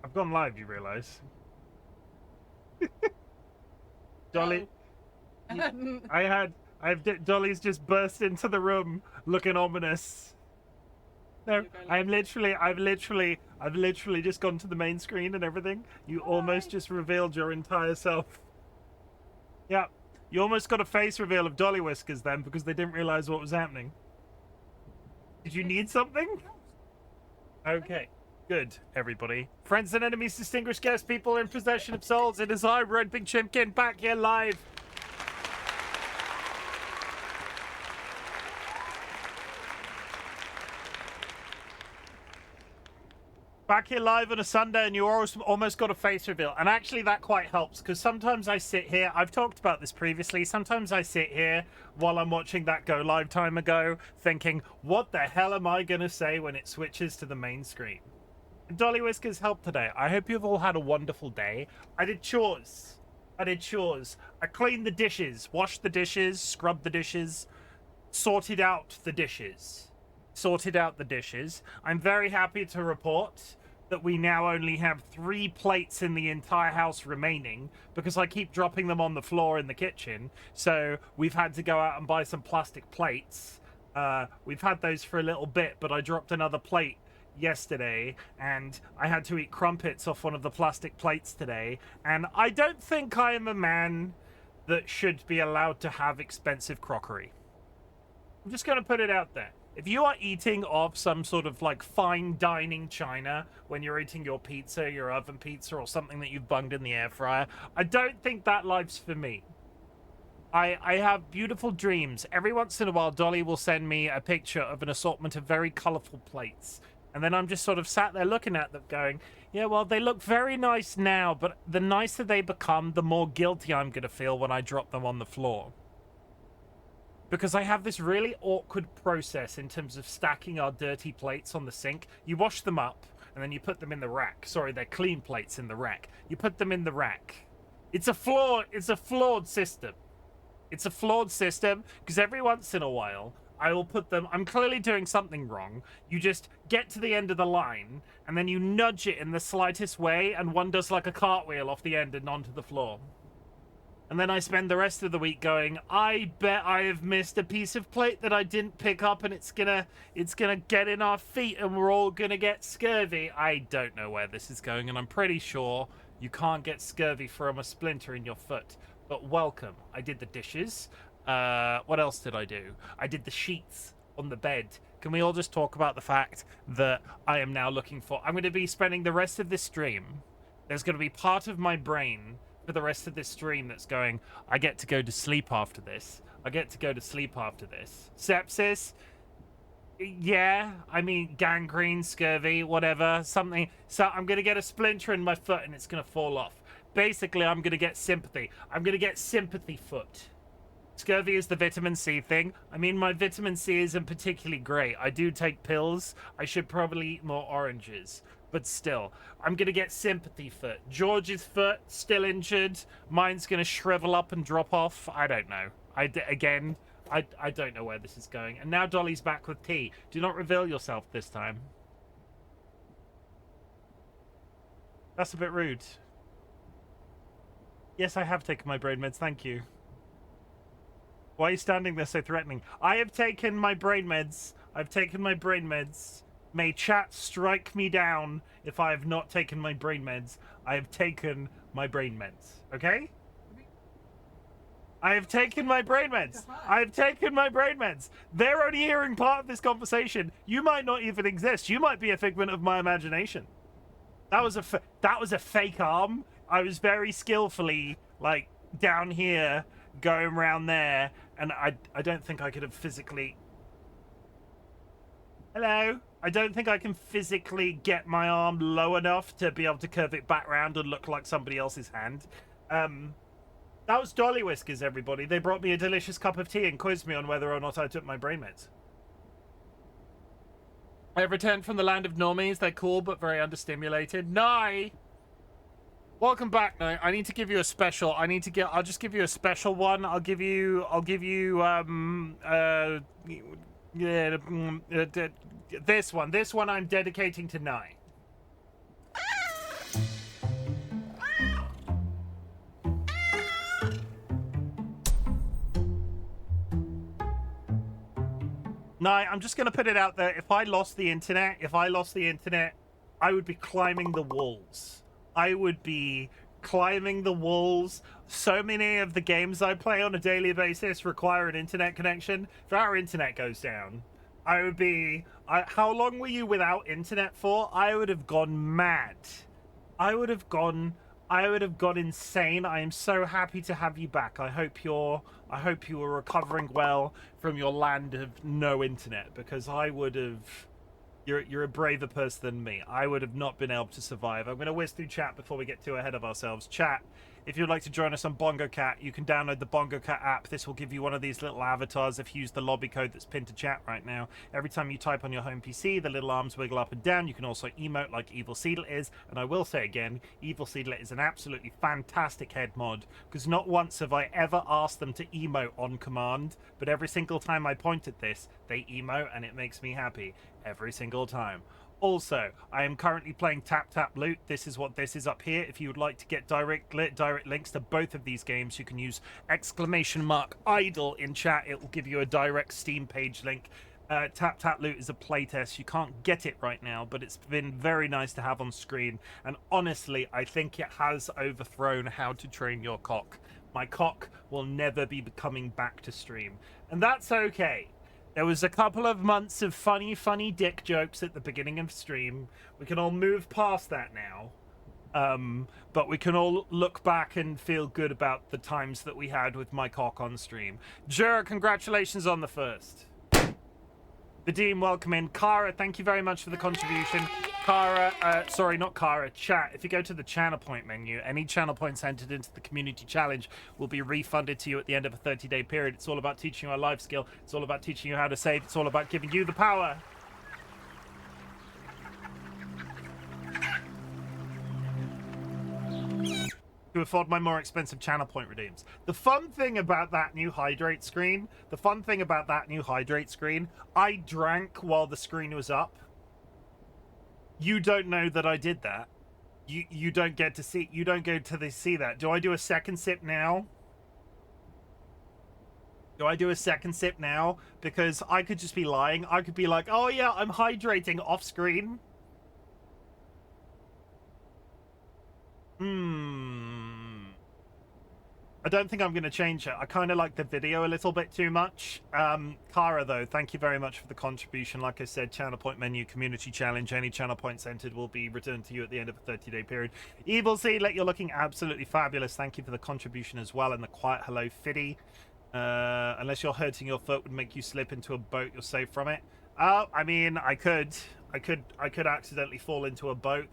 I've gone live, you realise? Dolly, Dolly's just burst into the room looking ominous. No, I've literally just gone to the main screen and everything. You almost just revealed your entire self. Yeah, you almost got a face reveal of DollyWhiskers then because they didn't realize what was happening. Did you need something? Okay, good, everybody. Friends and enemies, distinguished guests, people in possession of souls, it is I, RightBigChimken, back here live. Back here live on a Sunday, and you almost got a face reveal. And actually, that quite helps, because sometimes I sit here, I've talked about this previously, sometimes I sit here while I'm watching that go live time ago, thinking, what the hell am I going to say when it switches to the main screen? And DollyWhiskers helped today. I hope you've all had a wonderful day. I did chores. I cleaned the dishes, washed the dishes, scrubbed the dishes, sorted out the dishes. I'm very happy to report that we now only have 3 plates in the entire house remaining because I keep dropping them on the floor in the kitchen. So we've had to go out and buy some plastic plates. We've had those for a little bit, but I dropped another plate yesterday and I had to eat crumpets off one of the plastic plates today. And I don't think I am a man that should be allowed to have expensive crockery. I'm just going to put it out there. If you are eating off some sort of like fine dining china when you're eating your pizza, your oven pizza, or something that you've bunged in the air fryer, I don't think that life's for me. I have beautiful dreams. Every once in a while, Dolly will send me a picture of an assortment of very colorful plates. And then I'm just sort of sat there looking at them going, yeah, well, they look very nice now, but the nicer they become, the more guilty I'm going to feel when I drop them on the floor. Because I have this really awkward process in terms of stacking our dirty plates on the sink. You wash them up, and then you put them in the rack. Sorry, they're clean plates in the rack. You put them in the rack. It's a flawed system. It's a flawed system, because every once in a while, I will put them... I'm clearly doing something wrong. You just get to the end of the line, and then you nudge it in the slightest way, and one does like a cartwheel off the end and onto the floor. And then I spend the rest of the week going, I bet I have missed a piece of plate that I didn't pick up and it's gonna get in our feet and we're all gonna get scurvy. I don't know where this is going, and I'm pretty sure you can't get scurvy from a splinter in your foot. But welcome. I did the dishes. What else did I do? I did the sheets on the bed. Can we all just talk about the fact that I am now looking for... I'm going to be spending the rest of this stream. There's going to be part of my brain... for the rest of this stream that's going, I get to go to sleep after this. Sepsis? Yeah, I mean, gangrene, scurvy, whatever, something. So I'm going to get a splinter in my foot and it's going to fall off. Basically, I'm going to get sympathy. I'm going to get sympathy foot. Scurvy is the vitamin C thing. I mean, my vitamin C isn't particularly great. I do take pills. I should probably eat more oranges. But still, I'm going to get sympathy foot. George's foot, still injured. Mine's going to shrivel up and drop off. I don't know. I don't know where this is going. And now Dolly's back with tea. Do not reveal yourself this time. That's a bit rude. Yes, I have taken my brain meds. Thank you. Why are you standing there so threatening? I have taken my brain meds. May chat strike me down if I have not taken my brain meds. I have taken my brain meds. Okay? I have taken my brain meds. They're only hearing part of this conversation. You might not even exist. You might be a figment of my imagination. That was a fake arm. I was very skillfully, like, down here, going around there, and I don't think I could have physically... Hello? I don't think I can physically get my arm low enough to be able to curve it back round and look like somebody else's hand. That was DollyWhiskers, everybody. They brought me a delicious cup of tea and quizzed me on whether or not I took my brain meds. I've returned from the land of normies. They're cool, but very understimulated. Nye! Welcome back, Nye. I need to give you a special. I'll just give you a special one. I'll give you, this one I'm dedicating to Nye. I'm just going to put it out there. If I lost the internet, I would be climbing the walls. I would be climbing the walls. So many of the games I play on a daily basis require an internet connection. If our internet goes down, I would be... how long were you without internet for? I would have gone mad. I would have gone insane. I am so happy to have you back. I hope you are recovering well from your land of no internet, because I would have... You're a braver person than me. I would have not been able to survive. I'm going to whiz through chat before we get too ahead of ourselves. Chat, if you'd like to join us on Bongo Cat, you can download the Bongo Cat app. This will give you one of these little avatars if you use the lobby code that's pinned to chat right now. Every time you type on your home PC, the little arms wiggle up and down. You can also emote like Evil Seedle is. And I will say again, Evil Seedle is an absolutely fantastic head mod, because not once have I ever asked them to emote on command, but every single time I point at this, they emote, and it makes me happy. Every single time. Also, I am currently playing Tap Tap Loot. This is what this is up here. If you would like to get direct links to both of these games, you can use !idle in chat. It will give you a direct Steam page link. Tap Tap Loot is a playtest. You can't get it right now, but it's been very nice to have on screen. And honestly, I think it has overthrown How to Train Your Cock. My cock will never be coming back to stream. And that's okay. There was a couple of months of funny dick jokes at the beginning of stream. We can all move past that now. But we can all look back and feel good about the times that we had with my cock on stream. Jura, congratulations on the first. Vadim, welcome in. Kara, thank you very much for the contribution. Kara, sorry, not Kara, chat. If you go to the channel point menu, any channel points entered into the community challenge will be refunded to you at the end of a 30-day period. It's all about teaching you a life skill. It's all about teaching you how to save. It's all about giving you the power. To afford my more expensive channel point redeems. The fun thing about that new hydrate screen, I drank while the screen was up. You don't know that I did that. You don't get to see, you don't get to see that. Do I do a second sip now? Because I could just be lying. I could be like, oh yeah, I'm hydrating off screen. I don't think I'm going to change it. I kind of like the video a little bit too much. Kara, though, thank you very much for the contribution. Like I said, channel point menu, community challenge. Any channel points entered will be returned to you at the end of a 30-day period. Evil Seedlet, you're looking absolutely fabulous. Thank you for the contribution as well. And the quiet hello, Fiddy. Unless you're hurting your foot would make you slip into a boat, you're safe from it. I mean, I could accidentally fall into a boat.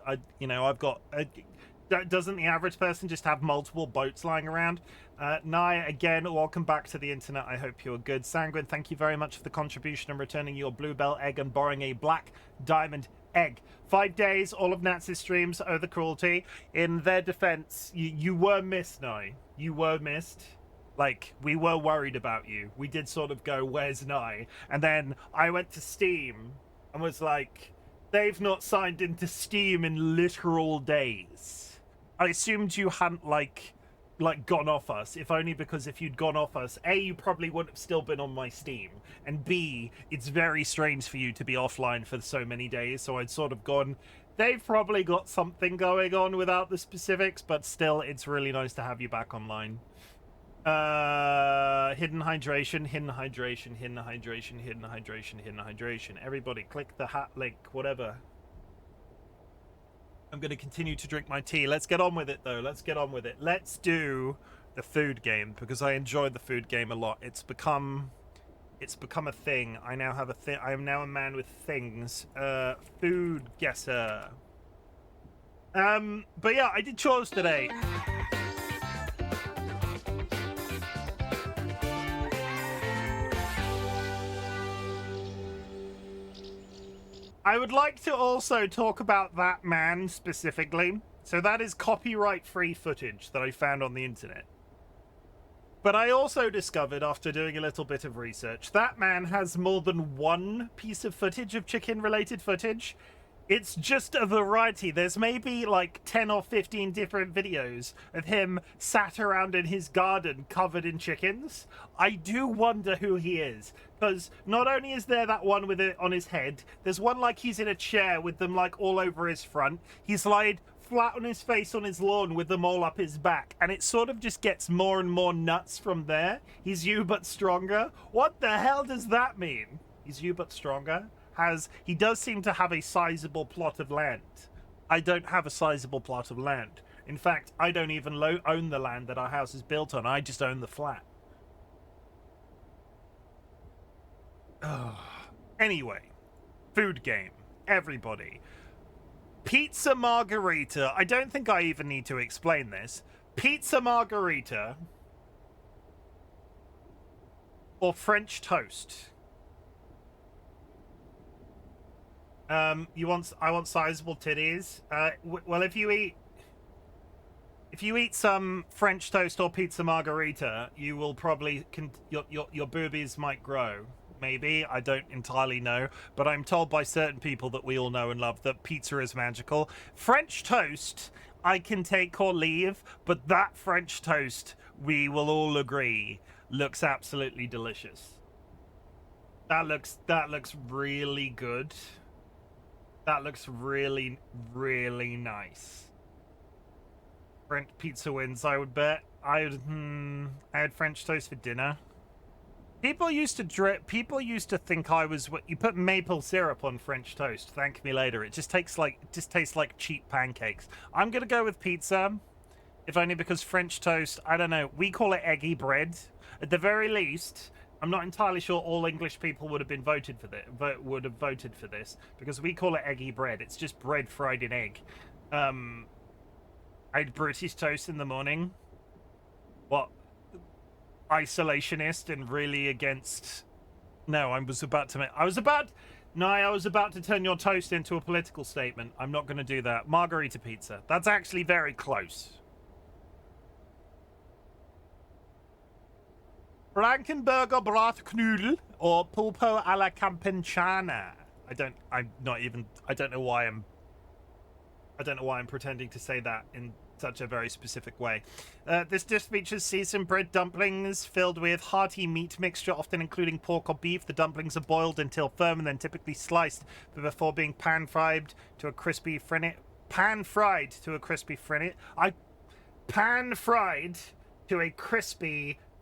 I've got... doesn't the average person just have multiple boats lying around? Naya, again, welcome back to the internet. I hope you're good. Sanguine, thank you very much for the contribution and returning your bluebell egg and borrowing a black diamond egg. 5 days, all of Nat's streams. Oh, the cruelty. In their defense, you were missed, Nye. You were missed. Like, we were worried about you. We did sort of go, where's Nye? And then I went to Steam and was like, they've not signed into Steam in literal days. I assumed you hadn't like gone off us, if only because if you'd gone off us, A, you probably wouldn't have still been on my Steam, and B, it's very strange for you to be offline for so many days, so I'd sort of gone, they've probably got something going on without the specifics, but still, it's really nice to have you back online. Hidden hydration. Everybody, click the hat link, whatever. I'm going to continue to drink my tea. Let's get on with it, though. Let's do the food game, because I enjoy the food game a lot. It's become a thing. I now have a thing. I am now a man with things. Food guesser. But yeah, I did chores today. I would like to also talk about that man specifically. So that is copyright-free footage that I found on the internet. But I also discovered, after doing a little bit of research, that man has more than one piece of footage of chicken-related footage. It's just a variety. There's maybe like 10 or 15 different videos of him sat around in his garden covered in chickens. I do wonder who he is. Because not only is there that one with it on his head, there's one like he's in a chair with them like all over his front. He's laid flat on his face on his lawn with them all up his back. And it sort of just gets more and more nuts from there. He's you but stronger. What the hell does that mean? He's you but stronger? He does seem to have a sizable plot of land. I don't have a sizable plot of land. In fact, I don't even own the land that our house is built on. I just own the flat. Anyway, food game. Everybody. Pizza margarita. I don't think I even need to explain this. Pizza margarita or French toast. I want sizable titties. Well, if you eat some French toast or pizza margarita, you will probably your boobies might grow. Maybe, I don't entirely know, but I'm told by certain people that we all know and love that pizza is magical. French toast, I can take or leave, but that French toast, we will all agree, looks absolutely delicious. That looks really good. That looks really, really nice. French pizza wins, I would bet. I had French toast for dinner. People used to think I was what you put maple syrup on French toast. Thank me later. It just tastes like cheap pancakes. I'm gonna go with pizza, if only because French toast, I don't know. We call it eggy bread. At the very least, I'm not entirely sure all English people would have voted for this because we call it eggy bread. It's just bread fried in egg. I had British toast in the morning. What? Isolationist and really against. No, I was about to turn your toast into a political statement. I'm not going to do that. Margarita pizza. That's actually very close. Blankenburger Bratknödel or Pulpo alla Campechana. I don't know why I'm pretending to say that in such a very specific way. This dish features seasoned bread dumplings filled with hearty meat mixture, often including pork or beef. The dumplings are boiled until firm and then typically sliced before being pan-fried to a crispy finish. Pan-fried to a crispy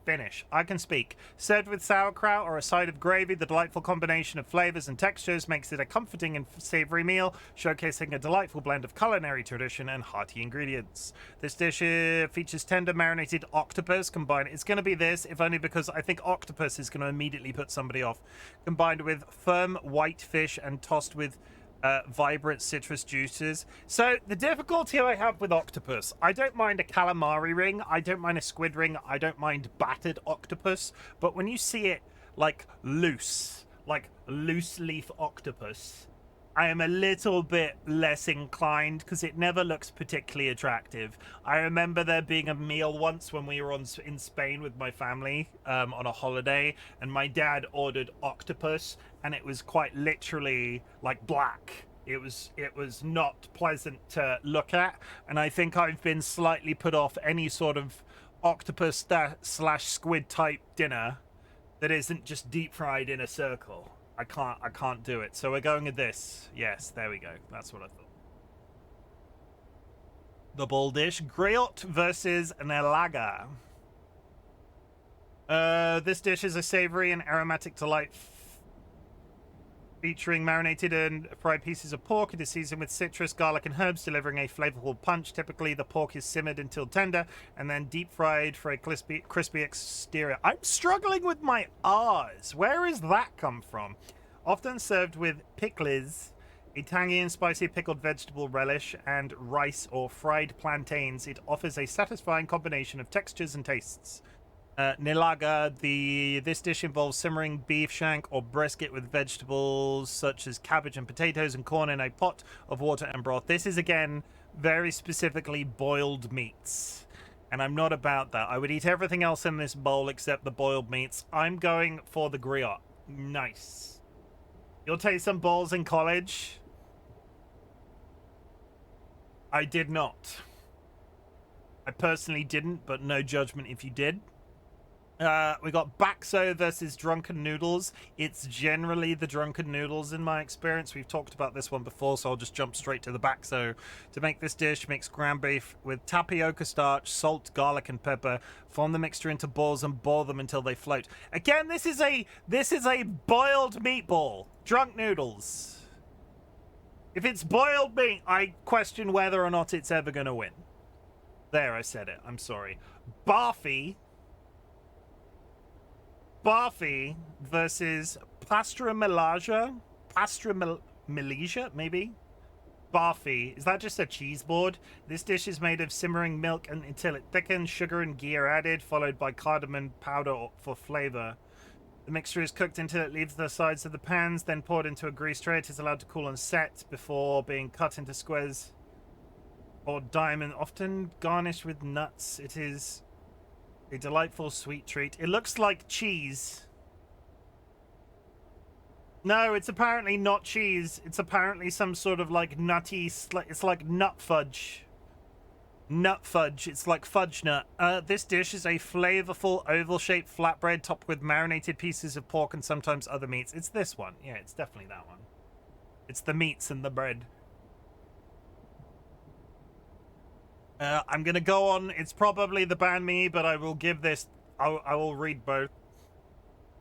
finish. I can speak. Served with sauerkraut or a side of gravy, the delightful combination of flavors and textures makes it a comforting and savory meal, showcasing a delightful blend of culinary tradition and hearty ingredients. This dish features tender marinated octopus combined. It's going to be this, if only because I think octopus is going to immediately put somebody off. Combined with firm white fish and tossed with vibrant citrus juices. So the difficulty I have with octopus, I don't mind a calamari ring, I don't mind a squid ring, I don't mind battered octopus, but when you see it like loose leaf octopus, I am a little bit less inclined because it never looks particularly attractive. I remember there being a meal once when we were in Spain with my family on a holiday, and my dad ordered octopus, and it was quite literally like black. It was not pleasant to look at, and I think I've been slightly put off any sort of octopus / squid type dinner that isn't just deep fried in a circle. I can't do it. So we're going with this. Yes, there we go. That's what I thought. The bowl dish. Griot versus Nelaga. This dish is a savory and aromatic delight featuring marinated and fried pieces of pork. It is seasoned with citrus, garlic, and herbs, delivering a flavorful punch. Typically, the pork is simmered until tender and then deep fried for a crispy exterior. I'm struggling with my R's. Where is that come from? Often served with pickles, a tangy and spicy pickled vegetable relish, and rice or fried plantains, it offers a satisfying combination of textures and tastes. Nilaga, this dish involves simmering beef shank or brisket with vegetables such as cabbage and potatoes and corn in a pot of water and broth. This is, again, very specifically boiled meats, and I'm not about that. I would eat everything else in this bowl except the boiled meats. I'm going for the griot. Nice. You'll take some balls in college? I did not. I personally didn't, but no judgment if you did. We got Bakso versus Drunken Noodles. It's generally the Drunken Noodles in my experience. We've talked about this one before, so I'll just jump straight to the Bakso. To make this dish, mix ground beef with tapioca starch, salt, garlic, and pepper. Form the mixture into balls and boil them until they float. Again, this is a boiled meatball. Drunk noodles. If it's boiled meat, I question whether or not it's ever going to win. There, I said it. I'm sorry. Barfi versus Pastra Malaysia, maybe? Barfi. Is that just a cheese board? This dish is made of simmering milk until it thickens. Sugar and ghee are added, followed by cardamom powder for flavor. The mixture is cooked until it leaves the sides of the pans, then poured into a grease tray. It is allowed to cool and set before being cut into squares or diamond, often garnished with nuts. It is a delightful sweet treat. It looks like cheese. No, it's apparently not cheese. It's apparently some sort of like nutty... It's like nut fudge. Nut fudge. It's like fudge nut. This dish is a flavorful oval-shaped flatbread topped with marinated pieces of pork and sometimes other meats. It's this one. Yeah, it's definitely that one. It's the meats and the bread. I'm going to go on. It's probably the banh mi, but I will give this... I will read both.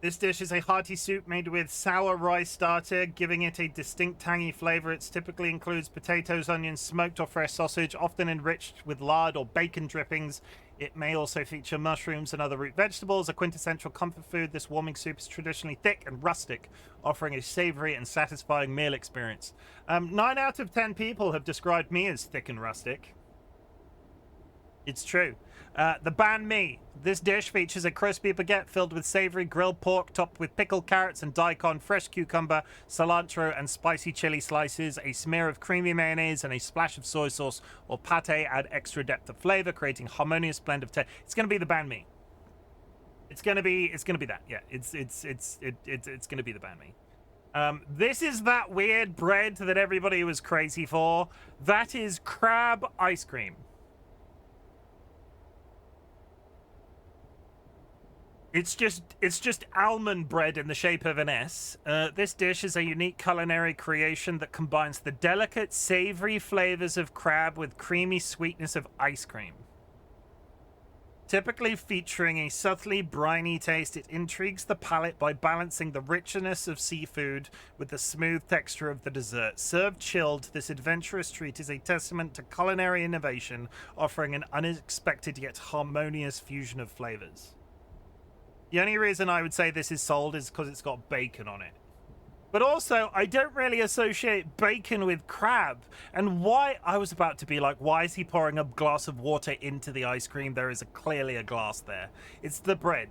This dish is a hearty soup made with sour rice starter, giving it a distinct tangy flavor. It typically includes potatoes, onions, smoked or fresh sausage, often enriched with lard or bacon drippings. It may also feature mushrooms and other root vegetables. A quintessential comfort food, this warming soup is traditionally thick and rustic, offering a savory and satisfying meal experience. 9 out of 10 people have described me as thick and rustic. It's true. The banh mi. This dish features a crispy baguette filled with savory grilled pork topped with pickled carrots and daikon, fresh cucumber, cilantro, and spicy chili slices. A smear of creamy mayonnaise and a splash of soy sauce or pate add extra depth of flavor, creating a harmonious blend of taste. It's going to be the banh mi. It's going to be that. Yeah, it's going to be the banh mi. This is that weird bread that everybody was crazy for. That is crab ice cream. It's just almond bread in the shape of an S. This dish is a unique culinary creation that combines the delicate, savory flavors of crab with creamy sweetness of ice cream. Typically featuring a subtly briny taste, it intrigues the palate by balancing the richness of seafood with the smooth texture of the dessert. Served chilled, this adventurous treat is a testament to culinary innovation, offering an unexpected yet harmonious fusion of flavors. The only reason I would say this is sold is because it's got bacon on it. But also, I don't really associate bacon with crab. And why... I was about to be like, why is he pouring a glass of water into the ice cream? There is clearly a glass there. It's the bread.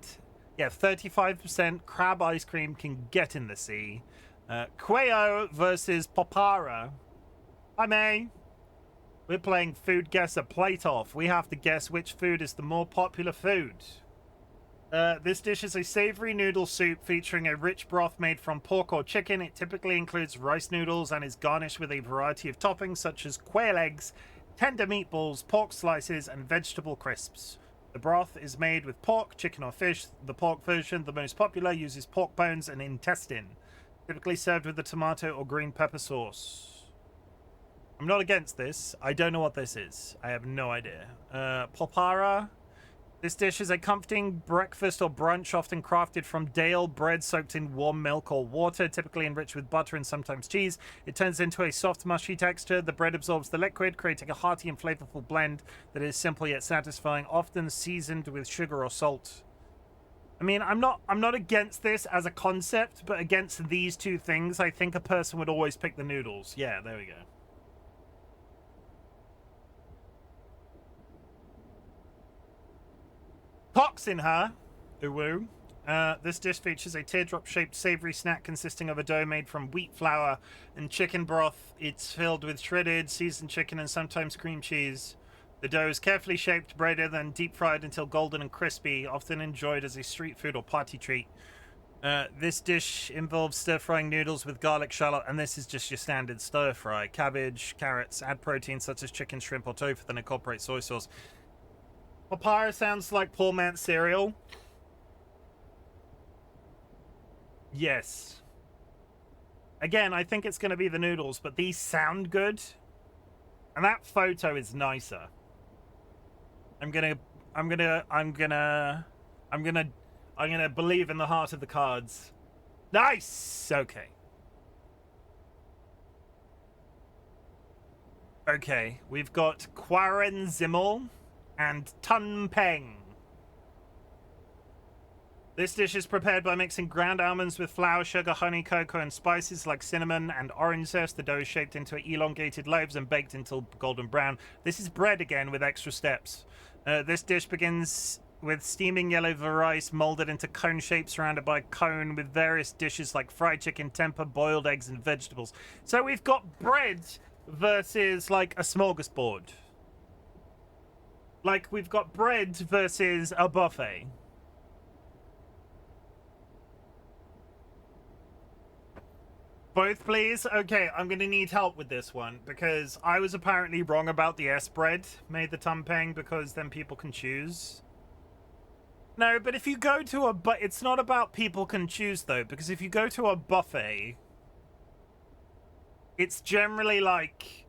Yeah, 35% crab ice cream can get in the sea. Quayo versus Popara. Hi, May. We're playing Food Guess a Plate Off. We have to guess which food is the more popular food. This dish is a savory noodle soup featuring a rich broth made from pork or chicken. It typically includes rice noodles and is garnished with a variety of toppings such as quail eggs, tender meatballs, pork slices, and vegetable crisps. The broth is made with pork, chicken, or fish. The pork version, the most popular, uses pork bones and intestine, typically served with a tomato or green pepper sauce. I'm not against this. I don't know what this is. I have no idea. Popara. This dish is a comforting breakfast or brunch, often crafted from dale bread soaked in warm milk or water, typically enriched with butter and sometimes cheese. It turns into a soft, mushy texture. The bread absorbs the liquid, creating a hearty and flavorful blend that is simple yet satisfying, often seasoned with sugar or salt. I mean, I'm not against this as a concept, but against these two things, I think a person would always pick the noodles. Yeah, there we go. Pox in her. Uwu. This dish features a teardrop-shaped savory snack consisting of a dough made from wheat flour and chicken broth. It's filled with shredded, seasoned chicken and sometimes cream cheese. The dough is carefully shaped, braided, and deep-fried until golden and crispy, often enjoyed as a street food or party treat. This dish involves stir-frying noodles with garlic shallot, and this is just your standard stir-fry. Cabbage, carrots, add protein such as chicken, shrimp, or tofu, then incorporate soy sauce. Papaya sounds like poor man's cereal. Yes. Again, I think it's going to be the noodles, but these sound good. And that photo is nicer. I'm gonna believe in the heart of the cards. Nice! Okay. Okay, we've got Quarren Zimmel and Tunpeng. This dish is prepared by mixing ground almonds with flour, sugar, honey, cocoa, and spices like cinnamon and orange zest. The dough is shaped into elongated loaves and baked until golden brown. This is bread again with extra steps. This dish begins with steaming yellow rice molded into cone shape surrounded by cone with various dishes like fried chicken, tempeh, boiled eggs, and vegetables. So we've got bread versus like a smorgasbord. Like we've got bread versus a buffet. Both, please? Okay, I'm going to need help with this one because I was apparently wrong about the S bread made the tumpeng because then people can choose. No, but if you go to a... But it's not about people can choose, though, because if you go to a buffet, it's generally like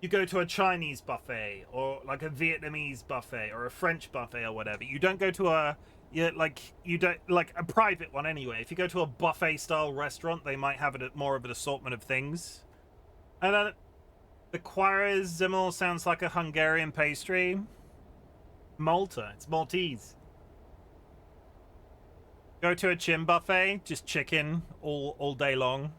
you go to a Chinese buffet or like a Vietnamese buffet or a French buffet or whatever. You don't go to a... Yeah, like you don't like a private one anyway. If you go to a buffet style restaurant, they might have more of an assortment of things. And then the Quareszimmel sounds like a Hungarian pastry. Malta, it's Maltese. Go to a Chim buffet, just chicken all day long.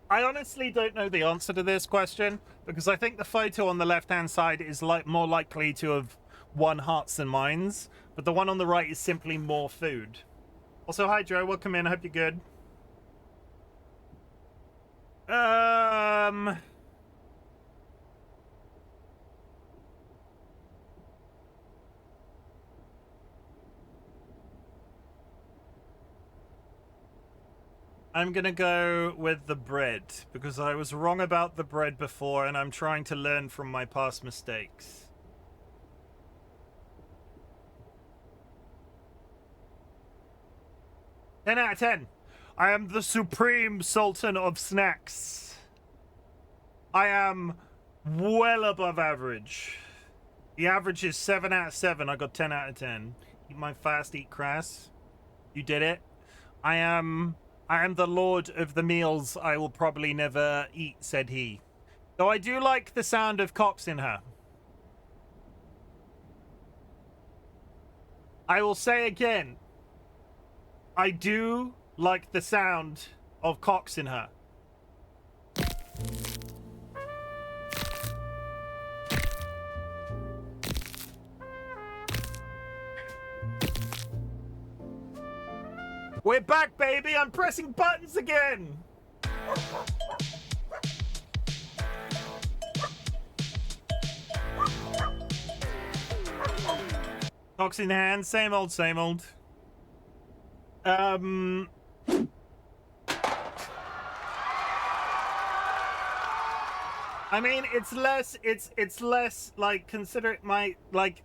I honestly don't know the answer to this question because I think the photo on the left-hand side is like more likely to have won hearts and minds, but the one on the right is simply more food. Also, hi Joe, welcome in. I hope you're good. I'm gonna go with the bread because I was wrong about the bread before and I'm trying to learn from my past mistakes. Ten out of 10. I am the supreme sultan of snacks. I am well above average. The average is 7 out of 7. I got 10 out of 10. Eat my fast, eat crass. You did it. I am the lord of the meals I will probably never eat, said he. Though I do like the sound of cocks in her. I will say again, I do like the sound of cocks in her. We're back, baby! I'm pressing buttons again! Cocks in hand, same old, same old. I mean, it's less like, consider it my, like,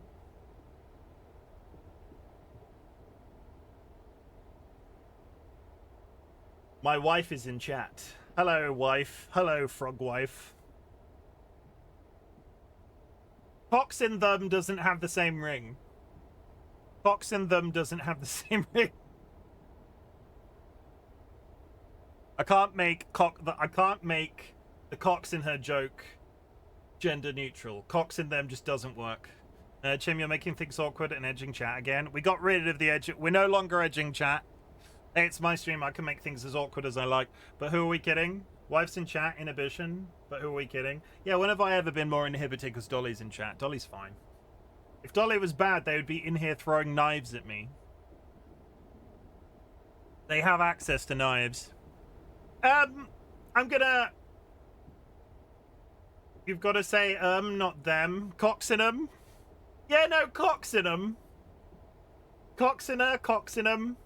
my wife is in chat. Hello, wife. Hello, frog wife. Cocks in them doesn't have the same ring. Cocks in them doesn't have the same ring. I can't make the cocks in her joke gender neutral. Cocks in them just doesn't work. Chim, you're making things awkward and edging chat again. We got rid of the edge. We're no longer edging chat. Hey, it's my stream. I can make things as awkward as I like. But who are we kidding? Wife's in chat, inhibition. But who are we kidding? Yeah, when have I ever been more inhibited because Dolly's in chat? Dolly's fine. If Dolly was bad, they would be in here throwing knives at me. They have access to knives. I'm gonna... You've got to say, not them. Cocks in 'em. Yeah, no, cocks in 'em. Cocks in her, cocks in 'em.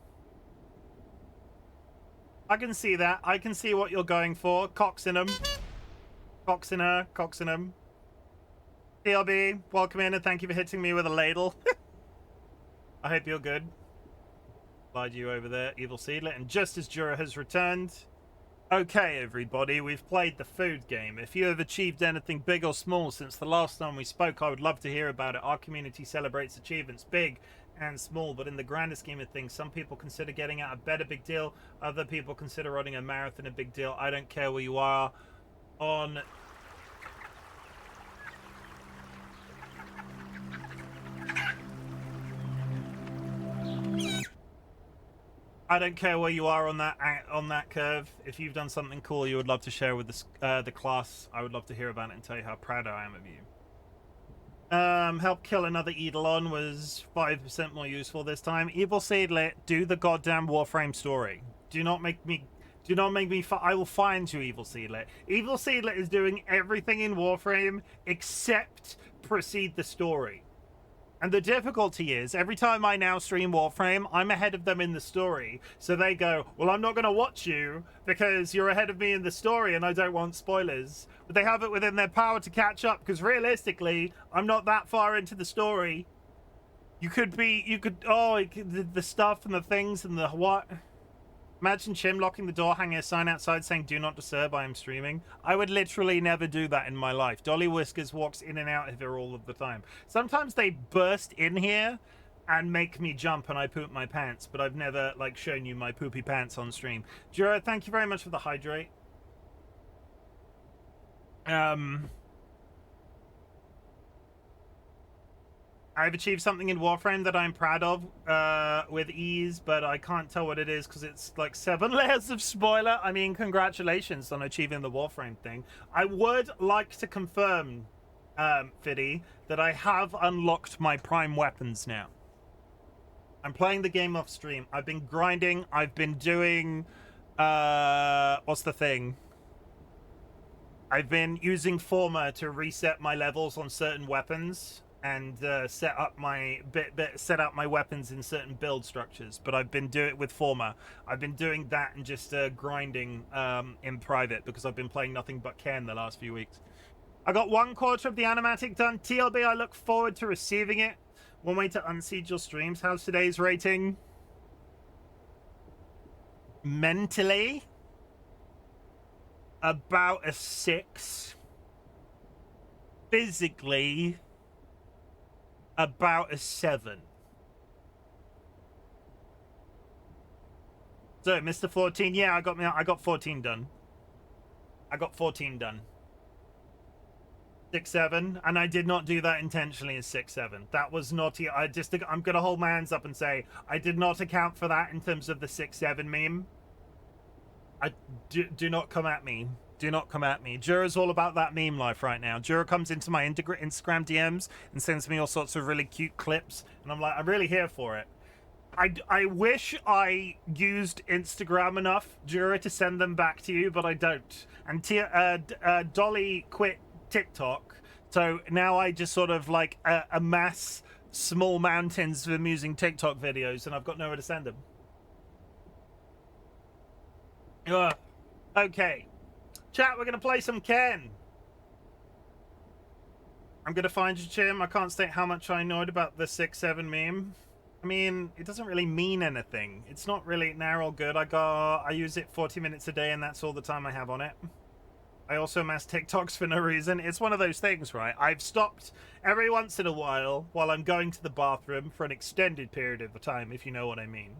I can see that. I can see what you're going for. Cocks in 'em. Cocks in her. Cocks in 'em. TLB, welcome in and thank you for hitting me with a ladle. I hope you're good. Slide you over there, Evil Seedlet. And just as Jura has returned. Okay, everybody, we've played the food game. If you have achieved anything big or small since the last time we spoke, I would love to hear about it. Our community celebrates achievements, big and small, but in the grander scheme of things, some people consider getting out of bed a big deal. Other people consider running a marathon a big deal. I don't care where you are on... I don't care where you are on that curve. If you've done something cool you would love to share with the class, I would love to hear about it and tell you how proud I am of you. Help kill another Eidolon was 5% more useful this time. Evil Seedlet, do the goddamn Warframe story. Do not make me... I will find you, Evil Seedlet. Evil Seedlet is doing everything in Warframe except proceed the story. And the difficulty is, every time I now stream Warframe, I'm ahead of them in the story. So they go, well, I'm not going to watch you because you're ahead of me in the story and I don't want spoilers. But they have it within their power to catch up because realistically, I'm not that far into the story. The stuff and the things and the what... Imagine Chim locking the door, hanging a sign outside saying, do not disturb, I am streaming. I would literally never do that in my life. DollyWhiskers walks in and out of here all of the time. Sometimes they burst in here and make me jump and I poop my pants, but I've never, like, shown you my poopy pants on stream. Jura, thank you very much for the hydrate. I've achieved something in Warframe that I'm proud of with ease, but I can't tell what it is because it's like 7 layers of spoiler. I mean, congratulations on achieving the Warframe thing. I would like to confirm, Fiddy, that I have unlocked my prime weapons now. I'm playing the game off stream. I've been grinding. I've been doing... what's the thing? I've been using Forma to reset my levels on certain weapons and set up my weapons in certain build structures, but I've been doing it with Forma. I've been doing that and just grinding in private because I've been playing nothing but Cairn the last few weeks. I got 1/4 of the animatic done. TLB, I look forward to receiving it. One way to unseed your streams. How's today's rating? Mentally, about a 6. Physically, about a 7. So, Mr. 14, yeah, I got 14 done. I got 14 done. 6-7, and I did not do that intentionally as 6-7. That was naughty. I'm gonna hold my hands up and say I did not account for that in terms of the 6-7 meme. Do not come at me. Do not come at me. Jura's all about that meme life right now. Jura comes into my Instagram DMs and sends me all sorts of really cute clips, and I'm like, I'm really here for it. I wish I used Instagram enough, Jura, to send them back to you, but I don't. And Dolly quit TikTok, so now I just sort of like amass small mountains of amusing TikTok videos, and I've got nowhere to send them. Ugh. Okay. Chat, we're going to play some Cairn. I'm going to find you, Chim. I can't state how much I know about the 6-7 meme. I mean, it doesn't really mean anything. It's not really narrow good. I use it 40 minutes a day, and that's all the time I have on it. I also amass TikToks for no reason. It's one of those things, right? I've stopped every once in a while I'm going to the bathroom for an extended period of time, if you know what I mean.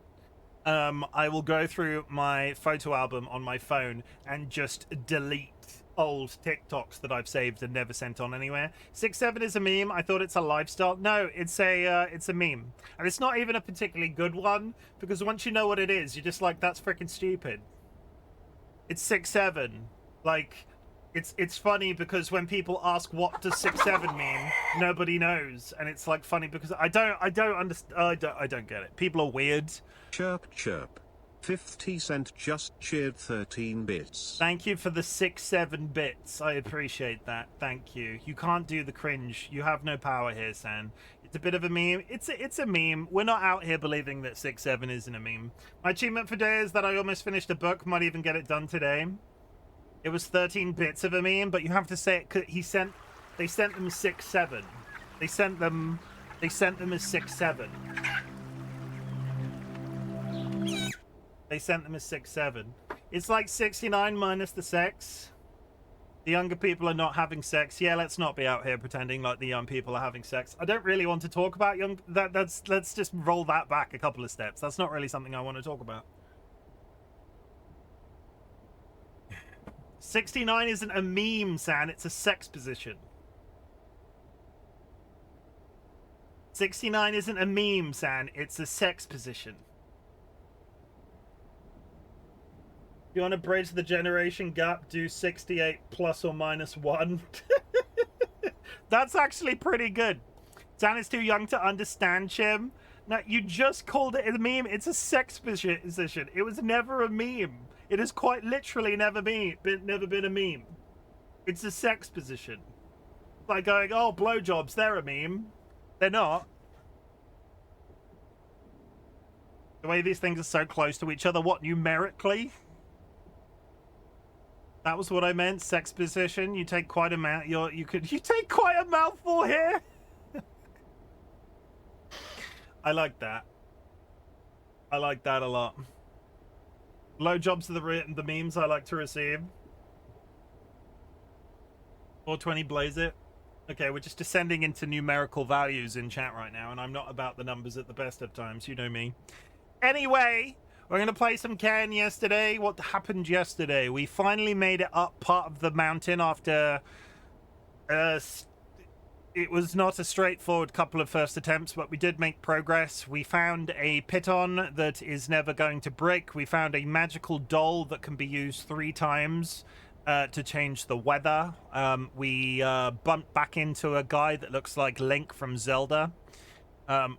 I will go through my photo album on my phone and just delete old TikToks that I've saved and never sent on anywhere. 6-7 is a meme. I thought it's a lifestyle. No, it's a meme, and it's not even a particularly good one because once you know what it is, you're just like, that's freaking stupid. It's 6-7. Like, it's funny because when people ask what does 6-7 mean, nobody knows, and it's like funny because I don't understand. I don't get it. People are weird. Chirp chirp. 50 cent just cheered 13 bits. Thank you for the 6-7 bits. I appreciate that. Thank you. You can't do the cringe. You have no power here, San. It's a bit of a meme. It's a meme. We're not out here believing that 6-7 isn't a meme. My achievement for today is that I almost finished a book. Might even get it done today. It was 13 bits of a meme, but you have to say it. They sent them 6-7. They sent them as 6-7. They sent them as 6-7. It's like 69 minus the sex. The younger people are not having sex. Yeah, let's not be out here pretending like the young people are having sex. I don't really want to talk about let's just roll that back a couple of steps. That's not really something I want to talk about. 69 isn't a meme, San. It's a sex position. 69 isn't a meme, San. It's a sex position. If you want to bridge the generation gap, do 68 plus or minus 1. That's actually pretty good. San is too young to understand, Chim. Now, you just called it a meme. It's a sex position. It was never a meme. It has quite literally never been a meme. It's a sex position. Like going, oh, blowjobs, they're a meme. They're not. The way these things are so close to each other, what, numerically? That was what I meant. Sex position. You take quite a you take quite a mouthful here. I like that. I like that a lot. Low jobs are the memes I like to receive. 420 blaze it. Okay, we're just descending into numerical values in chat right now, and I'm not about the numbers at the best of times. You know me. Anyway, we're going to play some Cairn yesterday. What happened yesterday? We finally made it up part of the mountain after... it was not a straightforward couple of first attempts, but we did make progress. We found a piton that is never going to break. We found a magical doll that can be used 3 times to change the weather. We bumped back into a guy that looks like Link from Zelda.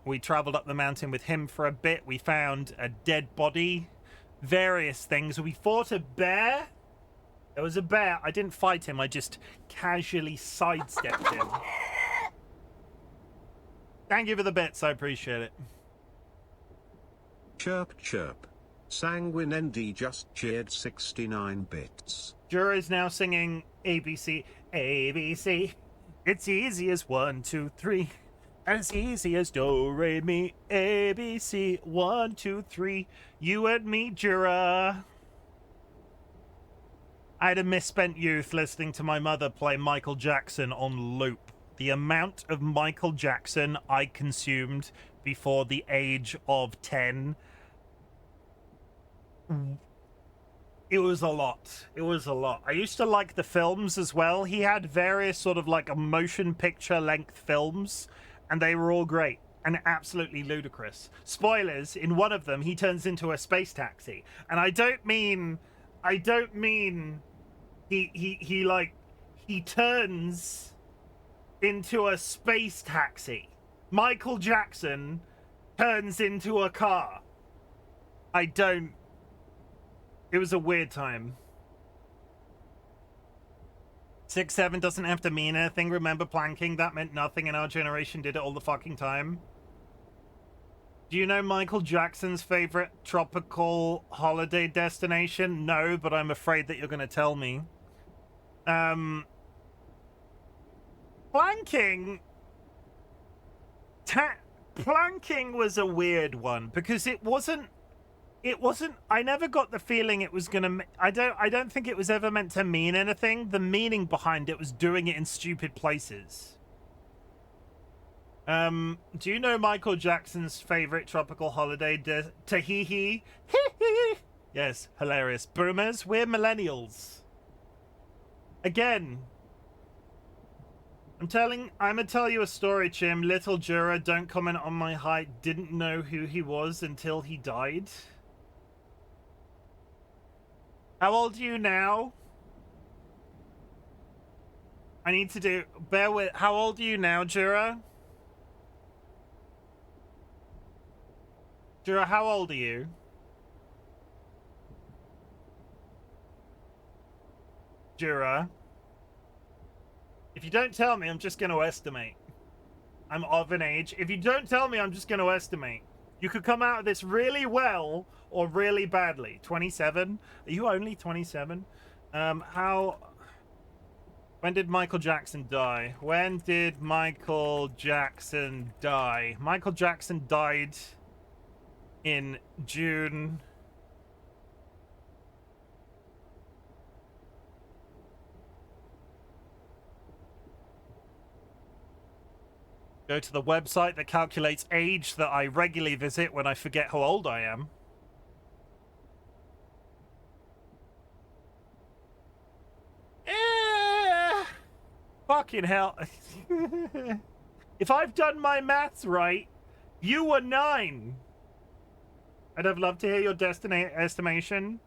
We traveled up the mountain with him for a bit. We found a dead body, various things. We fought a bear. There was a bear. I didn't fight him. I just casually sidestepped him. Thank you for the bits. I appreciate it. Chirp chirp. Sanguine ND just cheered 69 bits. Jura is now singing ABC. ABC. It's easy as 1, 2, 3. As easy as do, re, mi, ABC. 1, 2, 3. You and me, Jura. I had a misspent youth listening to my mother play Michael Jackson on loop. The amount of Michael Jackson I consumed before the age of 10. It was a lot. It was a lot. I used to like the films as well. He had various sort of like motion picture length films, and they were all great and absolutely ludicrous. Spoilers, in one of them, he turns into a space taxi. And I don't mean he turns into a space taxi. Michael Jackson turns into a car. It was a weird time. 6-7 doesn't have to mean anything. Remember planking? That meant nothing, and our generation did it all the fucking time. Do you know Michael Jackson's favorite tropical holiday destination? No, but I'm afraid that you're going to tell me. Planking was a weird one because it wasn't I never got the feeling it was gonna I don't think it was ever meant to mean anything. The meaning behind it was doing it in stupid places. Do you know Michael Jackson's favorite tropical holiday, Tahiti? Yes, hilarious. Boomers, we're millennials. Again, I'm gonna tell you a story, Chim. Little Jura, don't comment on my height, didn't know who he was until he died. How old are you now? I need to do... Bear with... How old are you now, Jura? Jura, how old are you? Jura? If you don't tell me, I'm just going to estimate. I'm of an age. If you don't tell me, I'm just going to estimate. You could come out of this really well or really badly. 27? Are you only 27? When did Michael Jackson die? When did Michael Jackson die? Michael Jackson died in June. Go to the website that calculates age that I regularly visit when I forget how old I am. Fucking hell. If I've done my maths right, you were 9. I'd have loved to hear your estimation.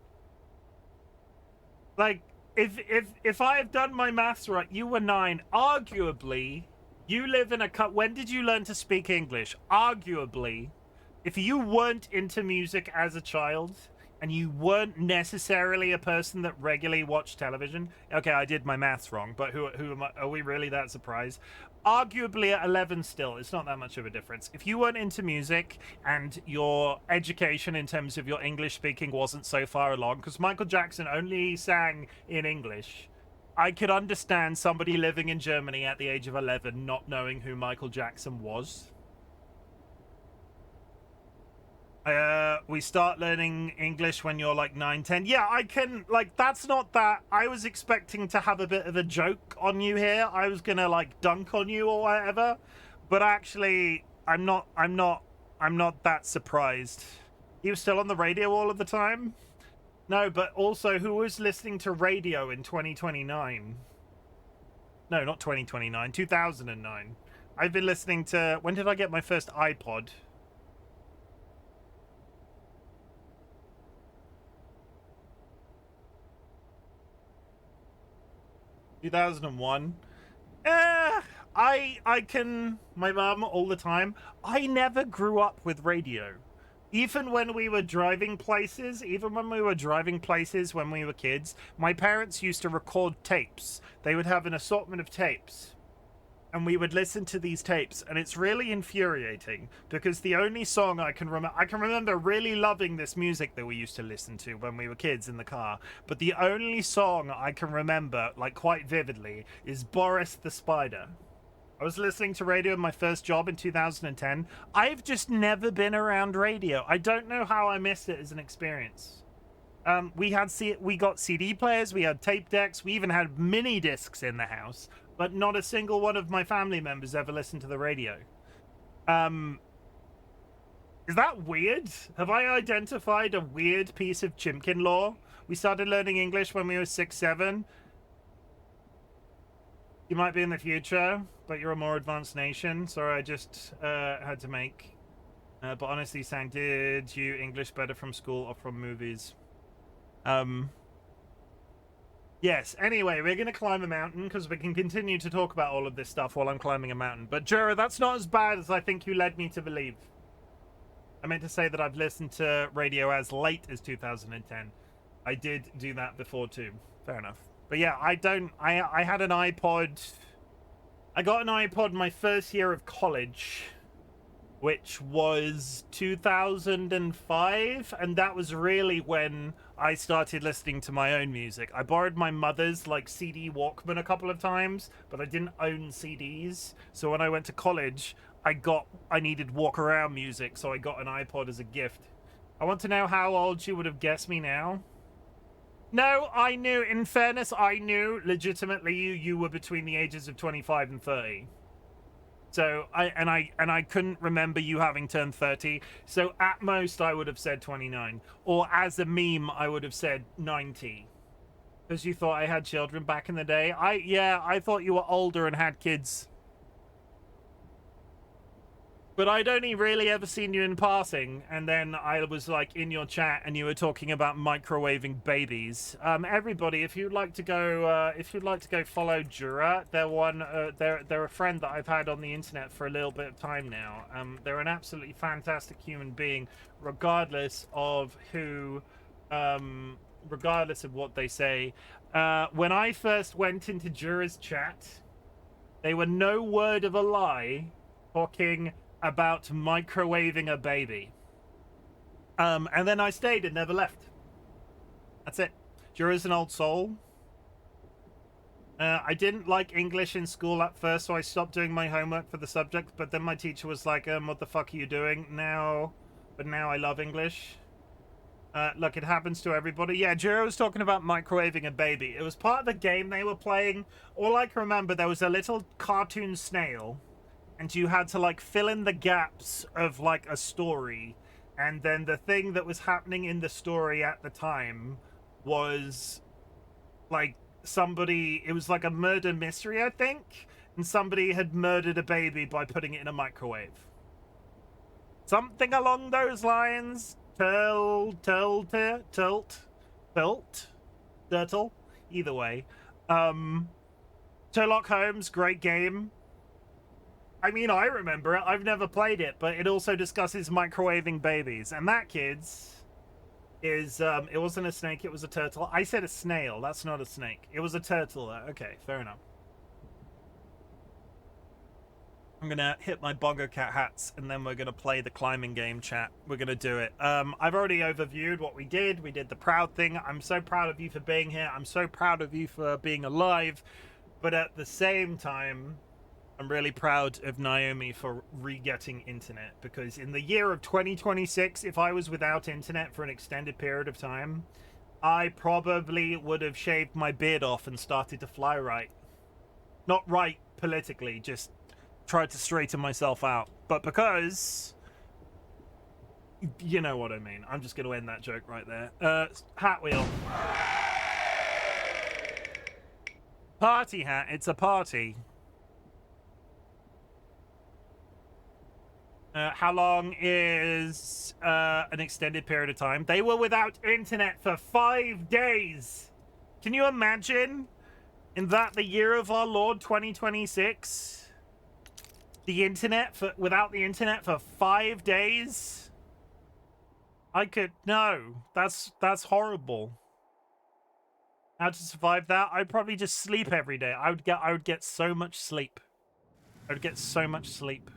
Like, if I have done my maths right, you were 9. Arguably, you live in a when did you learn to speak English? Arguably, if you weren't into music as a child and you weren't necessarily a person that regularly watched television, okay, I did my maths wrong, but who am I? Are we really that surprised? Arguably at 11 still, it's not that much of a difference. If you weren't into music and your education in terms of your English speaking wasn't so far along, because Michael Jackson only sang in English, I could understand somebody living in Germany at the age of 11 not knowing who Michael Jackson was. We start learning English when you're like 9, 10. Yeah, I can, like, that's not that. I was expecting to have a bit of a joke on you here. I was gonna like dunk on you or whatever, but actually I'm not that surprised. He was still on the radio all of the time. No, but also, who was listening to radio in 2029? No, not 2029, 2009. I've been listening to... When did I get my first iPod? ...2001. I can... My mum all the time. I never grew up with radio. Even when we were driving places, when we were kids, my parents used to record tapes. They would have an assortment of tapes, and we would listen to these tapes, and it's really infuriating, because the only song I can remember really loving this music that we used to listen to when we were kids in the car, but the only song I can remember, like, quite vividly, is Boris the Spider. I was listening to radio in my first job in 2010. I've just never been around radio. I don't know how I missed it as an experience. We got CD players, we had tape decks, we even had mini discs in the house, but not a single one of my family members ever listened to the radio. Is that weird? Have I identified a weird piece of Chimken lore? We started learning English when we were 6, 7. You might be in the future, but you're a more advanced nation. Sorry, I just had to make. But honestly, Sang, did you English better from school or from movies? Yes, anyway, we're going to climb a mountain because we can continue to talk about all of this stuff while I'm climbing a mountain. But Jura, that's not as bad as I think you led me to believe. I meant to say that I've listened to radio as late as 2010. I did do that before too. Fair enough. But yeah, I had an iPod. I got an iPod my first year of college, which was 2005, and that was really when I started listening to my own music. I borrowed my mother's like CD Walkman a couple of times, but I didn't own CDs. So when I went to college, I needed walk around music, so I got an iPod as a gift. I want to know how old you would have guessed me now. No, I knew. In fairness, I knew legitimately you were between the ages of 25 and 30. So I couldn't remember you having turned 30. So at most I would have said 29, or as a meme I would have said 90, because you thought I had children back in the day. I thought you were older and had kids. But I'd only really ever seen you in passing, and then I was like in your chat, and you were talking about microwaving babies. Everybody, if you'd like to go follow Jura, they're a friend that I've had on the internet for a little bit of time now. They're an absolutely fantastic human being, regardless of regardless of what they say. When I first went into Jura's chat, they were no word of a lie. talking about microwaving a baby. And then I stayed and never left. That's it. Jura's an old soul. I didn't like English in school at first, so I stopped doing my homework for the subject, but then my teacher was like, what the fuck are you doing now? But now I love English. Look, it happens to everybody. Yeah, Jura was talking about microwaving a baby. It was part of the game they were playing. All I can remember, there was a little cartoon snail, and you had to, like, fill in the gaps of, like, a story. And then the thing that was happening in the story at the time was, like, it was like a murder mystery, I think, and somebody had murdered a baby by putting it in a microwave. Something along those lines. Turtle. Either way. Sherlock Holmes, great game. I mean, I remember it. I've never played it, but it also discusses microwaving babies. And that, kids, is, it wasn't a snake, it was a turtle. I said a snail, that's not a snake. It was a turtle. Okay, fair enough. I'm gonna hit my Bongo Cat hats, and then we're gonna play the climbing game, chat. We're gonna do it. I've already overviewed what we did. We did the proud thing. I'm so proud of you for being here. I'm so proud of you for being alive. But at the same time, I'm really proud of Naomi for re-getting internet, because in the year of 2026, if I was without internet for an extended period of time, I probably would have shaved my beard off and started to fly right. Not right politically, just tried to straighten myself out. But because... you know what I mean. I'm just going to end that joke right there. Hat wheel. Party hat. It's a party. How long is an extended period of time? They were without internet for 5 days. Can you imagine? In that the year of our Lord 2026, without the internet for 5 days. That's horrible. How to survive that? I'd probably just sleep every day. I would get so much sleep. I would get so much sleep.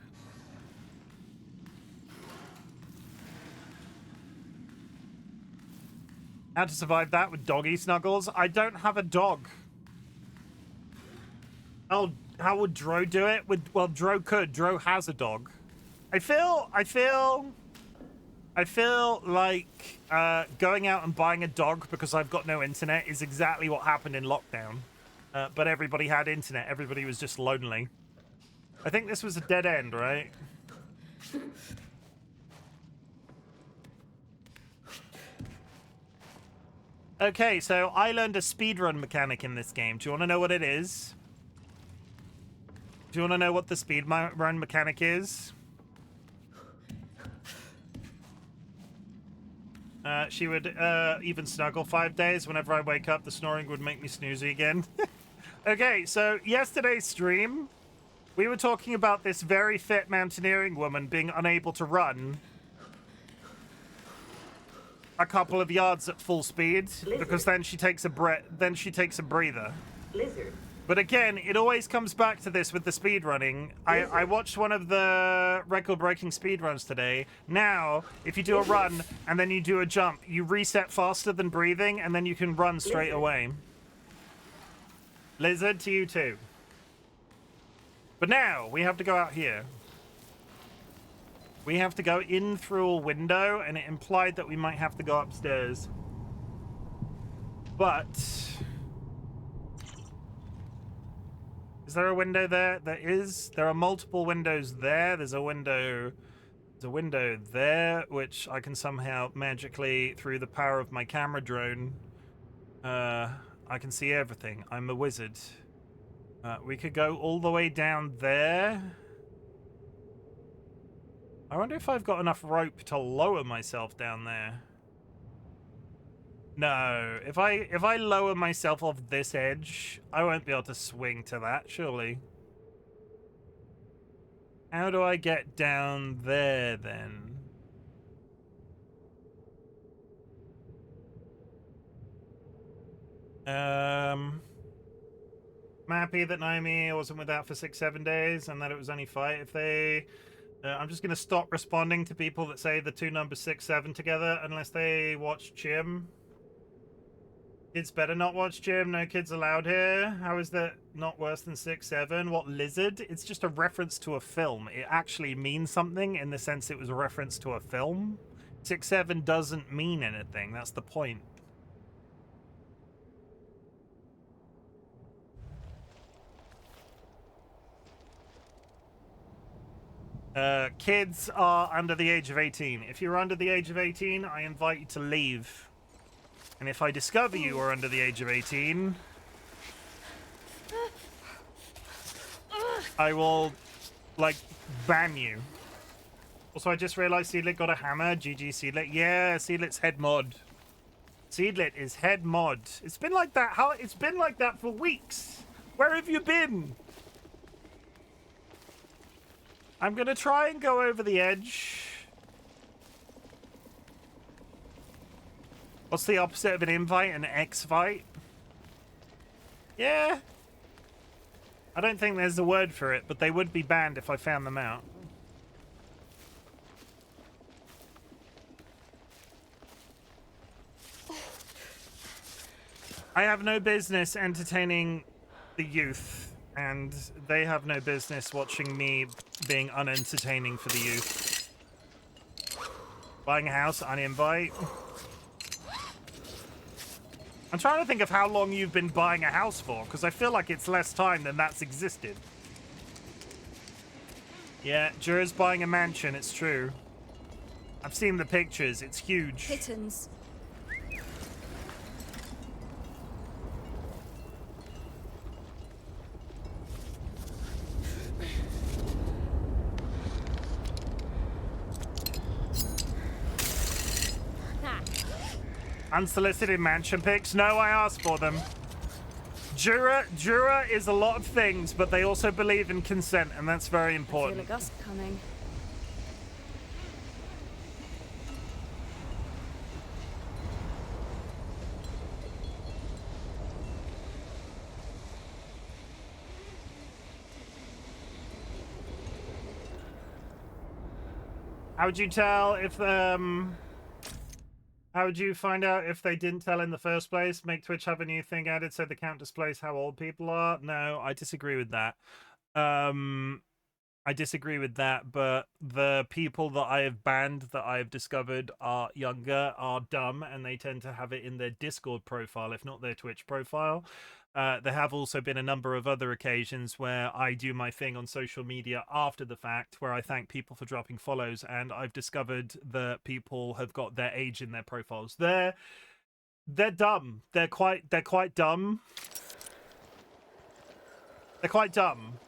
How to survive that with doggy snuggles? I don't have a dog. Oh, how would Dro do it? Well, Dro could. Dro has a dog. I feel like going out and buying a dog because I've got no internet is exactly what happened in lockdown. But everybody had internet. Everybody was just lonely. I think this was a dead end, right? Okay, so I learned a speedrun mechanic in this game. Do you want to know what it is? Do you want to know what the speedrun mechanic is? She would even snuggle 5 days. Whenever I wake up, the snoring would make me snoozy again. Okay, so yesterday's stream, we were talking about this very fit mountaineering woman being unable to run a couple of yards at full speed. Blizzard. Because then she takes a breather. Blizzard. But again, it always comes back to this with the speed running. I watched one of the record-breaking speed runs today. Now, if you do a run and then you do a jump, you reset faster than breathing, and then you can run straight away. Lizard to you too. But now, we have to go out here. We have to go in through a window, and it implied that we might have to go upstairs. But... is there a window there? There is. There are multiple windows there. There's a window there, which I can somehow magically, through the power of my camera drone, I can see everything. I'm a wizard. We could go all the way down there. I wonder if I've got enough rope to lower myself down there. No, if I lower myself off this edge, I won't be able to swing to that, surely. How do I get down there, then? I'm happy that Naomi wasn't without for 6-7 days and that it was only fight if they... I'm just going to stop responding to people that say the two numbers 6-7 together unless they watch Chim. Kids better not watch Chim. No kids allowed here. How is that not worse than 6-7? What, lizard? It's just a reference to a film. It actually means something in the sense it was a reference to a film. 6-7 doesn't mean anything. That's the point. Kids are under the age of 18. If you're under the age of 18, I invite you to leave. And if I discover you are under the age of 18, I will, like, ban you. Also, I just realized Seedlit got a hammer. GG Seedlit. Yeah, Seedlit's head mod. Seedlit is head mod. It's been like that. It's been like that for weeks. Where have you been? I'm gonna try and go over the edge. What's the opposite of an invite? An X-vite? Yeah. I don't think there's a word for it, but they would be banned if I found them out. I have no business entertaining the youth, and they have no business watching me being unentertaining for the youth. Buying a house, uninvite. I'm trying to think of how long you've been buying a house for, because I feel like it's less time than that's existed. Yeah, Jura's buying a mansion, it's true. I've seen the pictures, it's huge. Kittens. Unsolicited mansion pics? No, I asked for them. Jura is a lot of things, but they also believe in consent, and that's very important. I feel a gust coming. How would you tell if how would you find out if they didn't tell in the first place? Make Twitch have a new thing added so the count displays how old people are? No, I disagree with that. I disagree with that, but the people that I have banned that I have discovered are younger, are dumb, and they tend to have it in their Discord profile, if not their Twitch profile. There have also been a number of other occasions where I do my thing on social media after the fact, where I thank people for dropping follows, and I've discovered that people have got their age in their profiles. They're dumb. They're quite dumb. They're quite dumb.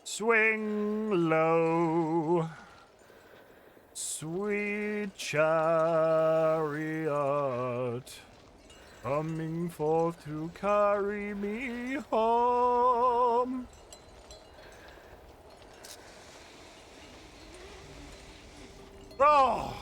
Swing low, sweet chariot, coming forth to carry me home. Oh!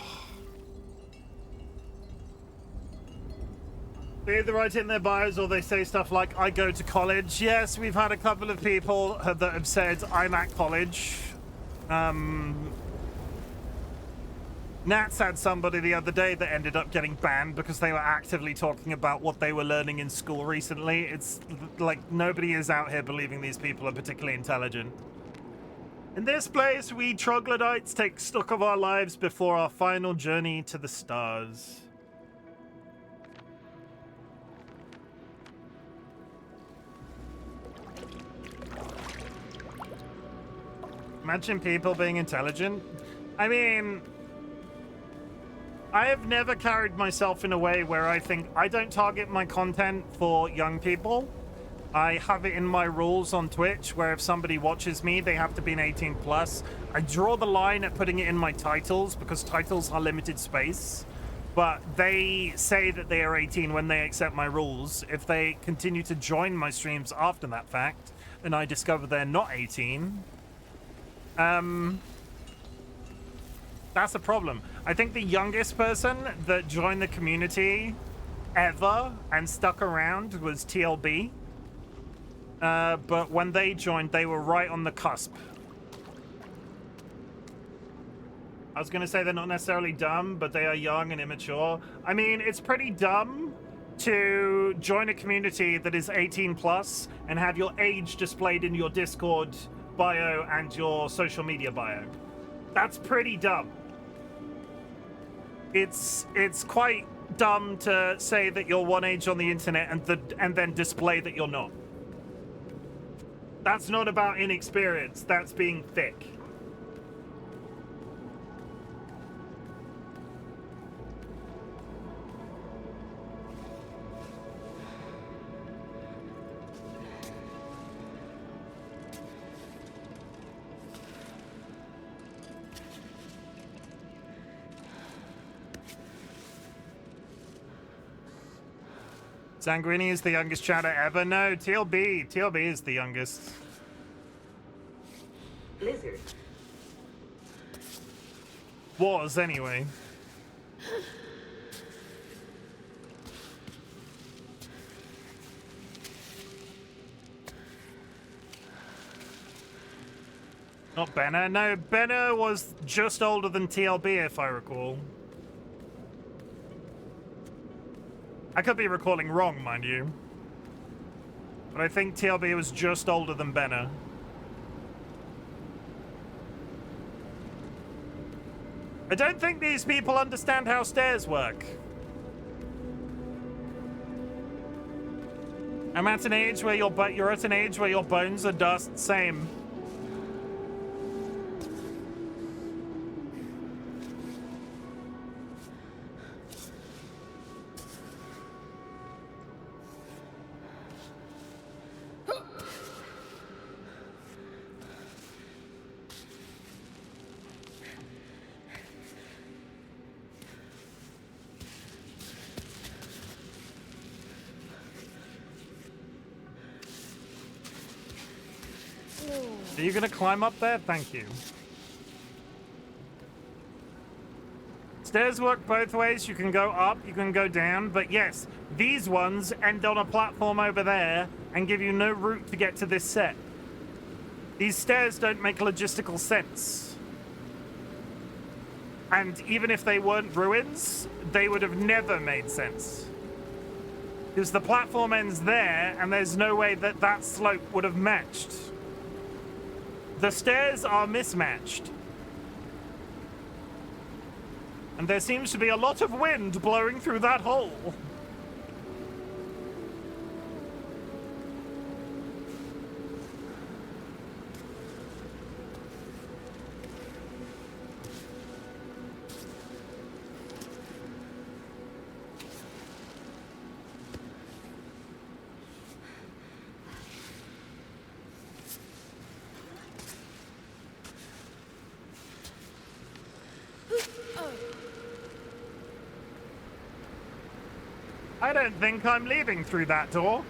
They either write it in their bios or they say stuff like, I go to college. Yes, we've had a couple of people that have said, I'm at college. Nats had somebody the other day that ended up getting banned because they were actively talking about what they were learning in school recently. It's like nobody is out here believing these people are particularly intelligent. In this place, we troglodytes take stock of our lives before our final journey to the stars. Imagine people being intelligent. I mean, I have never carried myself in a way where I think I don't target my content for young people. I have it in my rules on Twitch where if somebody watches me, they have to be an 18 plus. I draw the line at putting it in my titles because titles are limited space, but they say that they are 18 when they accept my rules. If they continue to join my streams after that fact and I discover they're not 18, that's a problem. I think the youngest person that joined the community ever and stuck around was TLB. But when they joined, they were right on the cusp. I was going to say they're not necessarily dumb, but they are young and immature. I mean, it's pretty dumb to join a community that is 18 plus and have your age displayed in your Discord bio and your social media bio. That's pretty dumb. It's quite dumb to say that you're one age on the internet and then display that you're not. That's not about inexperience. That's being thick. Sanguini is the youngest chatter ever. No, TLB is the youngest. Blizzard. Was, anyway. Not Benner. No, Benner was just older than TLB, if I recall. I could be recalling wrong, mind you. But I think TLB was just older than Benner. I don't think these people understand how stairs work. I'm at an age where you're at an age where your bones are dust. Same. Are you gonna climb up there? Thank you. Stairs work both ways. You can go up, you can go down, but yes, these ones end on a platform over there and give you no route to get to this set. These stairs don't make logistical sense. And even if they weren't ruins, they would have never made sense. Because the platform ends there, and there's no way that that slope would have matched. The stairs are mismatched. And there seems to be a lot of wind blowing through that hole. I don't think I'm leaving through that door.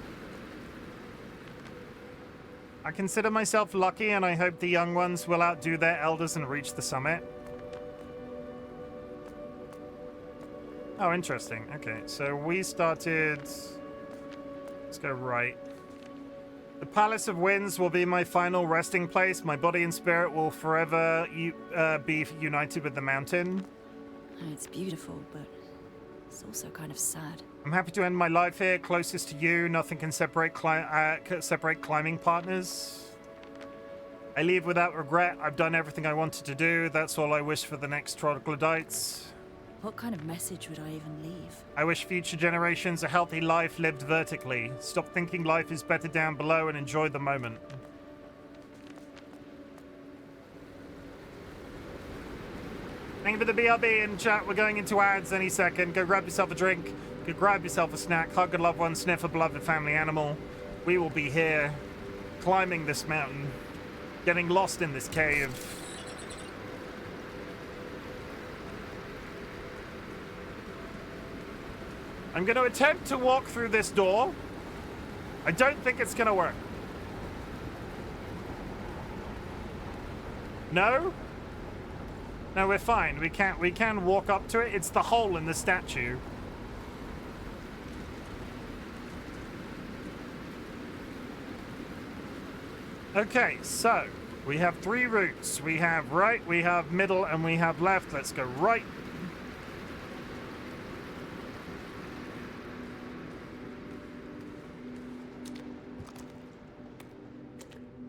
I consider myself lucky, and I hope the young ones will outdo their elders and reach the summit. Oh, interesting. Okay, so we started... Let's go right. The Palace of Winds will be my final resting place. My body and spirit will forever be united with the mountain. It's beautiful, but it's also kind of sad. I'm happy to end my life here, closest to you. Nothing can separate climbing partners. I leave without regret. I've done everything I wanted to do. That's all I wish for the next troglodytes. What kind of message would I even leave? I wish future generations a healthy life lived vertically. Stop thinking life is better down below and enjoy the moment. Thank you for the BRB in chat. We're going into ads any second. Go grab yourself a drink. Go grab yourself a snack. Hug a loved one. Sniff a beloved family animal. We will be here climbing this mountain. Getting lost in this cave. I'm going to attempt to walk through this door. I don't think it's going to work. No? No, we're fine. We can walk up to it. It's the hole in the statue. Okay, so we have 3 routes. We have right, we have middle, and we have left. Let's go right.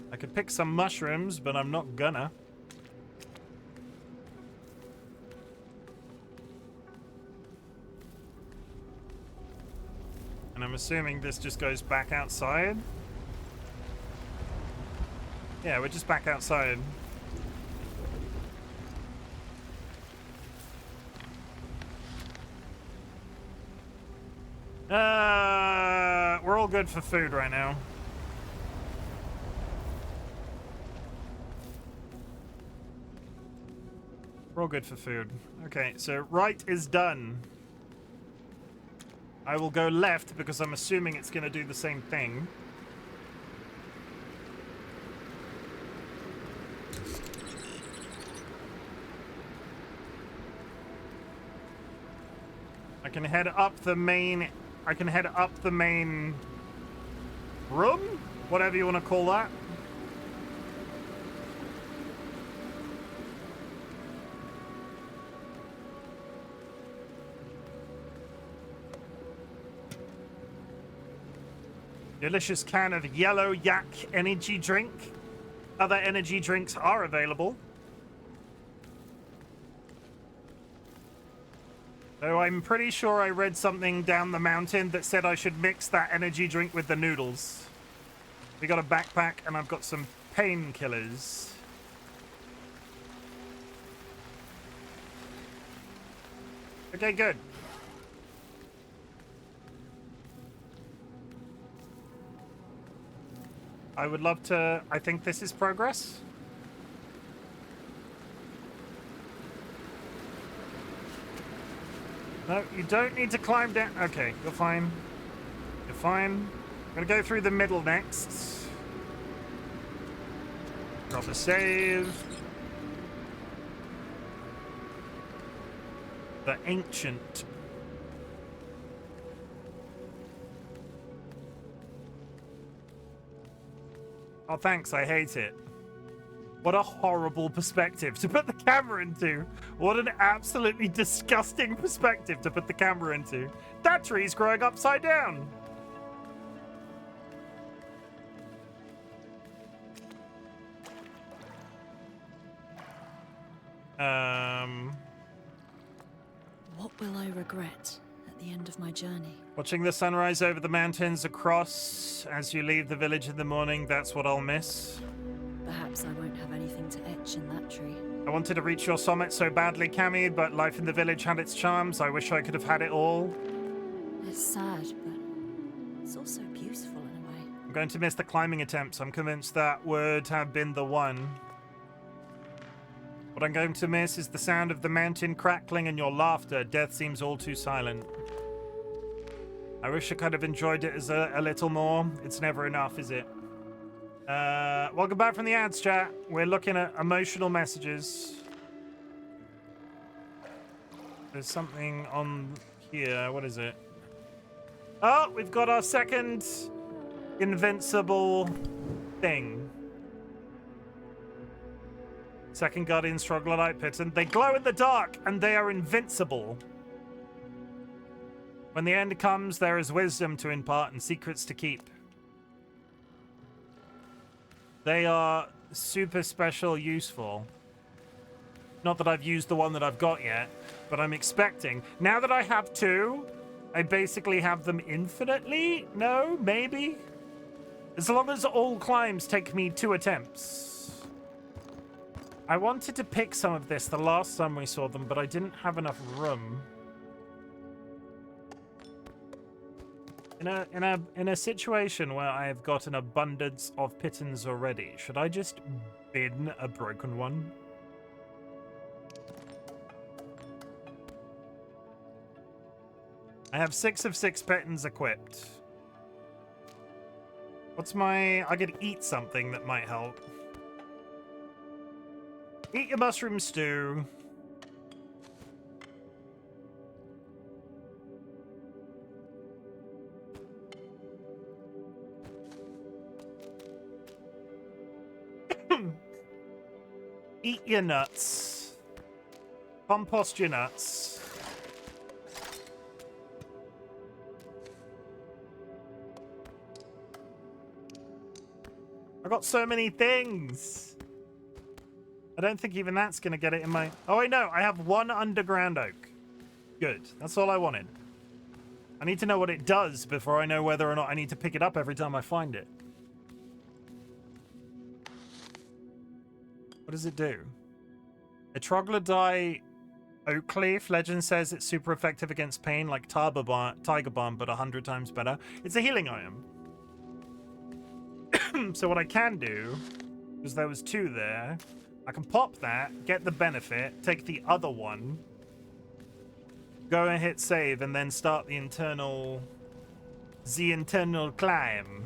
I could pick some mushrooms, but I'm not gonna. And I'm assuming this just goes back outside. Yeah, we're just back outside. We're all good for food right now. We're all good for food. Okay, so right is done. I will go left because I'm assuming it's going to do the same thing. I can head up the main room, whatever you want to call that. Delicious can of yellow yak energy drink. Other energy drinks are available. Though I'm pretty sure I read something down the mountain that said I should mix that energy drink with the noodles. We got a backpack and I've got some painkillers. Okay, good. I would love to... I think this is progress. No, you don't need to climb down. Okay, you're fine. You're fine. I'm gonna go through the middle next. Drop a save. The Ancient. Oh, thanks. I hate it. What a horrible perspective to put the camera into. What an absolutely disgusting perspective to put the camera into. That tree's growing upside down. What will I regret at the end of my journey? Watching the sunrise over the mountains across as you leave the village in the morning, that's what I'll miss. Perhaps I won't have anything to etch in that tree. I wanted to reach your summit so badly, Cammy, but life in the village had its charms. I wish I could have had it all. It's sad, but it's also beautiful in a way. I'm going to miss the climbing attempts. I'm convinced that would have been the one. What I'm going to miss is the sound of the mountain crackling and your laughter. Death seems all too silent. I wish I could have enjoyed it as a little more. It's never enough, is it? Welcome back from the ads, chat. We're looking at emotional messages. There's something on here. What is it? Oh, we've got our second invincible thing. Second Guardian's Troglodyte Pitten. They glow in the dark, and they are invincible. When the end comes, there is wisdom to impart and secrets to keep. They are super special, useful. Not that I've used the one that I've got yet, but I'm expecting. Now that I have 2, I basically have them infinitely? No? Maybe? As long as all climbs take me 2 attempts. I wanted to pick some of this the last time we saw them, but I didn't have enough room. In a situation where I have got an abundance of pittons already, should I just bin a broken one? I have 6 of 6 pittons equipped. What's my... I could eat something that might help. Eat your mushroom stew. Eat your nuts. Compost your nuts. I got so many things. I don't think even that's going to get it in my... Oh, wait, no. I have one underground oak. Good. That's all I wanted. I need to know what it does before I know whether or not I need to pick it up every time I find it. What does it do? A troglodyte oak leaf. Legend says it's super effective against pain, like tiger balm, but 100 times better. It's a healing item. So what I can do, because there was 2 there, I can pop that, get the benefit, take the other one, go and hit save, and then start the internal climb.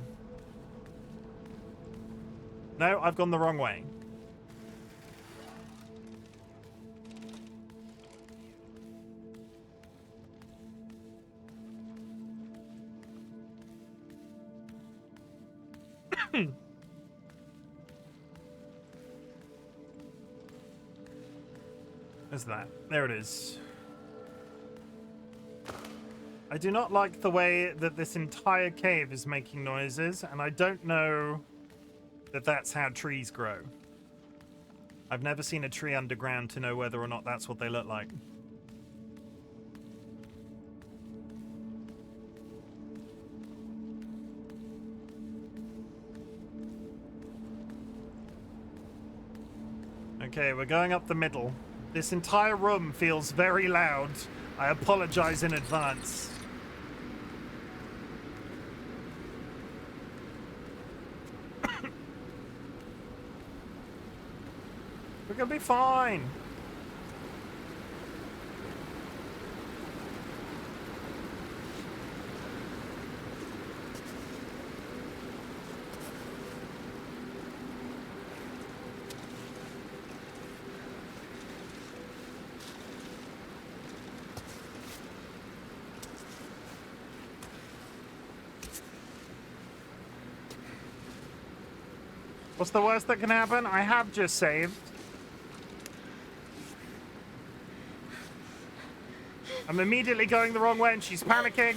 No, I've gone the wrong way. Where's that? There it is. I do not like the way that this entire cave is making noises, and I don't know that that's how trees grow. I've never seen a tree underground to know whether or not that's what they look like. Okay, we're going up the middle. This entire room feels very loud. I apologize in advance. We're gonna be fine. What's the worst that can happen? I have just saved. I'm immediately going the wrong way and she's panicking.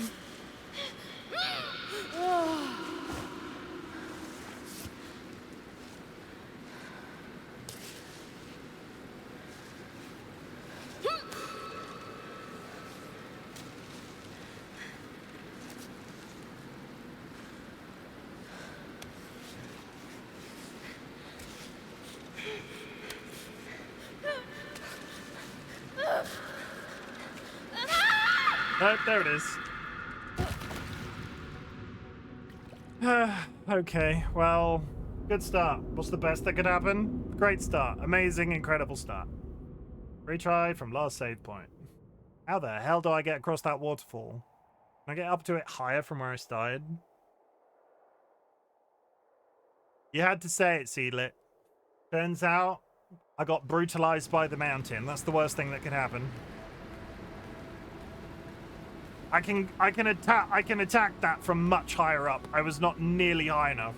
Oh, there it is. Okay, well, good start. What's the best that could happen? Great start. Amazing, incredible start. Retry from last save point. How the hell do I get across that waterfall? Can I get up to it higher from where I started? You had to say it, Seedlit. Turns out, I got brutalized by the mountain. That's the worst thing that could happen. I can attack that from much higher up. I was not nearly high enough.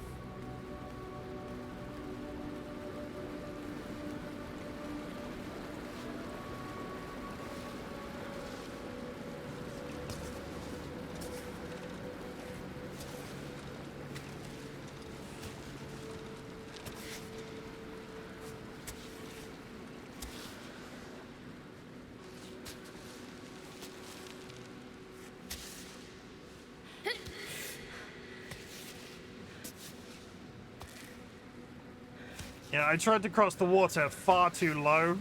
Yeah, I tried to cross the water far too low.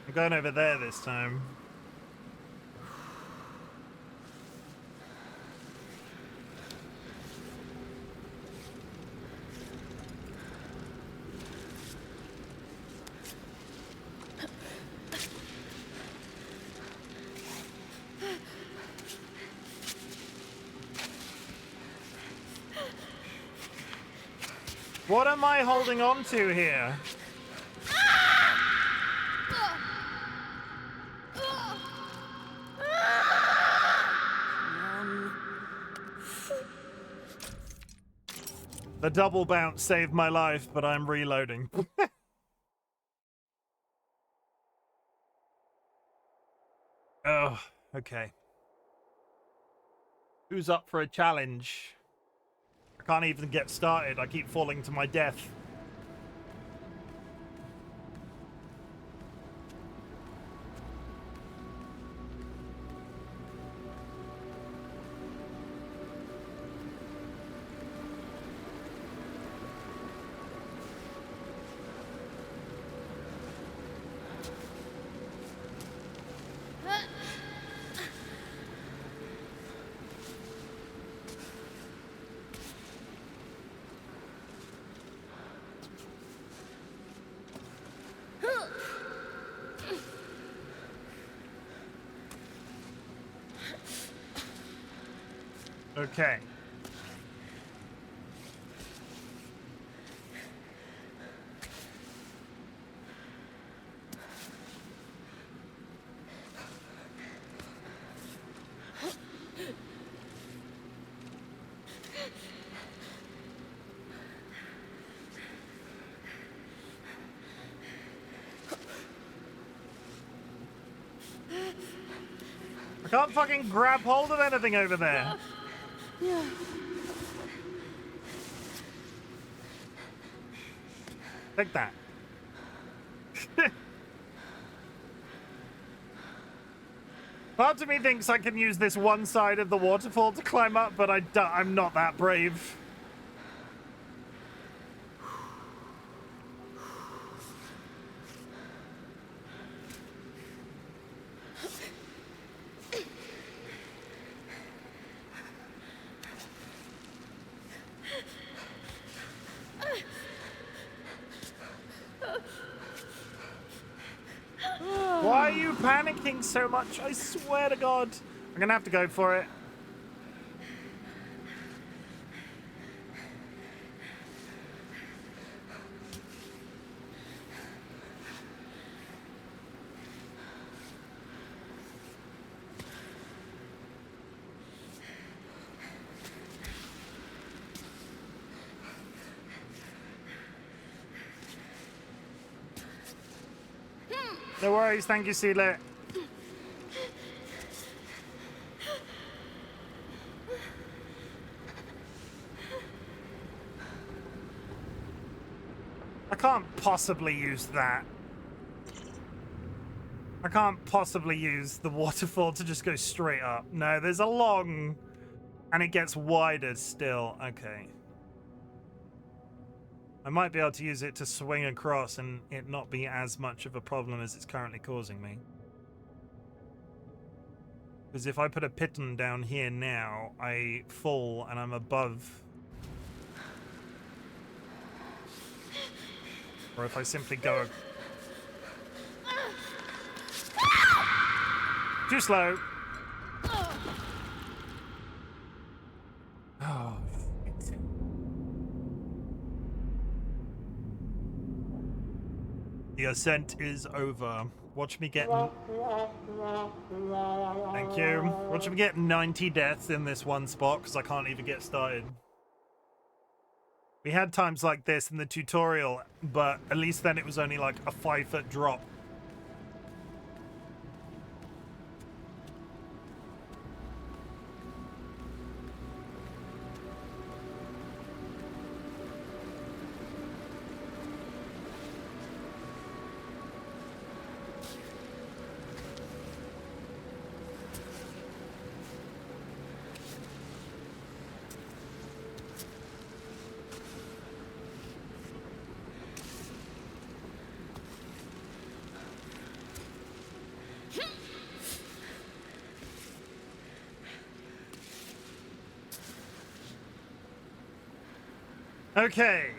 I'm going over there this time. What am I holding on to here? The double bounce saved my life, but I'm reloading. Oh, okay. Who's up for a challenge? I can't even get started. I keep falling to my death. Okay. I can't fucking grab hold of anything over there. Yeah. Take that. Part of me thinks I can use this one side of the waterfall to climb up, but I'm not that brave. Why are you panicking so much? I swear to God. I'm gonna have to go for it. No worries, thank you, Sealet. I can't possibly use that. I can't possibly use the waterfall to just go straight up. No, there's a long... and it gets wider still. Okay. I might be able to use it to swing across and it not be as much of a problem as it's currently causing me. Because if I put a piton down here now, I fall and I'm above. Or if I simply go... Too slow. Oh, shit. The ascent is over. Watch me get... Thank you. Watch me get 90 deaths in this one spot, because I can't even get started. We had times like this in the tutorial, but at least then it was only like a 5-foot drop. Okay.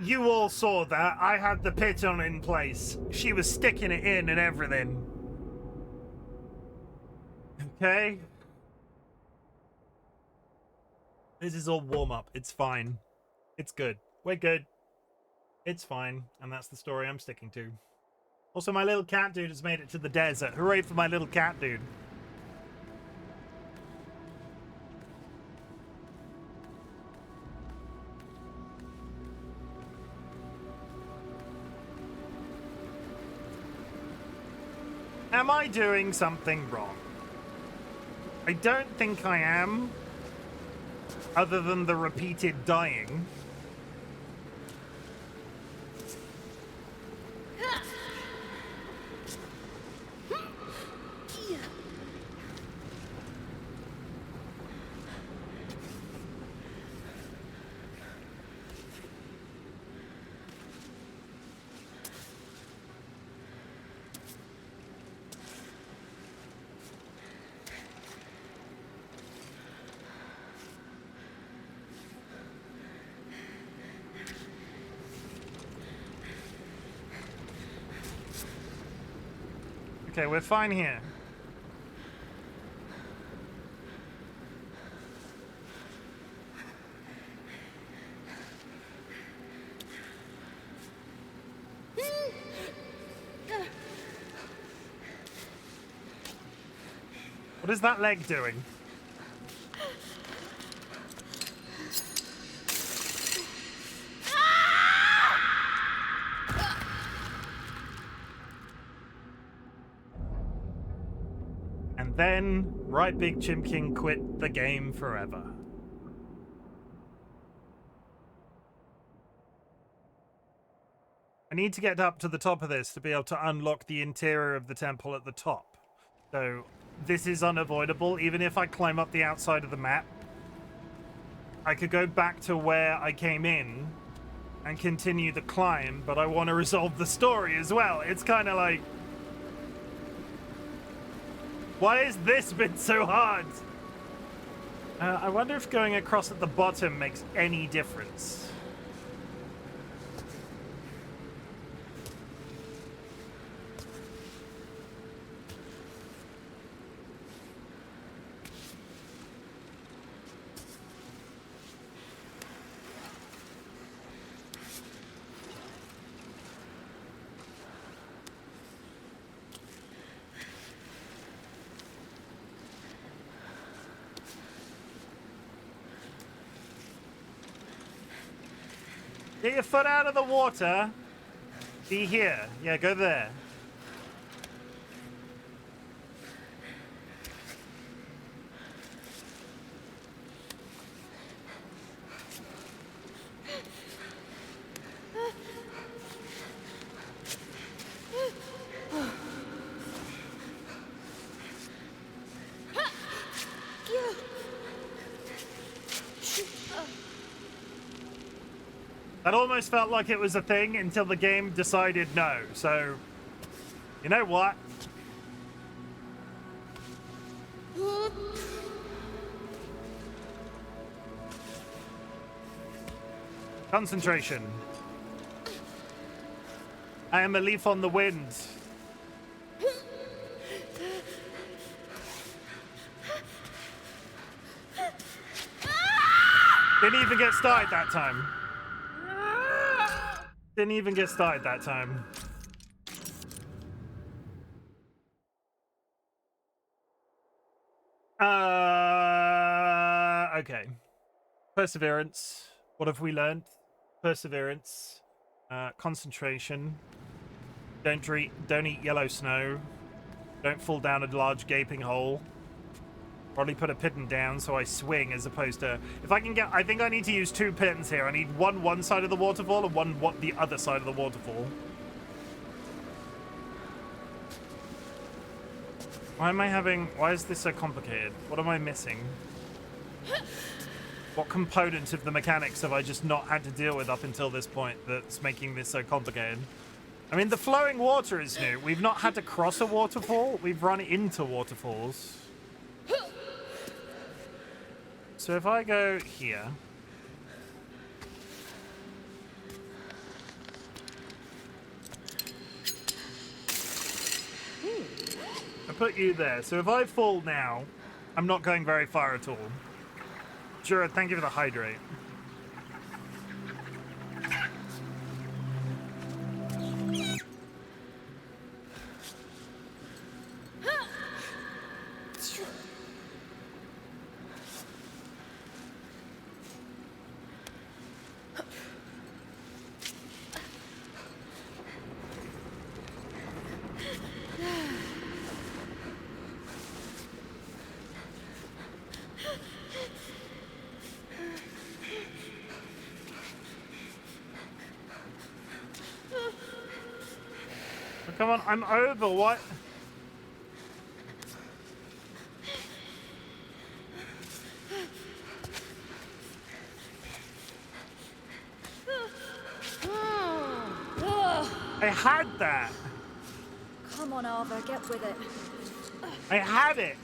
You all saw that. I had the piton in place. She was sticking it in and everything. Okay. This is all warm-up. It's fine. It's good. We're good. It's fine. And that's the story I'm sticking to. Also, my little cat dude has made it to the desert. Hooray for my little cat dude. Am I doing something wrong? I don't think I am. Other than the repeated dying. Okay, we're fine here. What is that leg doing? And then, RightBigChimken quit the game forever. I need to get up to the top of this to be able to unlock the interior of the temple at the top. So, this is unavoidable. Even if I climb up the outside of the map, I could go back to where I came in and continue the climb, but I want to resolve the story as well. It's kind of like... Why has this been so hard? I wonder if going across at the bottom makes any difference. Get your foot out of the water. Be here. Yeah, go there. That almost felt like it was a thing until the game decided no. So, you know what? Concentration. I am a leaf on the wind. Didn't even get started that time. Didn't even get started that time. Okay. Perseverance. What have we learned? Perseverance. Concentration. Don't eat yellow snow. Don't fall down a large gaping hole. Probably put a piton down so I swing as opposed to... If I can get... I think I need to use two pitons here. I need one side of the waterfall and one the other side of the waterfall. Why am I having... Why is this so complicated? What am I missing? What component of the mechanics have I just not had to deal with up until this point that's making this so complicated? I mean, the flowing water is new. We've not had to cross a waterfall. We've run into waterfalls. So if I go here... put you there. So if I fall now, I'm not going very far at all. Sure, thank you for the hydrate. Come on, I'm over. What? I had that. Come on, Arthur, get with it. I had it.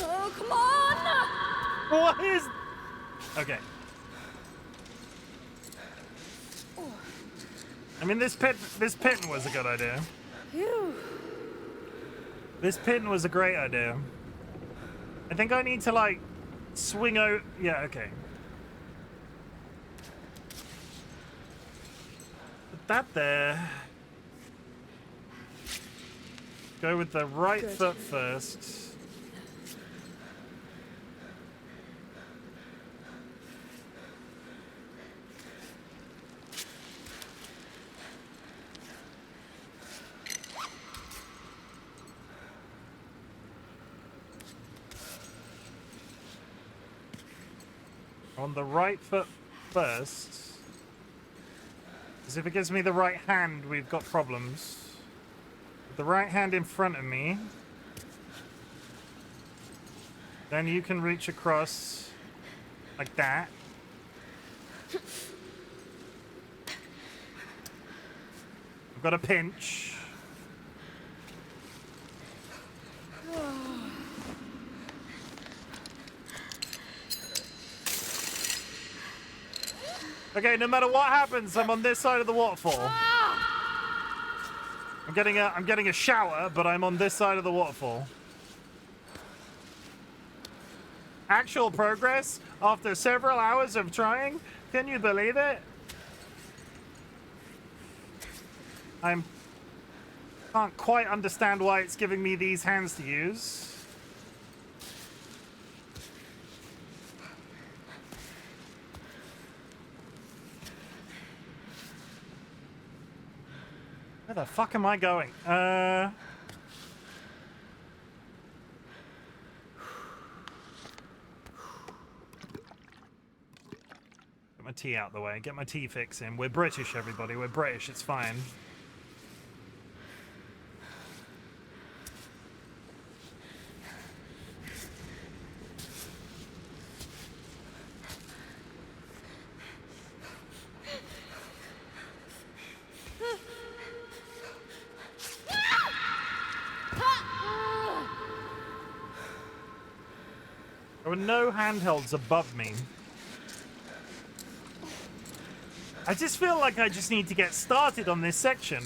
Oh, come on! What is... Okay. I mean, this pin was a good idea. Phew. This pin was a great idea. I think I need to, like, swing out... Yeah, okay. Put that there. Go with the right foot first. On the right foot first. Because if it gives me the right hand, we've got problems. With the right hand in front of me. Then you can reach across like that. I've got a pinch. Okay, no matter what happens, I'm on this side of the waterfall. I'm getting a shower, but I'm on this side of the waterfall. Actual progress after several hours of trying. Can you believe it? Can't quite understand why it's giving me these hands to use. Where the fuck am I going? Get my tea out the way. Get my tea fix in. We're British, everybody. We're British. It's fine. There were no handhelds above me. I just feel like I just need to get started on this section.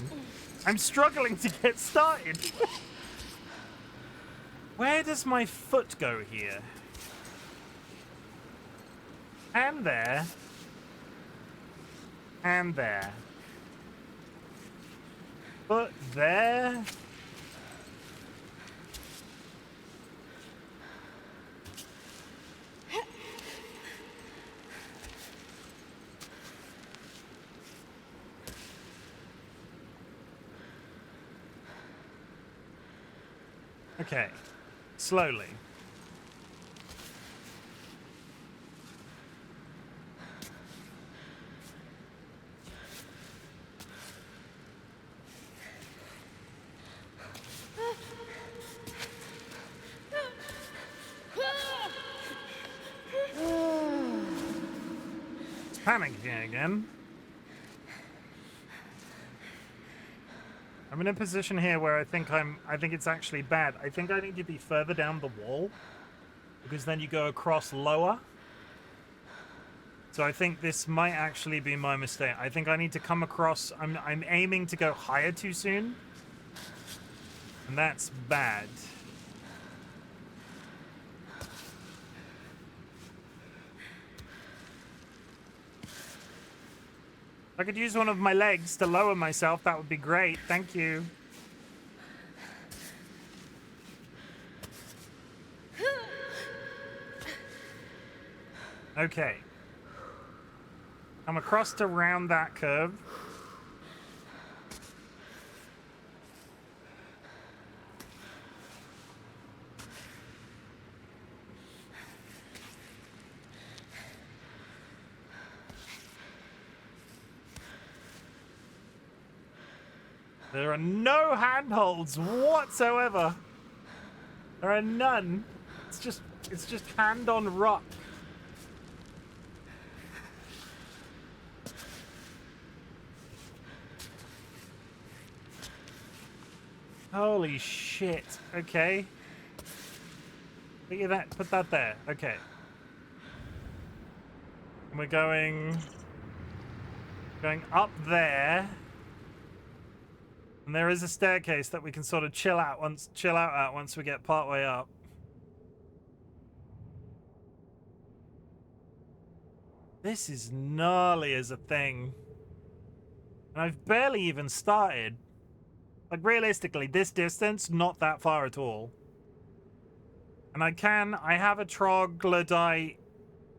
I'm struggling to get started. Where does my foot go here? And there. And there. Foot there. Okay, slowly. panicking again. I'm in a position here where I think it's actually bad. I think I need to be further down the wall, because then you go across lower. So I think this might actually be my mistake. I think I need to come across. I'm aiming to go higher too soon, and that's bad. If I could use one of my legs to lower myself, that would be great. Thank you. Okay. I'm across to round that curve. There are no handholds whatsoever. There are none. It's just hand on rock. Holy shit. Okay. Put that there. Okay. And we're going up there. And there is a staircase that we can sort of chill out at once we get partway up. This is gnarly as a thing. And I've barely even started. Like, realistically, this distance, not that far at all. And I have a troglodyte.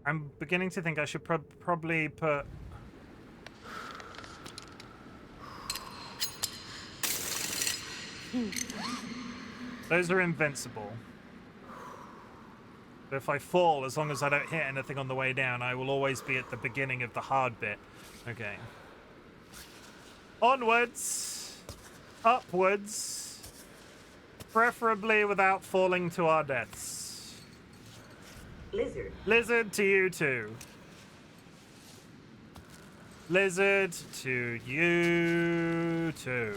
I'm beginning to think I should probably put... Those are invincible. But if I fall, as long as I don't hit anything on the way down, I will always be at the beginning of the hard bit. Okay. Onwards. Upwards. Preferably without falling to our deaths. Lizard. Lizard to you too. Lizard to you too.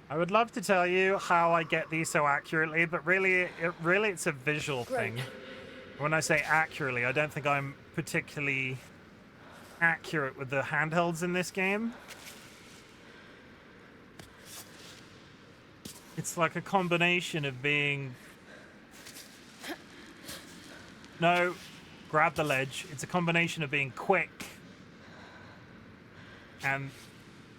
I would love to tell you how I get these so accurately, but really it's a visual thing. When I say accurately, I don't think I'm particularly accurate with the handhelds in this game. It's like a combination of being... No, grab the ledge. It's a combination of being quick and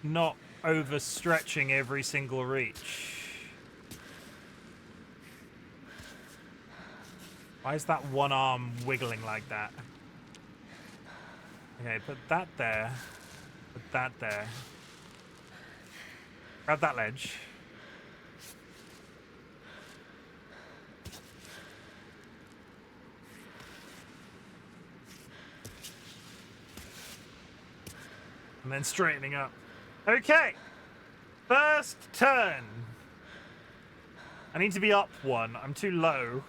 not overstretching every single reach. Why is that one arm wiggling like that? Okay, put that there. Put that there. Grab that ledge. And then straightening up. Okay. First turn. I need to be up one. I'm too low.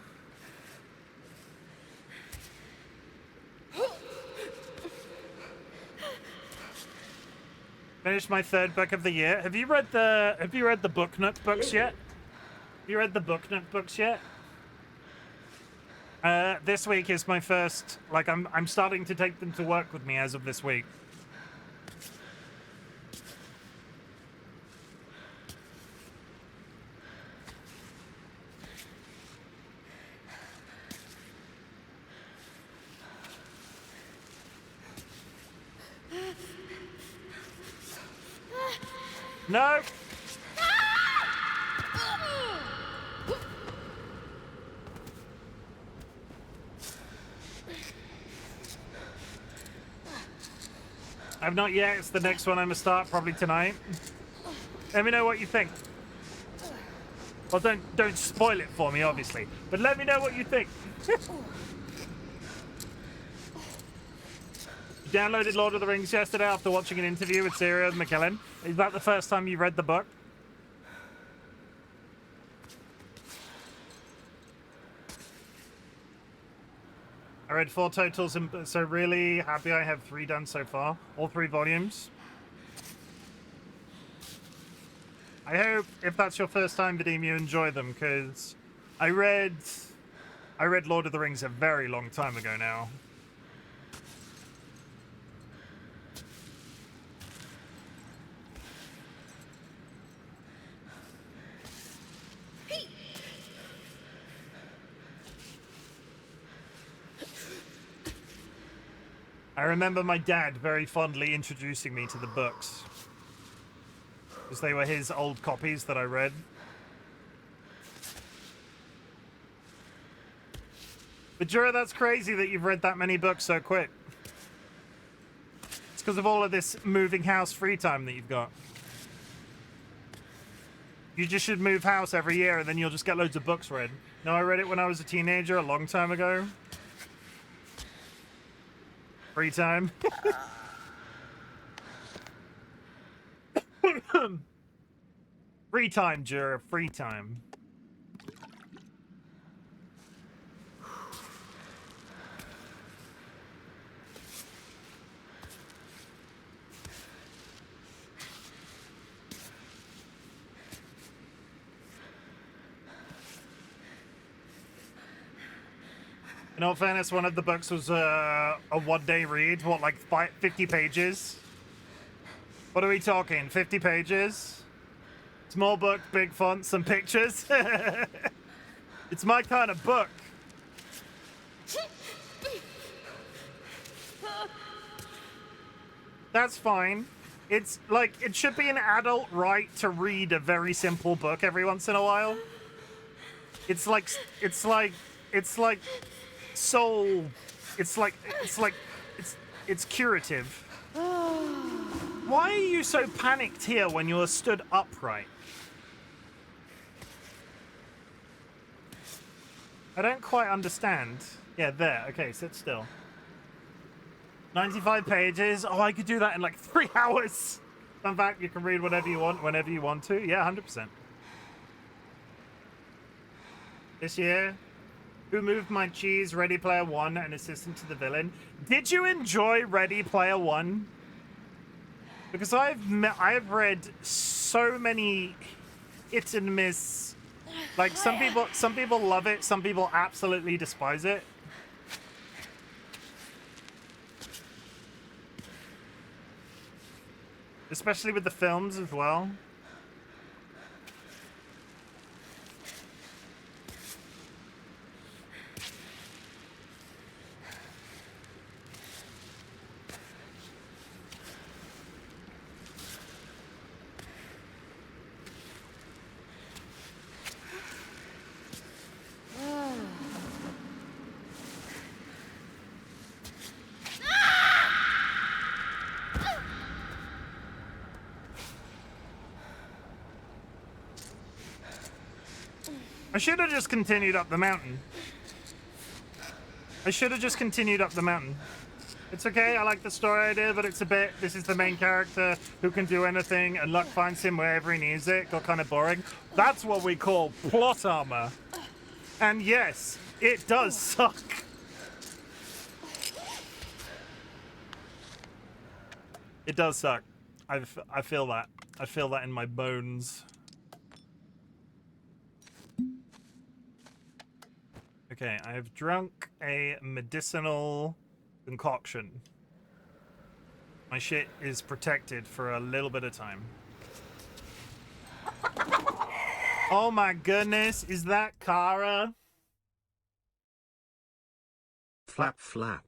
Finished my third book of the year. Have you read the Book Nook books yet? Have you read the Book Nook books yet? This week is my first, like, I'm starting to take them to work with me as of this week. No! I've not yet. It's the next one I'm gonna start probably tonight. Let me know what you think. Well, don't spoil it for me, obviously. But let me know what you think. You downloaded Lord of the Rings yesterday after watching an interview with Sarah McKellen. Is that the first time you read the book? I read 4 totals, and so really happy I have 3 done so far. All 3 volumes. I hope if that's your first time, Vadim, you enjoy them, because I read Lord of the Rings a very long time ago now. I remember my dad very fondly introducing me to the books, because they were his old copies that I read. But Jura, that's crazy that you've read that many books so quick. It's because of all of this moving house free time that you've got. You just should move house every year and then you'll just get loads of books read. No, I read it when I was a teenager a long time ago. Free time. Free time, Jura. Free time. In all fairness, one of the books was a one-day read. What, like 50 pages? What are we talking? 50 pages? Small book, big font, some pictures. It's my kind of book. That's fine. It's like, it should be an adult right to read a very simple book every once in a while. It's like soul. It's curative. Why are you so panicked here when you're stood upright? I don't quite understand. Yeah, there. Okay, sit still. 95 pages. Oh, I could do that in like 3 hours. In fact, you can read whatever you want, whenever you want to. Yeah, 100%. This year, Who Moved My Cheese, Ready Player One, an assistant to the villain. Did you enjoy Ready Player One? Because I've read so many hit and miss. Like some people love it, some people absolutely despise it. Especially with the films as well. I should have just continued up the mountain. It's okay, I like the story idea, but it's a bit, this is the main character who can do anything and luck finds him wherever he needs it. Got kind of boring. That's what we call plot armor. And yes, it does suck. It does suck. I feel that. I feel that in my bones. Okay, I have drunk a medicinal concoction. My shit is protected for a little bit of time. Oh my goodness, is that Kara? Flap flap.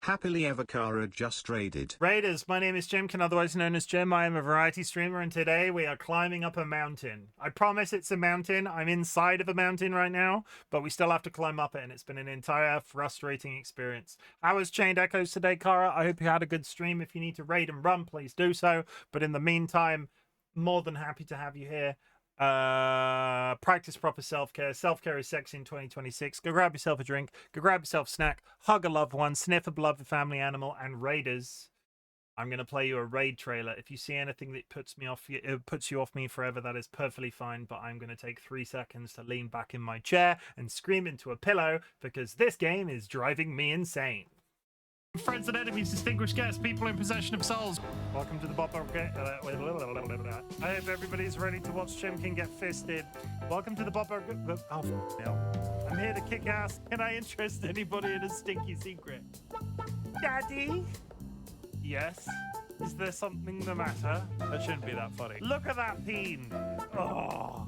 Happily ever Kara just raided. Raiders, my name is Chimken, otherwise known as Chim. I am a variety streamer, and today we are climbing up a mountain. I promise it's a mountain. I'm inside of a mountain right now, but we still have to climb up it, and it's been an entire frustrating experience. How was Chained Echoes today, Kara? I hope you had a good stream. If you need to raid and run, please do so. But in the meantime, more than happy to have you here. Practice proper self-care. Self-care is sexy in 2026. Go grab yourself a drink. Go grab yourself a snack. Hug a loved one. Sniff a beloved family animal. And raiders, I'm going to play you a raid trailer. If you see anything that puts you off me forever, that is perfectly fine. But I'm going to take 3 seconds to lean back in my chair and scream into a pillow because this game is driving me insane. Friends and enemies, distinguished guests, people in possession of souls. Welcome to the Bop. I hope everybody's ready to watch Chimken get fisted. Welcome to the Bop. Oh, no. I'm here to kick ass. Can I interest anybody in a stinky secret? Daddy? Yes? Is there something the matter? That shouldn't be that funny. Look at that peen. Oh.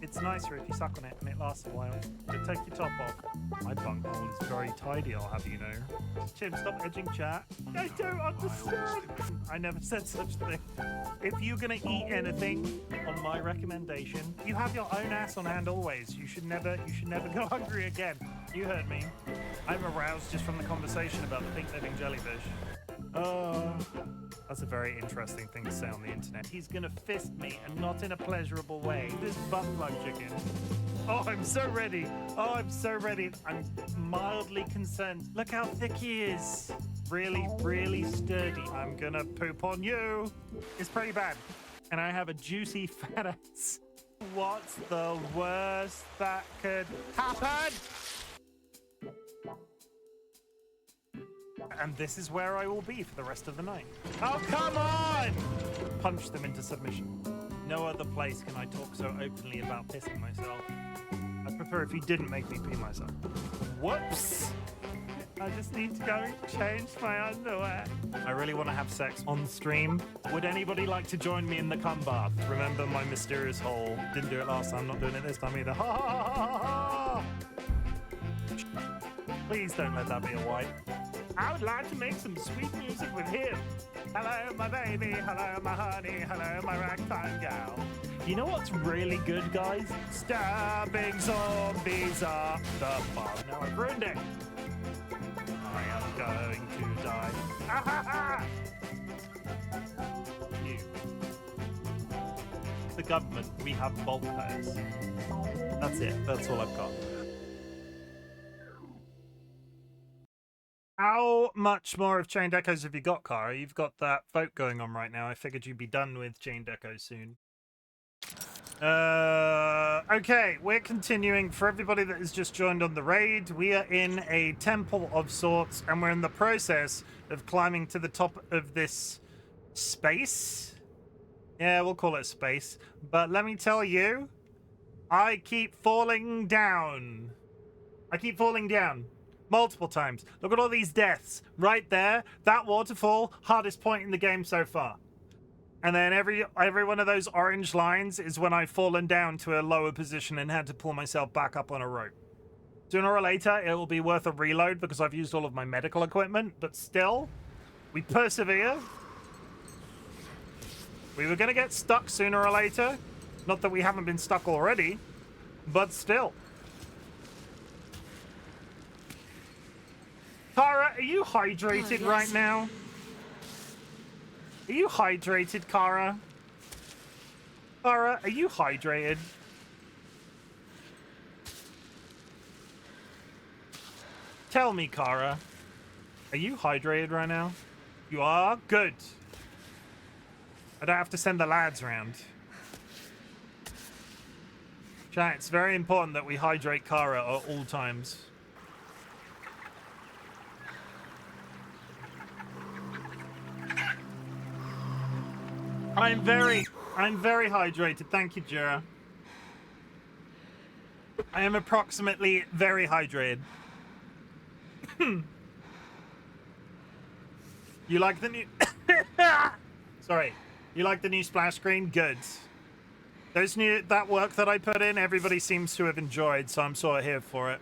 It's nicer if you suck on it and it lasts a while. So take your top off. My bunghole is very tidy, I'll have you know. Chim, stop edging chat. I don't understand. I never said such a thing. If you're gonna eat anything, on my recommendation, you have your own ass on hand always. You should never go hungry again. You heard me. I'm aroused just from the conversation about the pink living jellyfish. That's a very interesting thing to say on the internet. He's gonna fist me and not in a pleasurable way. This butt plug chicken. Oh, I'm so ready. Oh, I'm so ready. I'm mildly concerned. Look how thick he is. Really, really sturdy. I'm gonna poop on you. It's pretty bad. And I have a juicy fat ass. What's the worst that could happen? And this is where I will be for the rest of the night. Oh, come on! Punch them into submission. No other place can I talk so openly about pissing myself. I'd prefer if you didn't make me pee myself. Whoops! I just need to go change my underwear. I really want to have sex on stream. Would anybody like to join me in the cum bath? Remember my mysterious hole. Didn't do it last time, not doing it this time either. Ha ha ha ha ha! Please don't let that be a wipe. I would like to make some sweet music with him. Hello, my baby. Hello, my honey. Hello, my ragtime gal. You know what's really good, guys? Stabbing zombies up the bum. Now I've ruined it. I am going to die. Ah, ha, ha. You. The government, we have bulkheads. That's it. That's all I've got. How much more of Chained Echoes have you got, Kara? You've got that vote going on right now. I figured you'd be done with Chained Echoes soon. Okay, we're continuing. For everybody that has just joined on the raid, we are in a temple of sorts, and we're in the process of climbing to the top of this space. Yeah, we'll call it space. But let me tell you, I keep falling down. I keep falling down. Multiple times. Look at all these deaths right there. That waterfall, hardest point in the game so far. And then every one of those orange lines is when I've fallen down to a lower position and had to pull myself back up on a rope. Sooner or later, it will be worth a reload because I've used all of my medical equipment, but still, we persevere. We were going to get stuck sooner or later. Not that we haven't been stuck already, but still. Kara, are you hydrated yes. right now? Are you hydrated, Kara? Kara, are you hydrated? Tell me, Kara. Are you hydrated right now? You are? Good. I don't have to send the lads around. Chat, it's very important that we hydrate Kara at all times. I'm very hydrated. Thank you, Jura. I am approximately very hydrated. You like the new... Sorry. You like the new splash screen? Good. That work that I put in, everybody seems to have enjoyed, so I'm sort of here for it.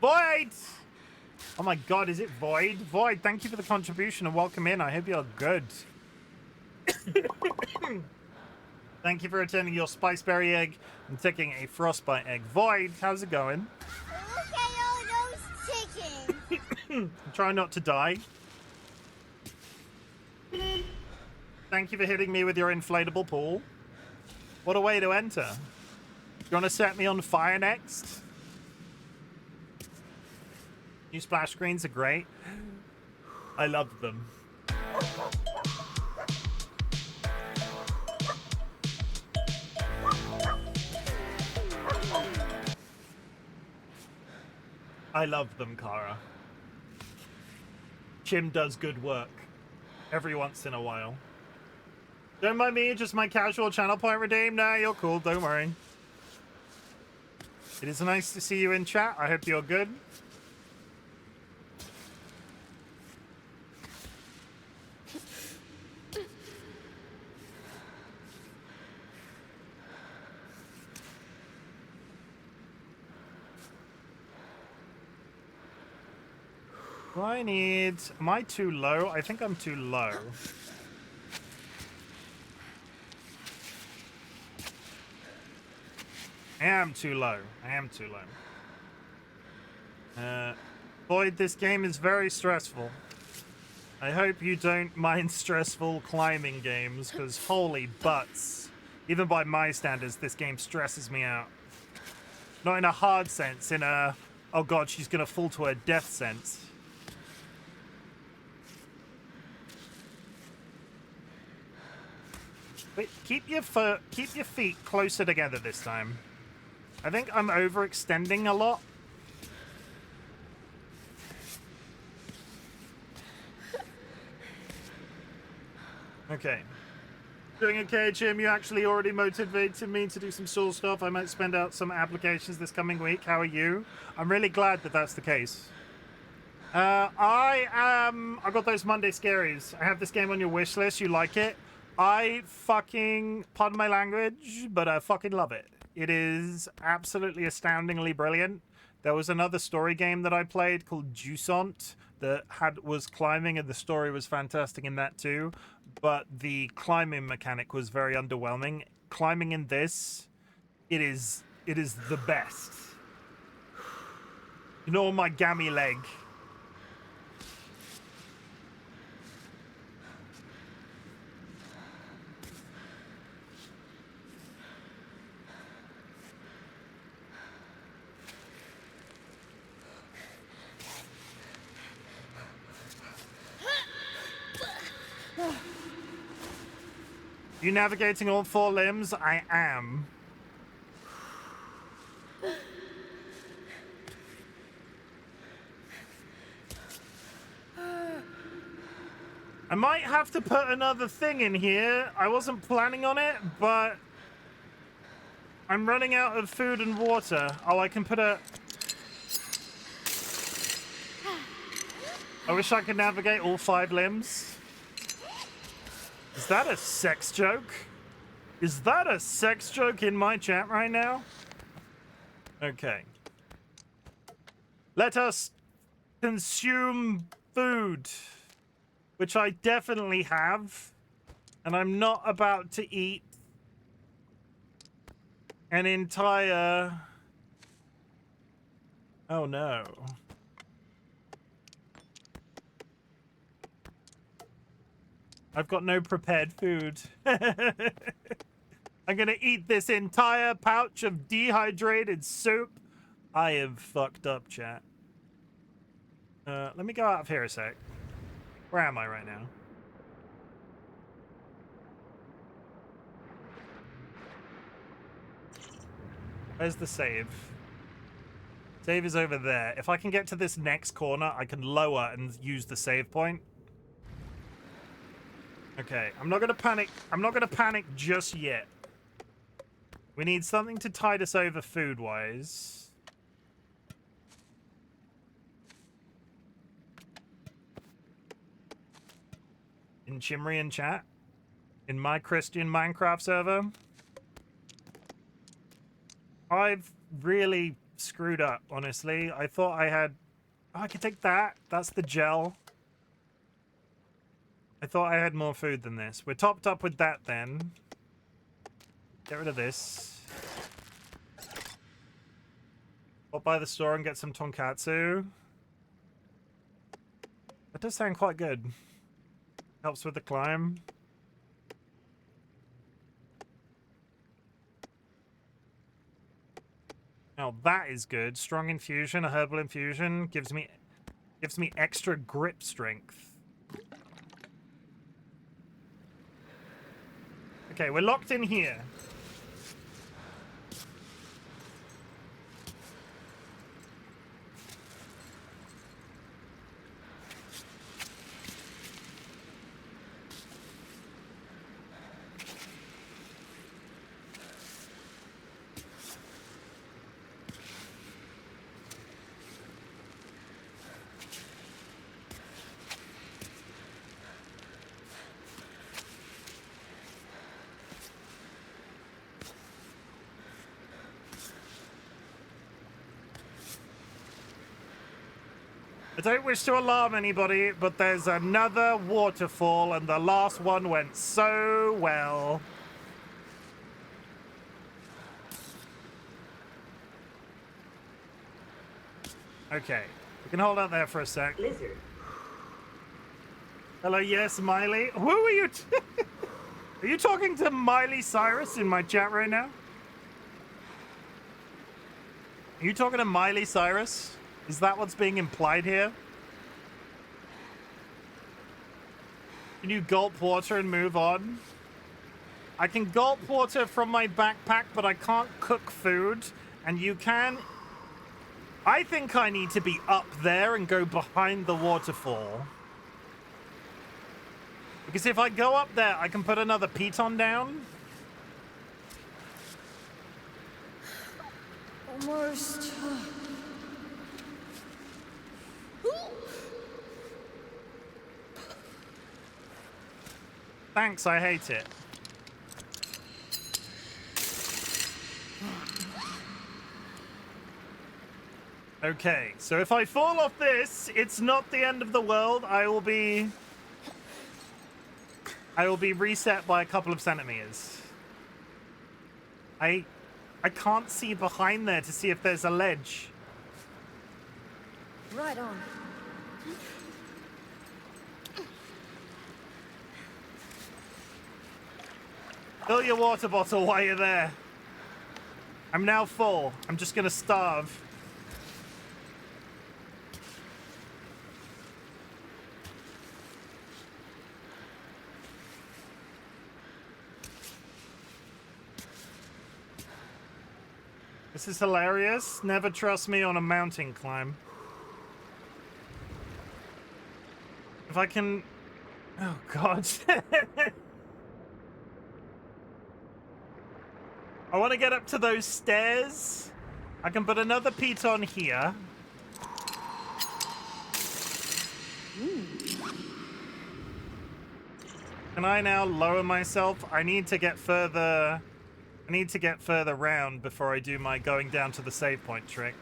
Void! Oh my god, is it Void? Void, thank you for the contribution and welcome in. I hope you're good. Thank you for returning your spiceberry egg and taking a frostbite egg. Void, how's it going? Look at all those chickens. Try not to die. Thank you for hitting me with your inflatable pool. What a way to enter. You want to set me on fire next? New splash screens are great. I love them. I love them, Kara. Chim does good work every once in a while. Don't mind me, just my casual channel point redeem. Nah, you're cool, don't worry. It is nice to see you in chat. I hope you're good. I need... Am I too low? I think I'm too low. I am too low. I am too low. Boyd, this game is very stressful. I hope you don't mind stressful climbing games, because holy butts. Even by my standards, this game stresses me out. Not in a hard sense, in a, oh god, she's gonna fall to her death sense. Wait, keep your feet closer together this time. I think I'm overextending a lot. Okay. Doing okay, Chim. You actually already motivated me to do some soul stuff. I might spend out some applications this coming week. How are you? I'm really glad that that's the case. I got those Monday scaries. I have this game on your wish list. You like it? I fucking, pardon my language, but I fucking love it. It is absolutely astoundingly brilliant. There was another story game that I played called Juicant that was climbing, and the story was fantastic in that too. But the climbing mechanic was very underwhelming. Climbing in this, it is the best. You know, my gammy leg. You navigating all 4 limbs? I am. I might have to put another thing in here. I wasn't planning on it, but I'm running out of food and water. Oh, I can put a... I wish I could navigate all 5 limbs. Is that a sex joke? Is that a sex joke in my chat right now? Okay. Let us consume food, which I definitely have, and I'm not about to eat an entire... Oh no. I've got no prepared food. I'm gonna eat this entire pouch of dehydrated soup. I am fucked up, chat. Let me go out of here a sec. Where am I right now? Where's the save? Save is over there. If I can get to this next corner, I can lower and use the save point. Okay, I'm not gonna panic. I'm not gonna panic just yet. We need something to tide us over food-wise. In Chimrian chat? In my Christian Minecraft server? I've really screwed up, honestly. I thought I had... Oh, I can take that. That's the gel. I thought I had more food than this. We're topped up with that then. Get rid of this. Pop by the store and get some tonkatsu. That does sound quite good. Helps with the climb. Now that is good. Strong infusion, a herbal infusion gives me extra grip strength. Okay, we're locked in here. I don't wish to alarm anybody, but there's another waterfall, and the last one went so well. Okay, we can hold out there for a sec. Lizard. Hello, yes, Miley. Who are you? Are you talking to Miley Cyrus in my chat right now? Are you talking to Miley Cyrus? Is that what's being implied here? Can you gulp water and move on? I can gulp water from my backpack, but I can't cook food. And you can... I think I need to be up there and go behind the waterfall. Because if I go up there, I can put another piton down. Almost. Thanks, I hate it. Okay, so if I fall off this, it's not the end of the world. I will be reset by a couple of centimeters. I can't see behind there to see if there's a ledge. Right on. Fill your water bottle while you're there. I'm now full. I'm just gonna starve. This is hilarious. Never trust me on a mountain climb. If I can... Oh, God. I want to get up to those stairs. I can put another piton here. Can I now lower myself? I need to get further... I need to get further round before I do my going down to the save point trick.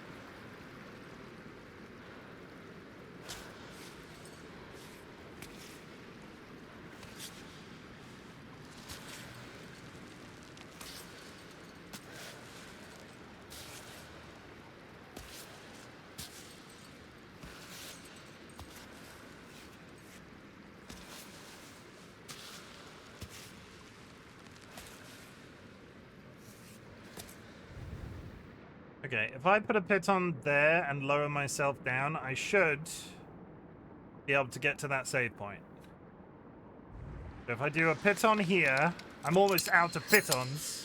Okay, if I put a piton there and lower myself down, I should be able to get to that save point. So if I do a piton here, I'm almost out of pitons.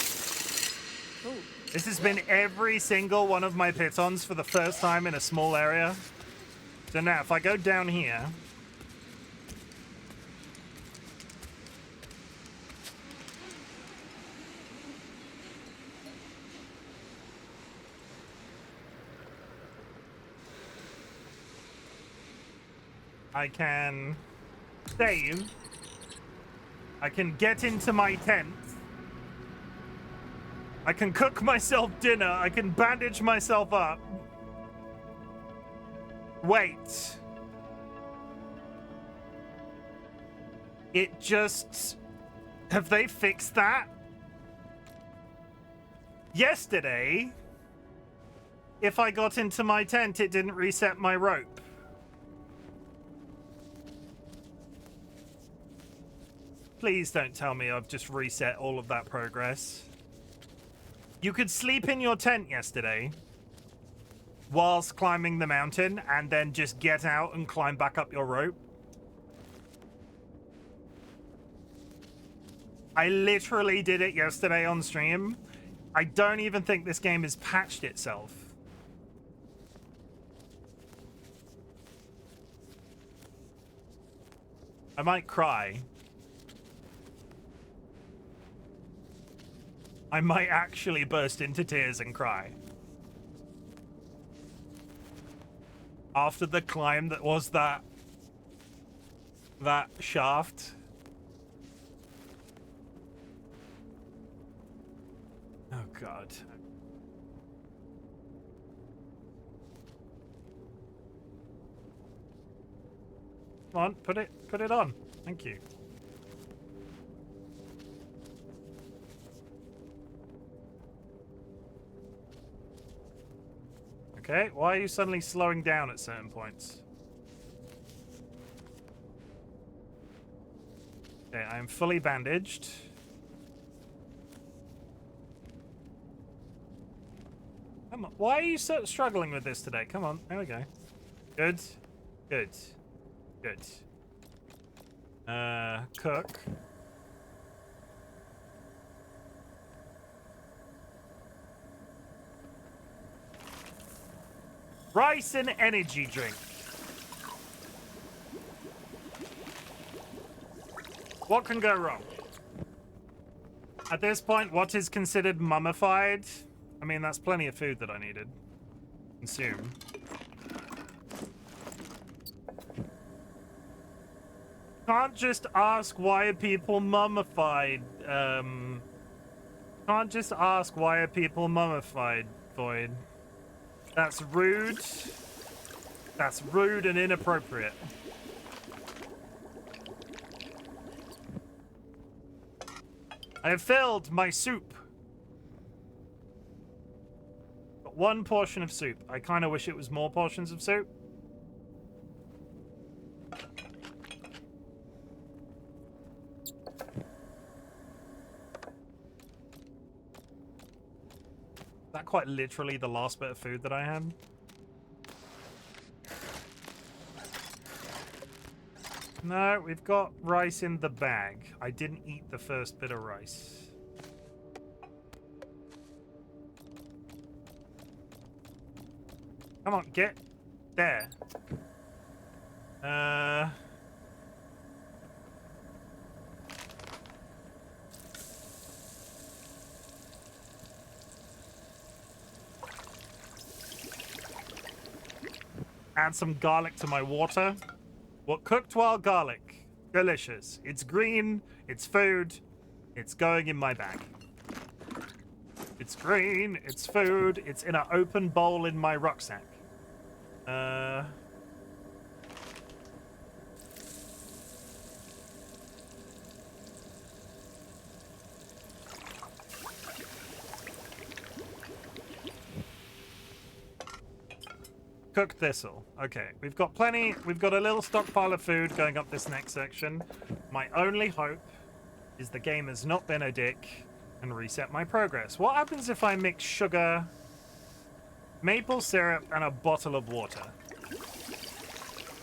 Ooh. This has been every single one of my pitons for the first time in a small area. So now, if I go down here... I can save. I can get into my tent. I can cook myself dinner. I can bandage myself up. Wait. It just... Have they fixed that? Yesterday, if I got into my tent, it didn't reset my rope. Please don't tell me I've just reset all of that progress. You could sleep in your tent yesterday. whilst climbing the mountain and then just get out and climb back up your rope. I literally did it yesterday on stream. I don't even think this game has patched itself. I might cry. I might actually burst into tears and cry. After the climb that was that shaft. Oh God. Come on, put it on. Thank you. Okay, why are you suddenly slowing down at certain points? Okay, I am fully bandaged. Come on. Why are you so struggling with this today? Come on, there we go. Good. Good. Good. Cook. Rice and energy drink. What can go wrong? At this point, what is considered mummified? I mean, that's plenty of food that I needed. Consume. Can't just ask why are people mummified. Can't just ask why are people mummified, Void. That's rude. That's rude and inappropriate. I have filled my soup. Got one portion of soup. I kind of wish it was more portions of soup. That quite literally the last bit of food that I had. No, we've got rice in the bag. I didn't eat the first bit of rice. Come on, get there. Add some garlic to my water. What cooked wild garlic? Delicious. It's green. It's food. It's going in my bag. It's green. It's food. It's in an open bowl in my rucksack. Cooked thistle. Okay, we've got plenty. We've got a little stockpile of food going up this next section. My only hope is the game has not been a dick and reset my progress. What happens if I mix sugar, maple syrup, and a bottle of water?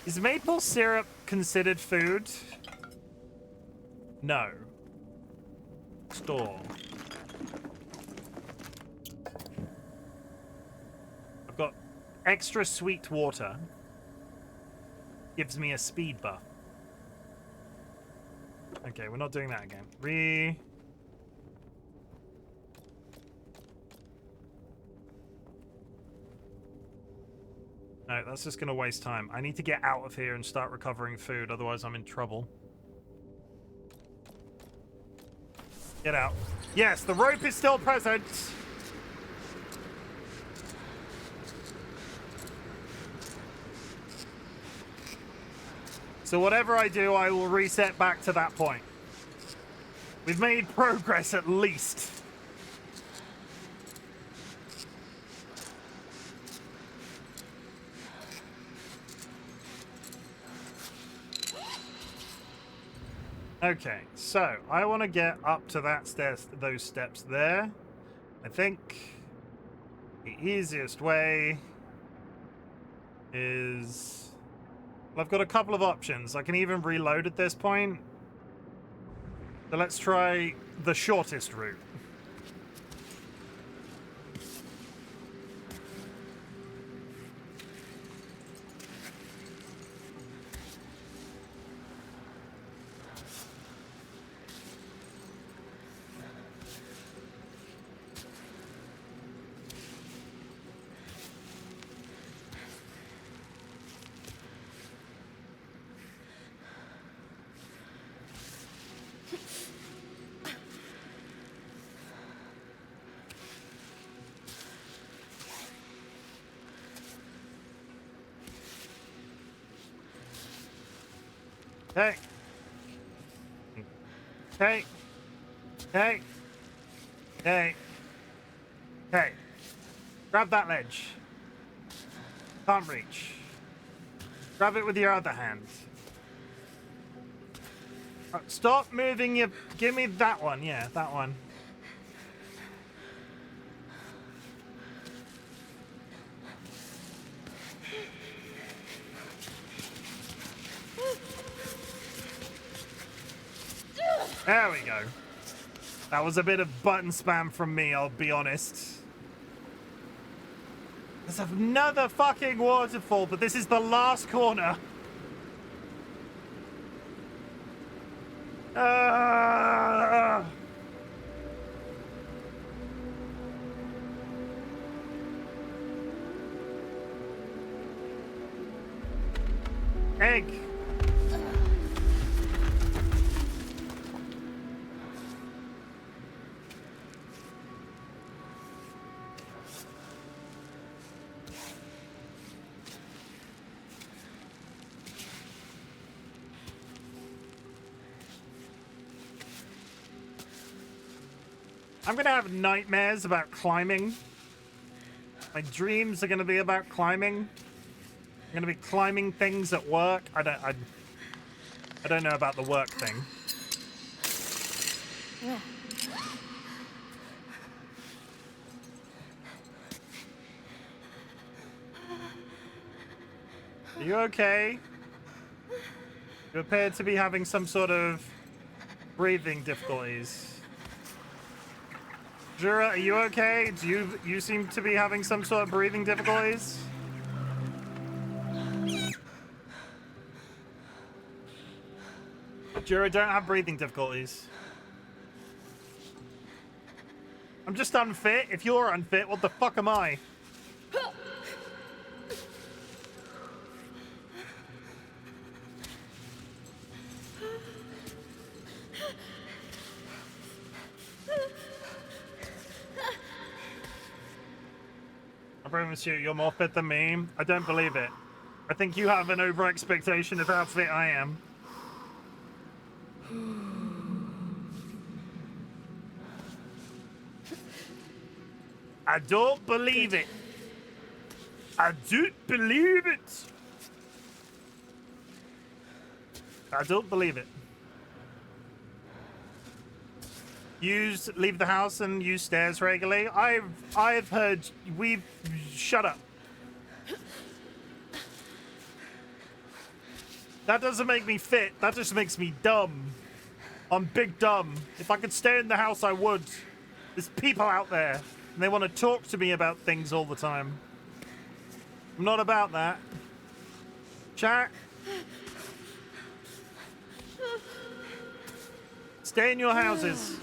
Is maple syrup considered food? No. Store. I've got extra sweet water. Gives me a speed buff. Okay, we're not doing that again. No, that's just going to waste time. I need to get out of here and start recovering food, otherwise I'm in trouble. Get out. Yes, the rope is still present. So whatever I do, I will reset back to that point. We've made progress at least. Okay, so I want to get up to that stairs, those steps there. I think the easiest way is... Well, I've got a couple of options. I can even reload at this point. So let's try the shortest route. Hey. Hey. Hey. Hey. Hey. Grab that ledge. Can't reach. Grab it with your other hand. Stop moving your... Give me that one. Yeah, that one. There we go. That was a bit of button spam from me, I'll be honest. There's another fucking waterfall, but this is the last corner. Egg. I'm gonna have nightmares about climbing. My dreams are gonna be about climbing. I'm gonna be climbing things at work. I don't know about the work thing. Are you okay? You appear to be having some sort of breathing difficulties. Jura, are you okay? Do you seem to be having some sort of breathing difficulties? Jura, don't have breathing difficulties. I'm just unfit. If you're unfit, what the fuck am I? I promise you, you're more fit than me. I don't believe it. I think you have an over-expectation of how fit I am. I don't believe it. I don't believe it. I don't believe it. Leave the house and use stairs regularly. I've heard shut up. That doesn't make me fit. That just makes me dumb. I'm big dumb. If I could stay in the house, I would. There's people out there and they want to talk to me about things all the time. I'm not about that. Chat. Stay in your houses.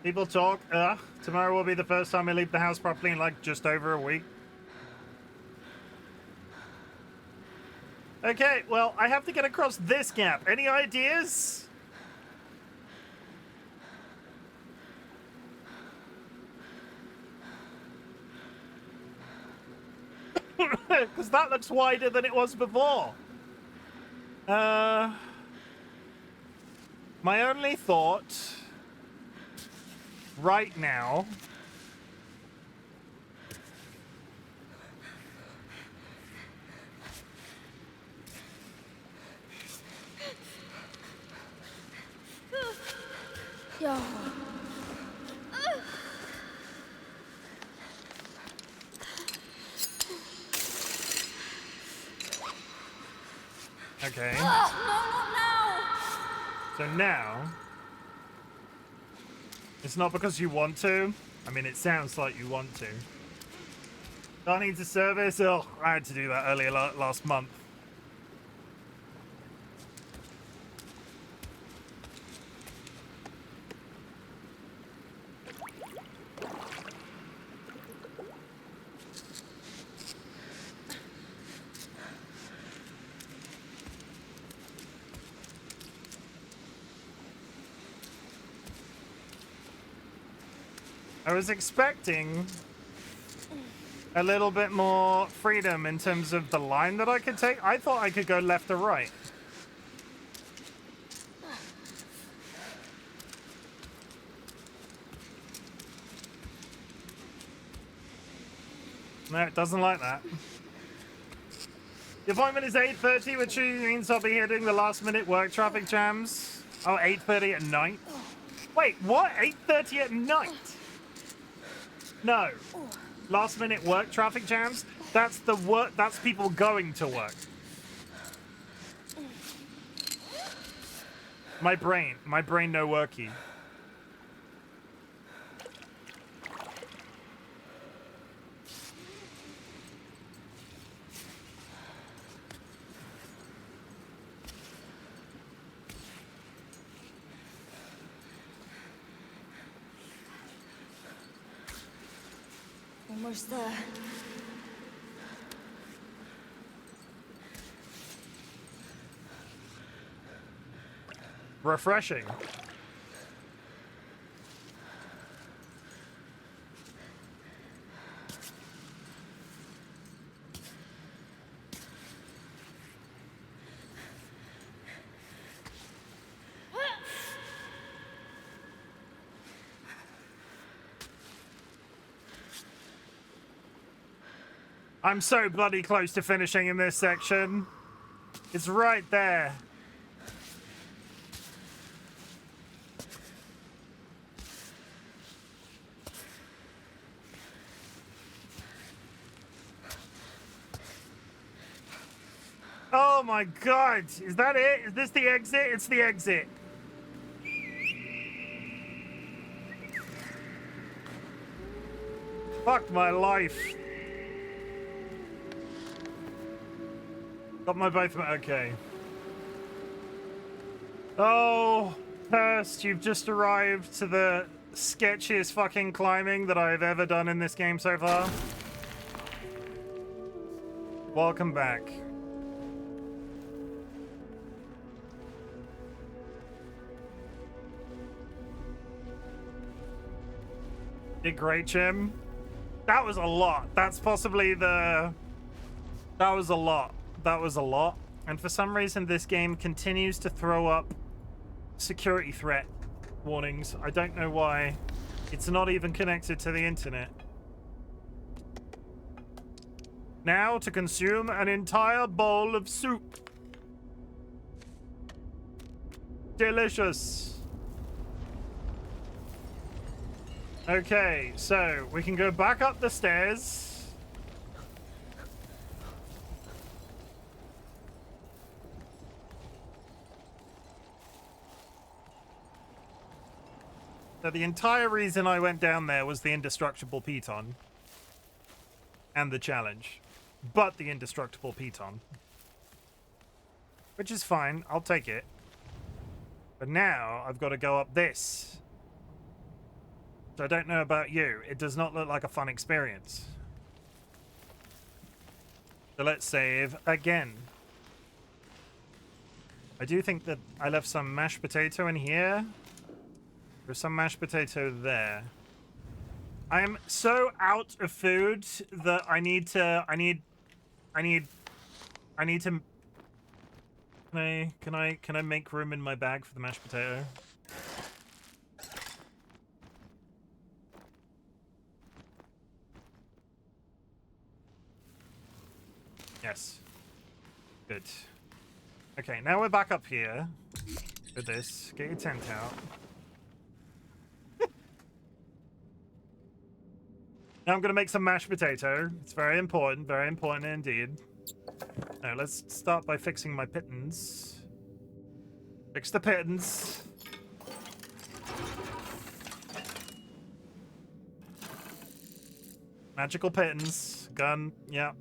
People talk. Tomorrow will be the first time I leave the house properly in like just over a week. Okay, well, I have to get across this gap. Any ideas? Because that looks wider than it was before. My only thought right now Okay. No, not now. So now, it's not because you want to. I mean, it sounds like you want to. Do I need to service? Oh, I had to do that earlier last month. I was expecting a little bit more freedom in terms of the line that I could take. I thought I could go left or right. No, it doesn't like that. The appointment is 8:30, which means I'll be hitting the last minute work traffic jams. Oh, 8:30 at night? Wait, what? 8:30 at night? No. Last minute work traffic jams? That's the work, that's people going to work. My brain no worky. Almost there. Refreshing. I'm so bloody close to finishing in this section. It's right there. Oh my god! Is that it? Is this the exit? It's the exit. Fuck my life. Got my both. Okay. Oh, Hurst, you've just arrived to the sketchiest fucking climbing that I've ever done in this game so far. Welcome back. Did great, Chim. That was a lot. That's possibly the... That was a lot. That was a lot. And for some reason, this game continues to throw up security threat warnings. I don't know why. It's not even connected to the internet. Now to consume an entire bowl of soup. Delicious. Okay, so we can go back up the stairs. So the entire reason I went down there was the indestructible piton. And the challenge. But the indestructible piton. Which is fine, I'll take it. But now I've got to go up this. So I don't know about you. It does not look like a fun experience. So let's save again. I do think that I left some mashed potato in here. There's some mashed potato there. I am so out of food that I need to can I make room in my bag for the mashed potato? Yes. Good. Okay, now we're back up here with this. Get your tent out. Now I'm going to make some mashed potato. It's very important indeed. No, let's start by fixing my pittons. Fix the pittons. Magical pittons. Gun. Yeah.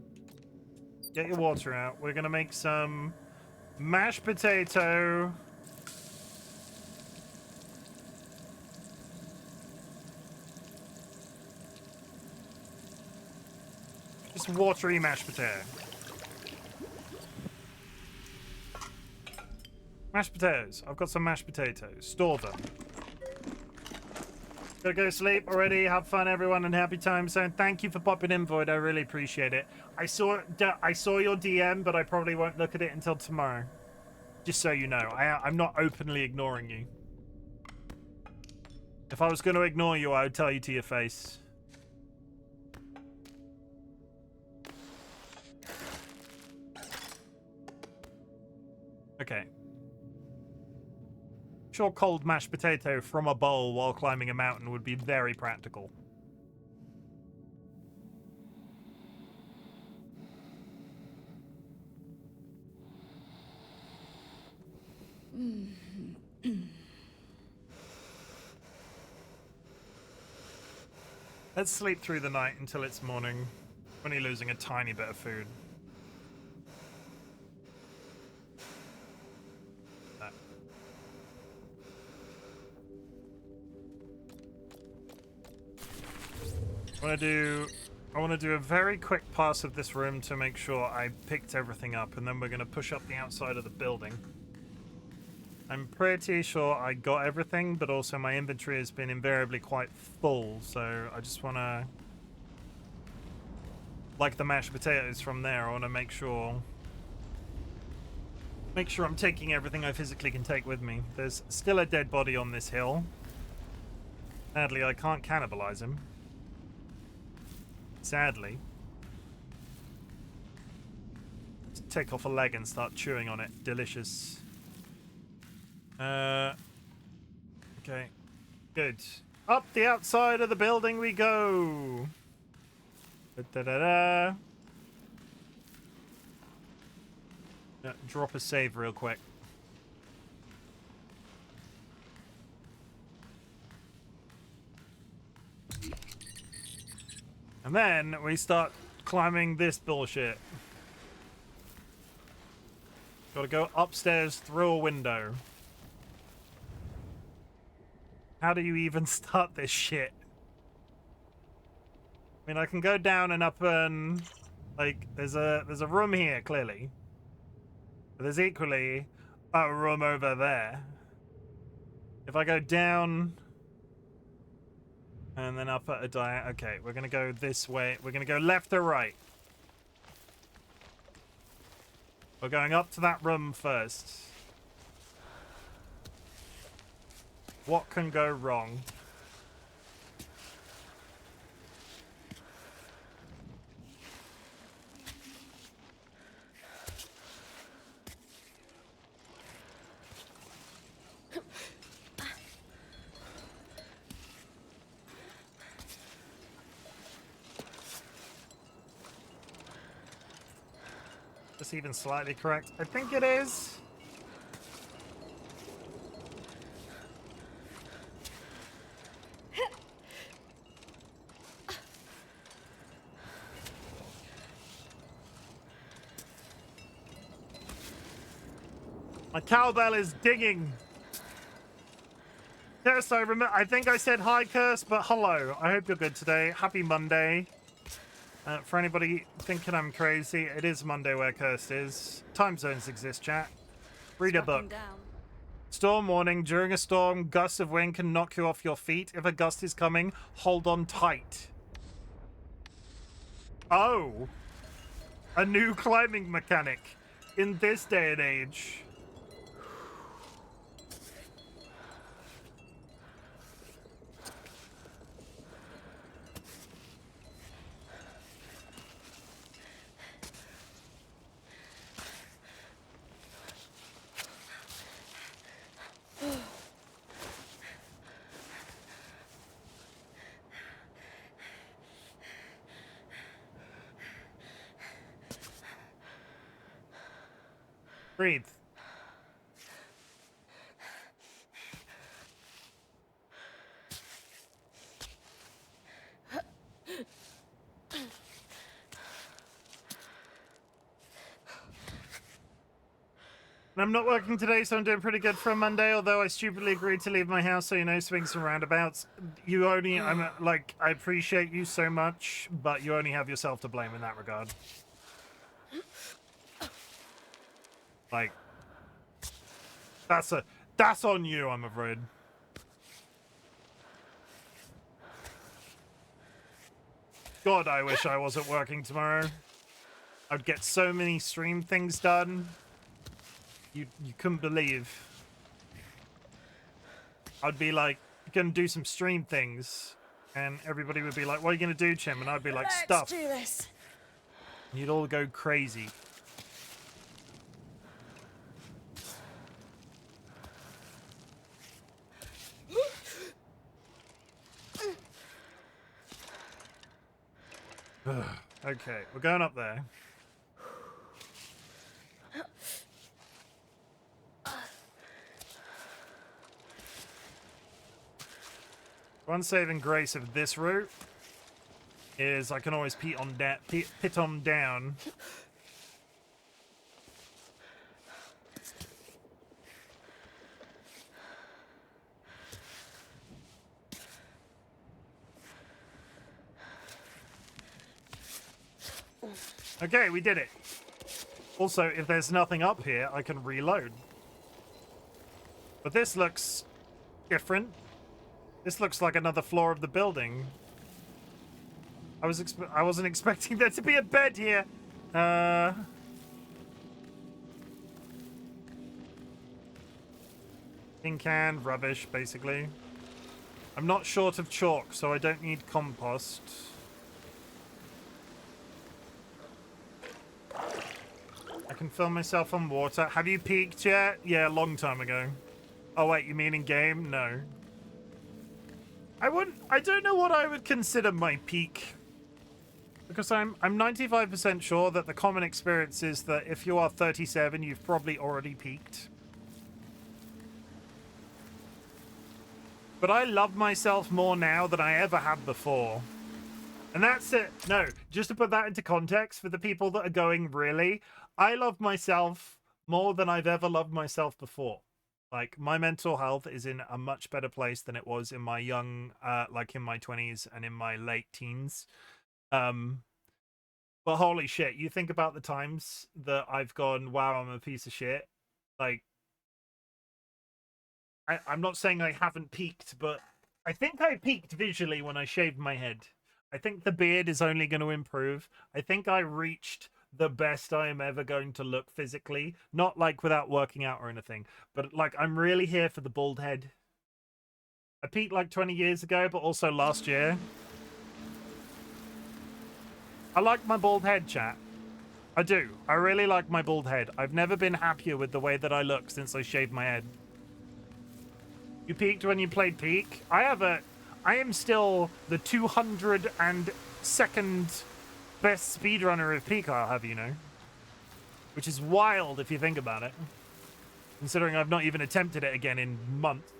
Get your water out. We're gonna make some mashed potato. Just watery mashed potato. Mashed potatoes. I've got some mashed potatoes. Store them. Gotta go to sleep already. Have fun, everyone, and happy time zone. Thank you for popping in, Void. I really appreciate it. I saw your DM, but I probably won't look at it until tomorrow. Just so you know, I'm not openly ignoring you. If I was going to ignore you, I would tell you to your face. Okay. Sure, cold mashed potato from a bowl while climbing a mountain would be very practical. Let's sleep through the night until it's morning. Only losing a tiny bit of food. I want to do a very quick pass of this room to make sure I picked everything up, and then we're going to push up the outside of the building. I'm pretty sure I got everything, but also my inventory has been invariably quite full, so I just want to, like the mashed potatoes from there, I want to make sure I'm taking everything I physically can take with me. There's still a dead body on this hill. Sadly, I can't cannibalize him. Sadly. Let's take off a leg and start chewing on it. Delicious. Okay. Good. Up the outside of the building we go. Da-da-da-da. Drop a save real quick. And then we start climbing this bullshit. Gotta go upstairs through a window. How do you even start this shit? I mean, I can go down and up and... like, there's a room here, clearly. But there's equally a room over there. If I go down... and then up at a diagonal. Okay, we're gonna go this way. We're gonna go left or right. We're going up to that room first. What can go wrong? Is this even slightly correct? I think it is. My cowbell is dinging. Yes, I remember. I think I said hi, Curse, but hello. I hope you're good today. Happy Monday. For anybody thinking I'm crazy, it is Monday where Cursed is. Time zones exist, chat. Read a book. Storm warning. During a storm, gusts of wind can knock you off your feet. If a gust is coming, hold on tight. Oh. A new climbing mechanic in this day and age. Breathe. And I'm not working today, so I'm doing pretty good for a Monday, although I stupidly agreed to leave my house, so you know, swings and roundabouts. You only, I appreciate you so much, but you only have yourself to blame in that regard. Like, that's on you, I'm afraid. God, I wish I wasn't working tomorrow. I'd get so many stream things done. You couldn't believe. I'd be like, gonna do some stream things, and everybody would be like, "What are you gonna do, Chim?" And I'd be like, "Stuff." Let's do this. And you'd all go crazy. Okay, we're going up there. One saving grace of this route is I can always pit on down. Okay, we did it. Also, if there's nothing up here, I can reload. But this looks different. This looks like another floor of the building. I wasn't expecting there to be a bed here. Tin can, rubbish, basically. I'm not short of chalk, so I don't need compost. I can fill myself on water. Have you peaked yet? Yeah, a long time ago. Oh wait, you mean in game? No. I don't know what I would consider my peak. Because I'm 95% sure that the common experience is that if you are 37, you've probably already peaked. But I love myself more now than I ever have before. And that's it. No, just to put that into context for the people that are going, really, I love myself more than I've ever loved myself before. Like, my mental health is in a much better place than it was in my young, like in my 20s and in my late teens. But holy shit, you think about the times that I've gone, wow, I'm a piece of shit. Like, I'm not saying I haven't peaked, but I think I peaked visually when I shaved my head. I think the beard is only going to improve. I think I reached the best I am ever going to look physically. Not like without working out or anything, but like I'm really here for the bald head. I peaked like 20 years ago, but also last year. I like my bald head, chat. I do. I really like my bald head. I've never been happier with the way that I look since I shaved my head. You peaked when you played Peak? I am still the 202nd best speedrunner of Peak, I'll have you know. Which is wild if you think about it. Considering I've not even attempted it again in months.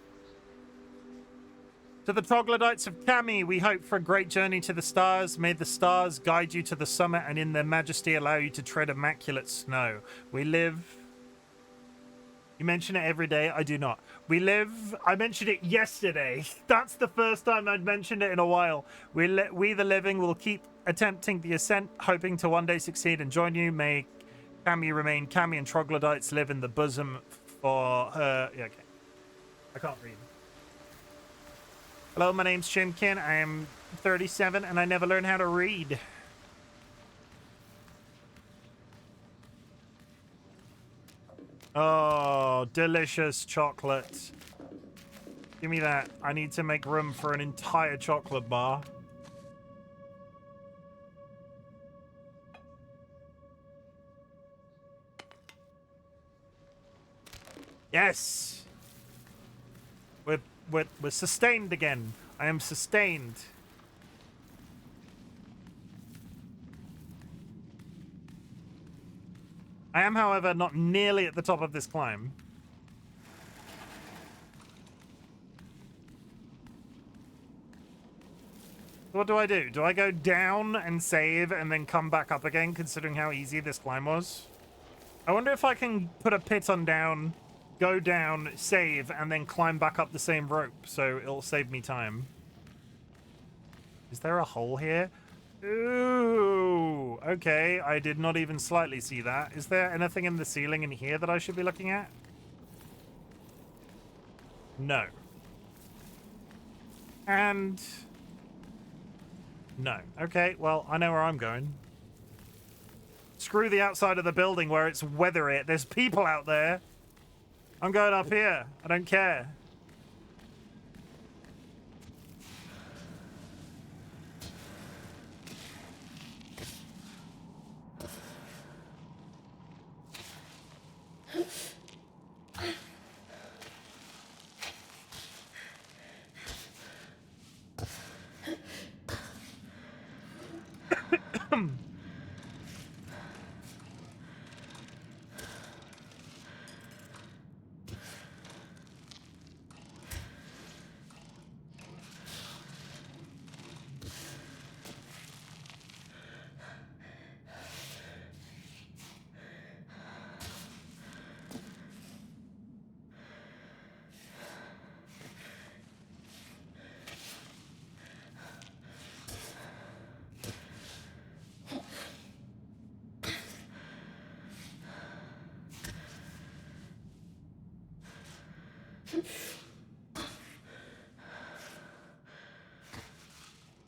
To the troglodytes of Cami, we hope for a great journey to the stars. May the stars guide you to the summit and in their majesty allow you to tread immaculate snow. We live... You mention it every day. I do not. We live... I mentioned it yesterday. That's the first time I'd mentioned it in a while. We the living will keep attempting the ascent, hoping to one day succeed and join you. May Cami remain Cami and troglodytes live in the bosom for her... Yeah, okay. I can't read. Hello, my name's Chimken. I am 37 and I never learned how to read. Oh, delicious chocolate. Give me that. I need to make room for an entire chocolate bar. Yes! We're sustained again. I am sustained. I am, however, not nearly at the top of this climb. What do I do? Do I go down and save and then come back up again, considering how easy this climb was? I wonder if I can put a pit on down, go down, save, and then climb back up the same rope, so it'll save me time. Is there a hole here? Ooh, okay. I did not even slightly see that. Is there anything in the ceiling in here that I should be looking at? No. And... no. Okay, well, I know where I'm going. Screw the outside of the building where it's weathery. There's people out there. I'm going up here. I don't care.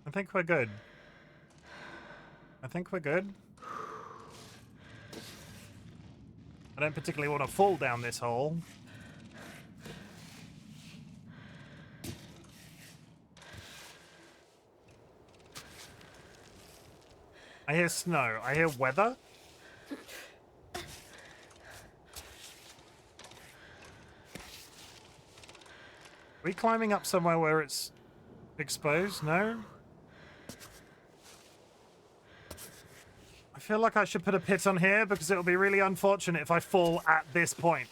I think we're good. I think we're good. I don't particularly want to fall down this hole. I hear snow. I hear weather. Are we climbing up somewhere where it's exposed? No? I feel like I should put a pit on here because it'll be really unfortunate if I fall at this point.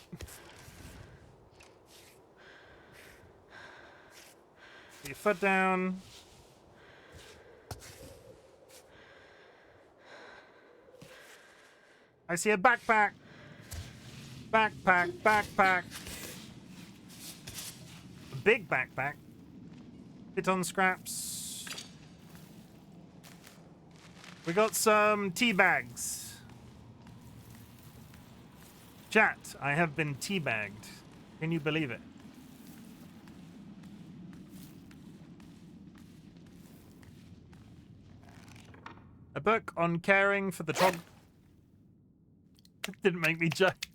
Put your foot down. I see a backpack. Backpack, backpack. A big backpack. Pit on scraps. We got some tea bags. Chat, I have been teabagged. Can you believe it? A book on caring for the didn't make me joke.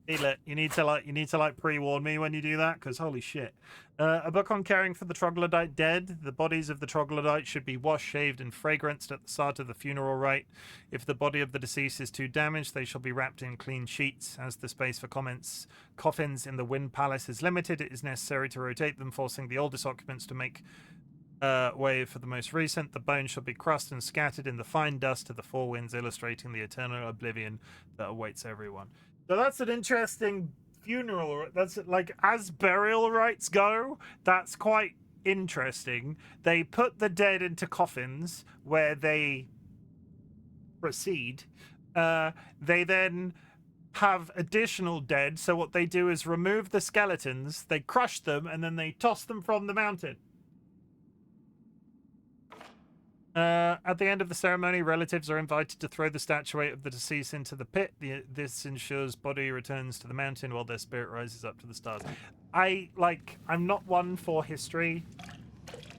Elet, you need to pre-warn me when you do that, because holy shit. A book on caring for the troglodyte dead. The bodies of the troglodyte should be washed, shaved, and fragranced at the start of the funeral rite. If the body of the deceased is too damaged, they shall be wrapped in clean sheets. As the space for coffins in the Wind Palace is limited, it is necessary to rotate them, forcing the oldest occupants to make way for the most recent. The bones shall be crushed and scattered in the fine dust to the four winds, illustrating the eternal oblivion that awaits everyone. So that's an interesting funeral. That's like, as burial rites go, that's quite interesting. They put the dead into coffins where they proceed. They then have additional dead. So what they do is remove the skeletons, they crush them, and then they toss them from the mountain. At the end of the ceremony, relatives are invited to throw the statuette of the deceased into the pit. This ensures body returns to the mountain while their spirit rises up to the stars. I'm not one for history.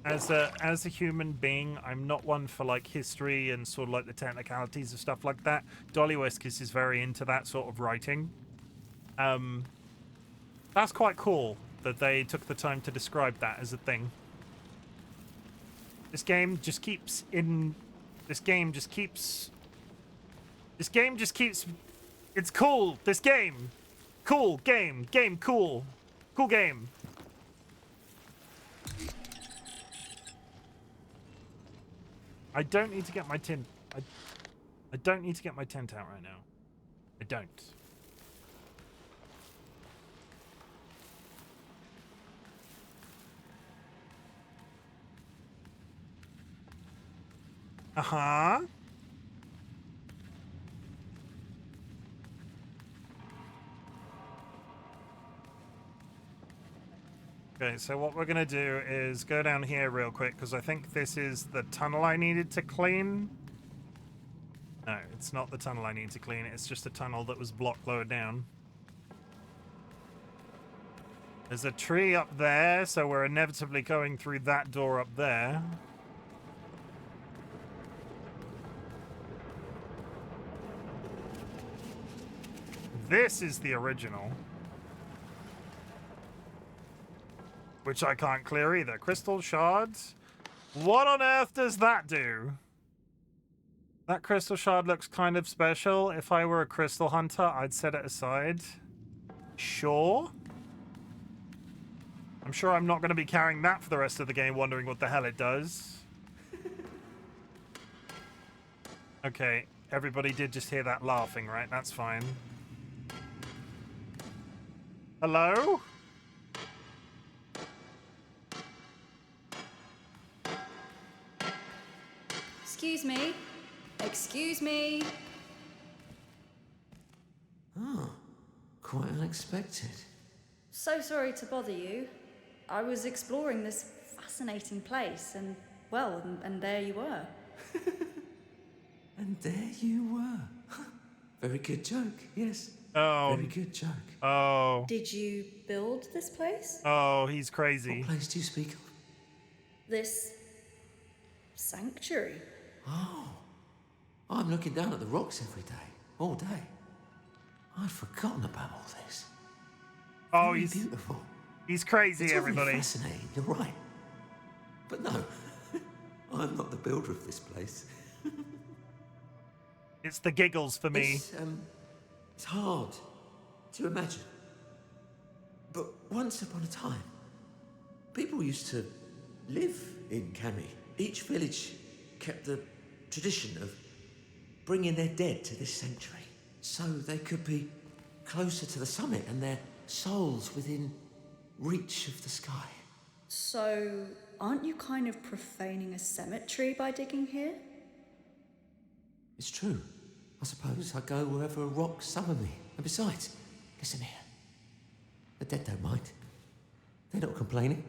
As a human being, I'm not one for like history and sort of like the technicalities of stuff like that. DollyWhiskers is very into that sort of writing. That's quite cool that they took the time to describe that as a thing. This game just keeps... It's cool. This game. Cool game. Game cool. Cool game. I don't need to get my tin. I I don't need to get my tent out right now. I don't. Uh-huh. Okay, so what we're gonna do is go down here real quick, because I think this is the tunnel I needed to clean. No, it's not the tunnel I need to clean, it's just a tunnel that was blocked lower down. There's a tree up there, so we're inevitably going through that door up there. This is the original. Which I can't clear either. Crystal shards? What on earth does that do? That crystal shard looks kind of special. If I were a crystal hunter, I'd set it aside. Sure. I'm sure I'm not going to be carrying that for the rest of the game, wondering what the hell it does. Okay, everybody did just hear that laughing, right? That's fine. Hello? Excuse me. Excuse me. Oh, quite unexpected. So sorry to bother you. I was exploring this fascinating place and, well, and there you were. And there you were. Very good joke, yes. Oh. Very good joke. Oh. Did you build this place? Oh, he's crazy. What place do you speak of? This sanctuary? Oh, I'm looking down at the rocks every day, all day. I'd forgotten about all this. Oh, Very he's beautiful. he's crazy, It's all everybody. really fascinating, you're right. But no, I'm not the builder of this place. It's the giggles for me. It's hard to imagine. But once upon a time, people used to live in Cami. Each village kept the tradition of bringing their dead to this sanctuary so they could be closer to the summit and their souls within reach of the sky. So, aren't you kind of profaning a cemetery by digging here? It's true. I suppose I go wherever rocks summon me. And besides, listen here. The dead don't mind. They're not complaining.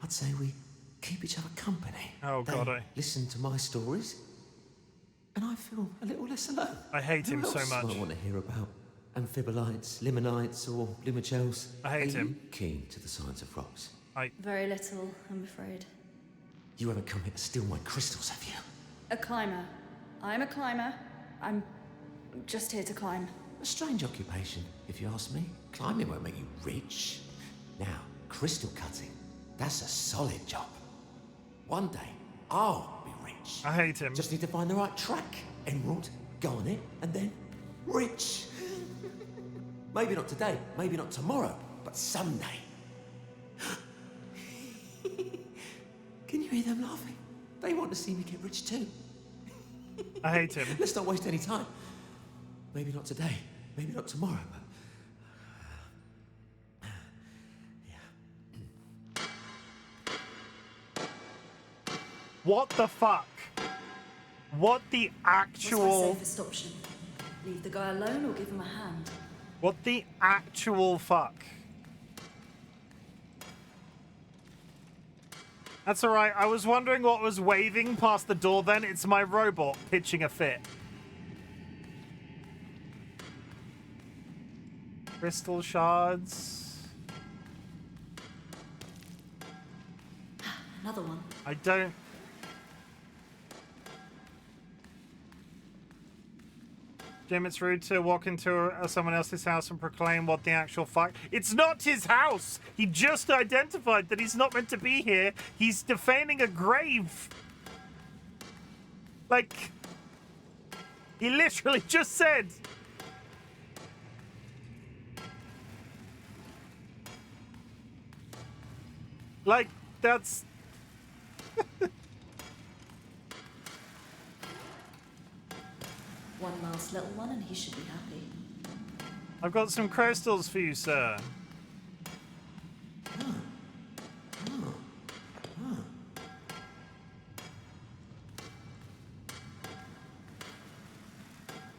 I'd say we keep each other company. Oh, They God, listen to my stories, and I feel a little less alone. I hate him Who so else much. might want to hear about amphibolites, limonites, or limogels? I hate Are him. you keen to the science of rocks? Very little, I'm afraid. You haven't come here to steal my crystals, have you? A climber. I'm a climber. I'm just here to climb. A strange occupation, if you ask me. Climbing won't make you rich. Now, crystal cutting, that's a solid job. One day, I'll be rich. I hate him. Just need to find the right track. Emerald, go on it, and then rich. Maybe not today, maybe not tomorrow, but someday. Can you hear them laughing? They want to see me get rich too. I hate him. Let's not waste any time. Maybe not today, maybe not tomorrow, but... What the fuck? What the What's my actual... safest option? Leave the guy alone or give him a hand? What the actual fuck? That's alright, I was wondering what was waving past the door then. It's my robot pitching a fit. Crystal shards. Another one. I don't... Jim, it's rude to walk into someone else's house and proclaim what the actual fuck... It's not his house! He just identified that he's not meant to be here. He's defaning a grave. Like... He literally just said... Like, that's... One one last little one and he should be happy. I've got some crystals for you, sir.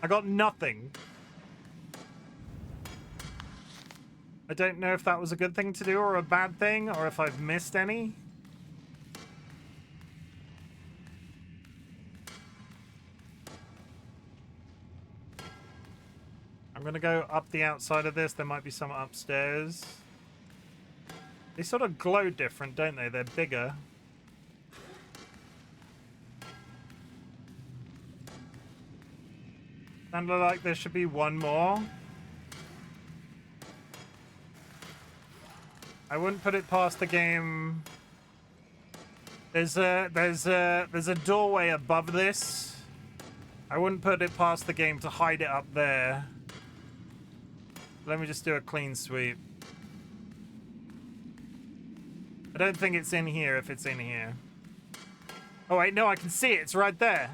I got nothing. I don't know if that was a good thing to do or a bad thing, or if I've missed any. I'm gonna go up the outside of this. There might be some upstairs. They sort of glow different, don't they? They're bigger. Sounded like there should be one more. I wouldn't put it past the game. There's a doorway above this. I wouldn't put it past the game to hide it up there. Let me just do a clean sweep. I don't think it's in here if it's in here. Oh wait, no, I can see it. It's right there.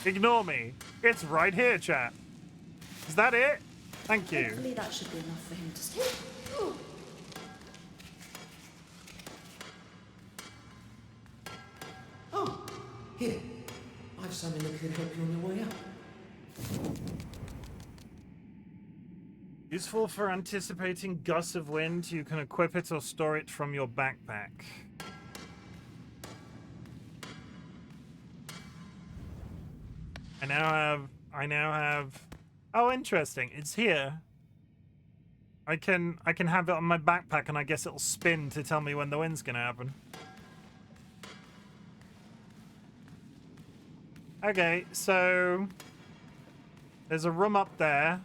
Ignore me. It's right here, chat. Is that it? Thank you. Hopefully that should be enough for him to stay. Oh, here. I've something that could help you on your way up. Useful for anticipating gusts of wind. You can equip it or store it from your backpack. I now have. Oh, interesting. It's here. I can have it on my backpack, and I guess it'll spin to tell me when the wind's gonna happen. Okay, so there's a room up there.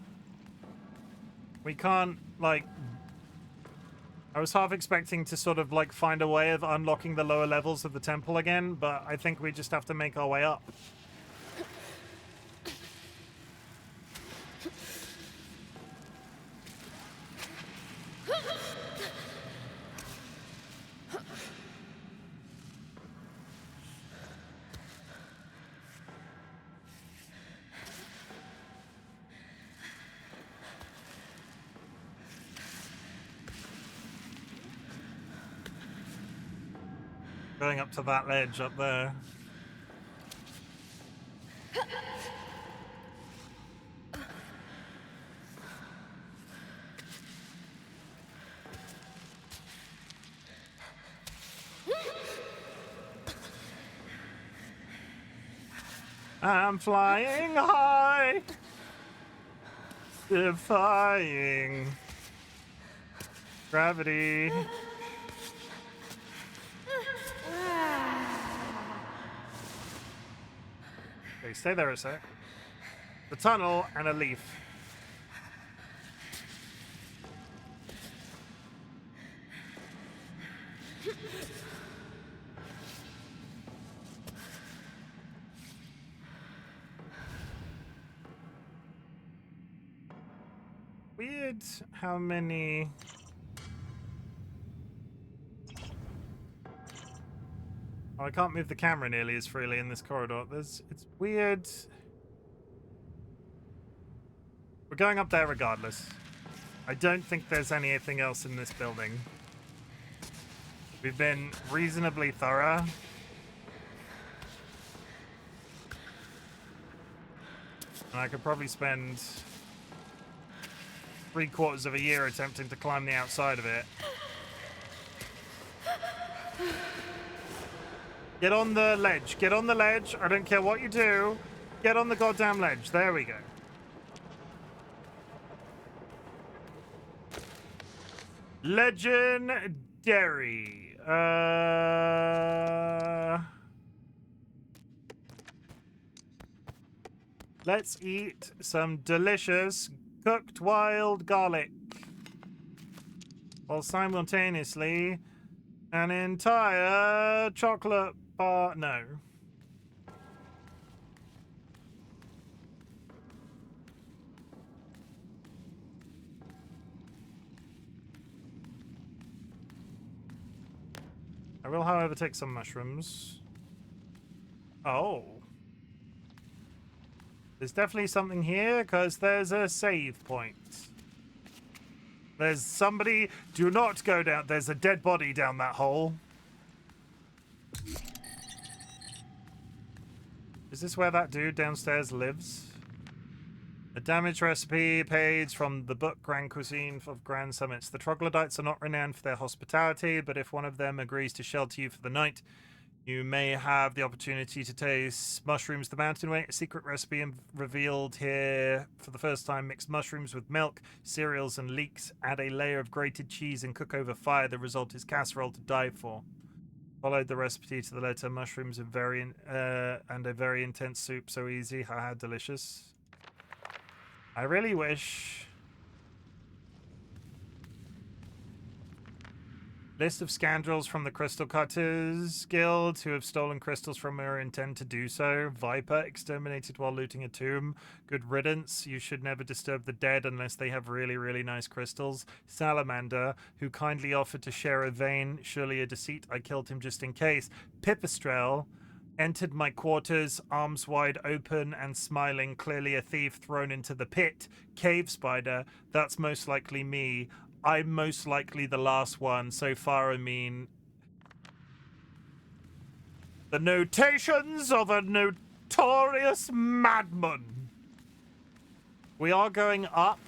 We can't, like... I was half expecting to sort of, like, find a way of unlocking the lower levels of the temple again, but I think we just have to make our way up. Going up to that ledge up there. I'm flying high, defying gravity. Okay, stay there a sec. The tunnel and a leaf. Weird how many... Oh, I can't move the camera nearly as freely in this corridor. It's weird. We're going up there regardless. I don't think there's anything else in this building. We've been reasonably thorough. And I could probably spend 3/4 of a year attempting to climb the outside of it. Get on the ledge. Get on the ledge. I don't care what you do. Get on the goddamn ledge. There we go. Legendary. Let's eat some delicious cooked wild garlic. While simultaneously an entire chocolate bar. No. I will, however, take some mushrooms. Oh. There's definitely something here, because there's a save point. There's somebody... Do not go down. There's a dead body down that hole. Is this where that dude downstairs lives? A damage recipe page from the book Grand Cuisine of Grand Summits. The troglodytes are not renowned for their hospitality, but if one of them agrees to shelter you for the night, you may have the opportunity to taste mushrooms the mountain way. A secret recipe revealed here for the first time. Mix mushrooms with milk, cereals, and leeks. Add a layer of grated cheese and cook over fire. The result is casserole to die for. Followed the recipe to the letter. Mushrooms and a very intense soup. So easy. Haha, delicious. I really wish... List of scoundrels from the Crystal Cutters Guild who have stolen crystals from her or intend to do so. Viper, exterminated while looting a tomb. Good riddance. You should never disturb the dead unless they have really, really nice crystals. Salamander, who kindly offered to share a vein. Surely a deceit. I killed him just in case. Pipistrel entered my quarters, arms wide open and smiling. Clearly a thief thrown into the pit. Cave spider, that's most likely me. I'm most likely the last one. So far, I mean... The notations of a notorious madman. We are going up.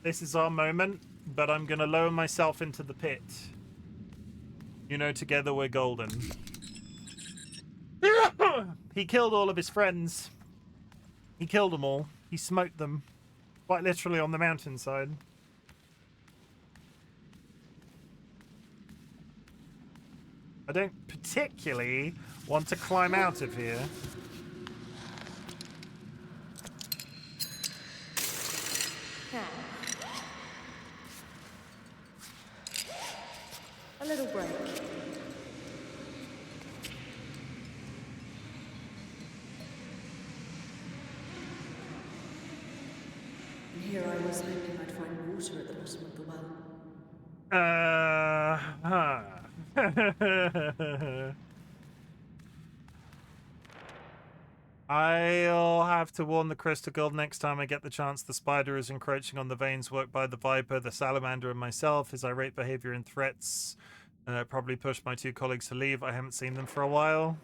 This is our moment, but I'm going to lower myself into the pit. You know, together we're golden. He killed all of his friends. He killed them all. He smoked them. Quite literally on the mountainside. I don't particularly want to climb out of here. A little break. And here I was hoping I'd find water at the bottom of the well. I'll have to warn the Crystal Guild next time I get the chance. The spider is encroaching on the veins worked by the Viper, the Salamander, and myself. His irate behavior and threats probably pushed my two colleagues to leave. I haven't seen them for a while.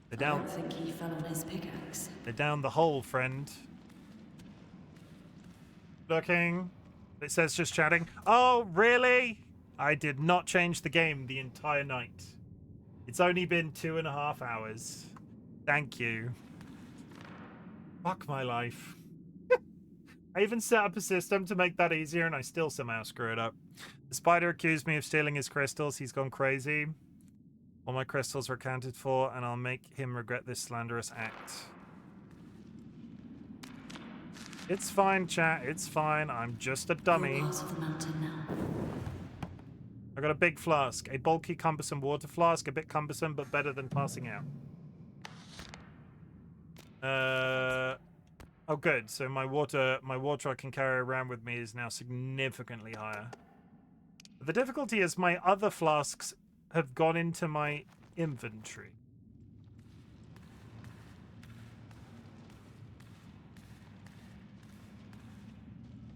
They're down. I don't think he fell on his pickaxe. They're down the hole, friend. Looking. It says just chatting. Oh, really? I did not change the game the entire night. It's only been 2.5 hours. Thank you. Fuck my life. I even set up a system to make that easier and I still somehow screw it up. The spider accused me of stealing his crystals. He's gone crazy. All my crystals were accounted for and I'll make him regret this slanderous act. It's fine, chat. It's fine. I'm just a dummy. Part of the mountain now. I got a big flask. A bulky, cumbersome water flask. A bit cumbersome, but better than passing out. Oh, good. So my water I can carry around with me is now significantly higher. The difficulty is my other flasks have gone into my inventory.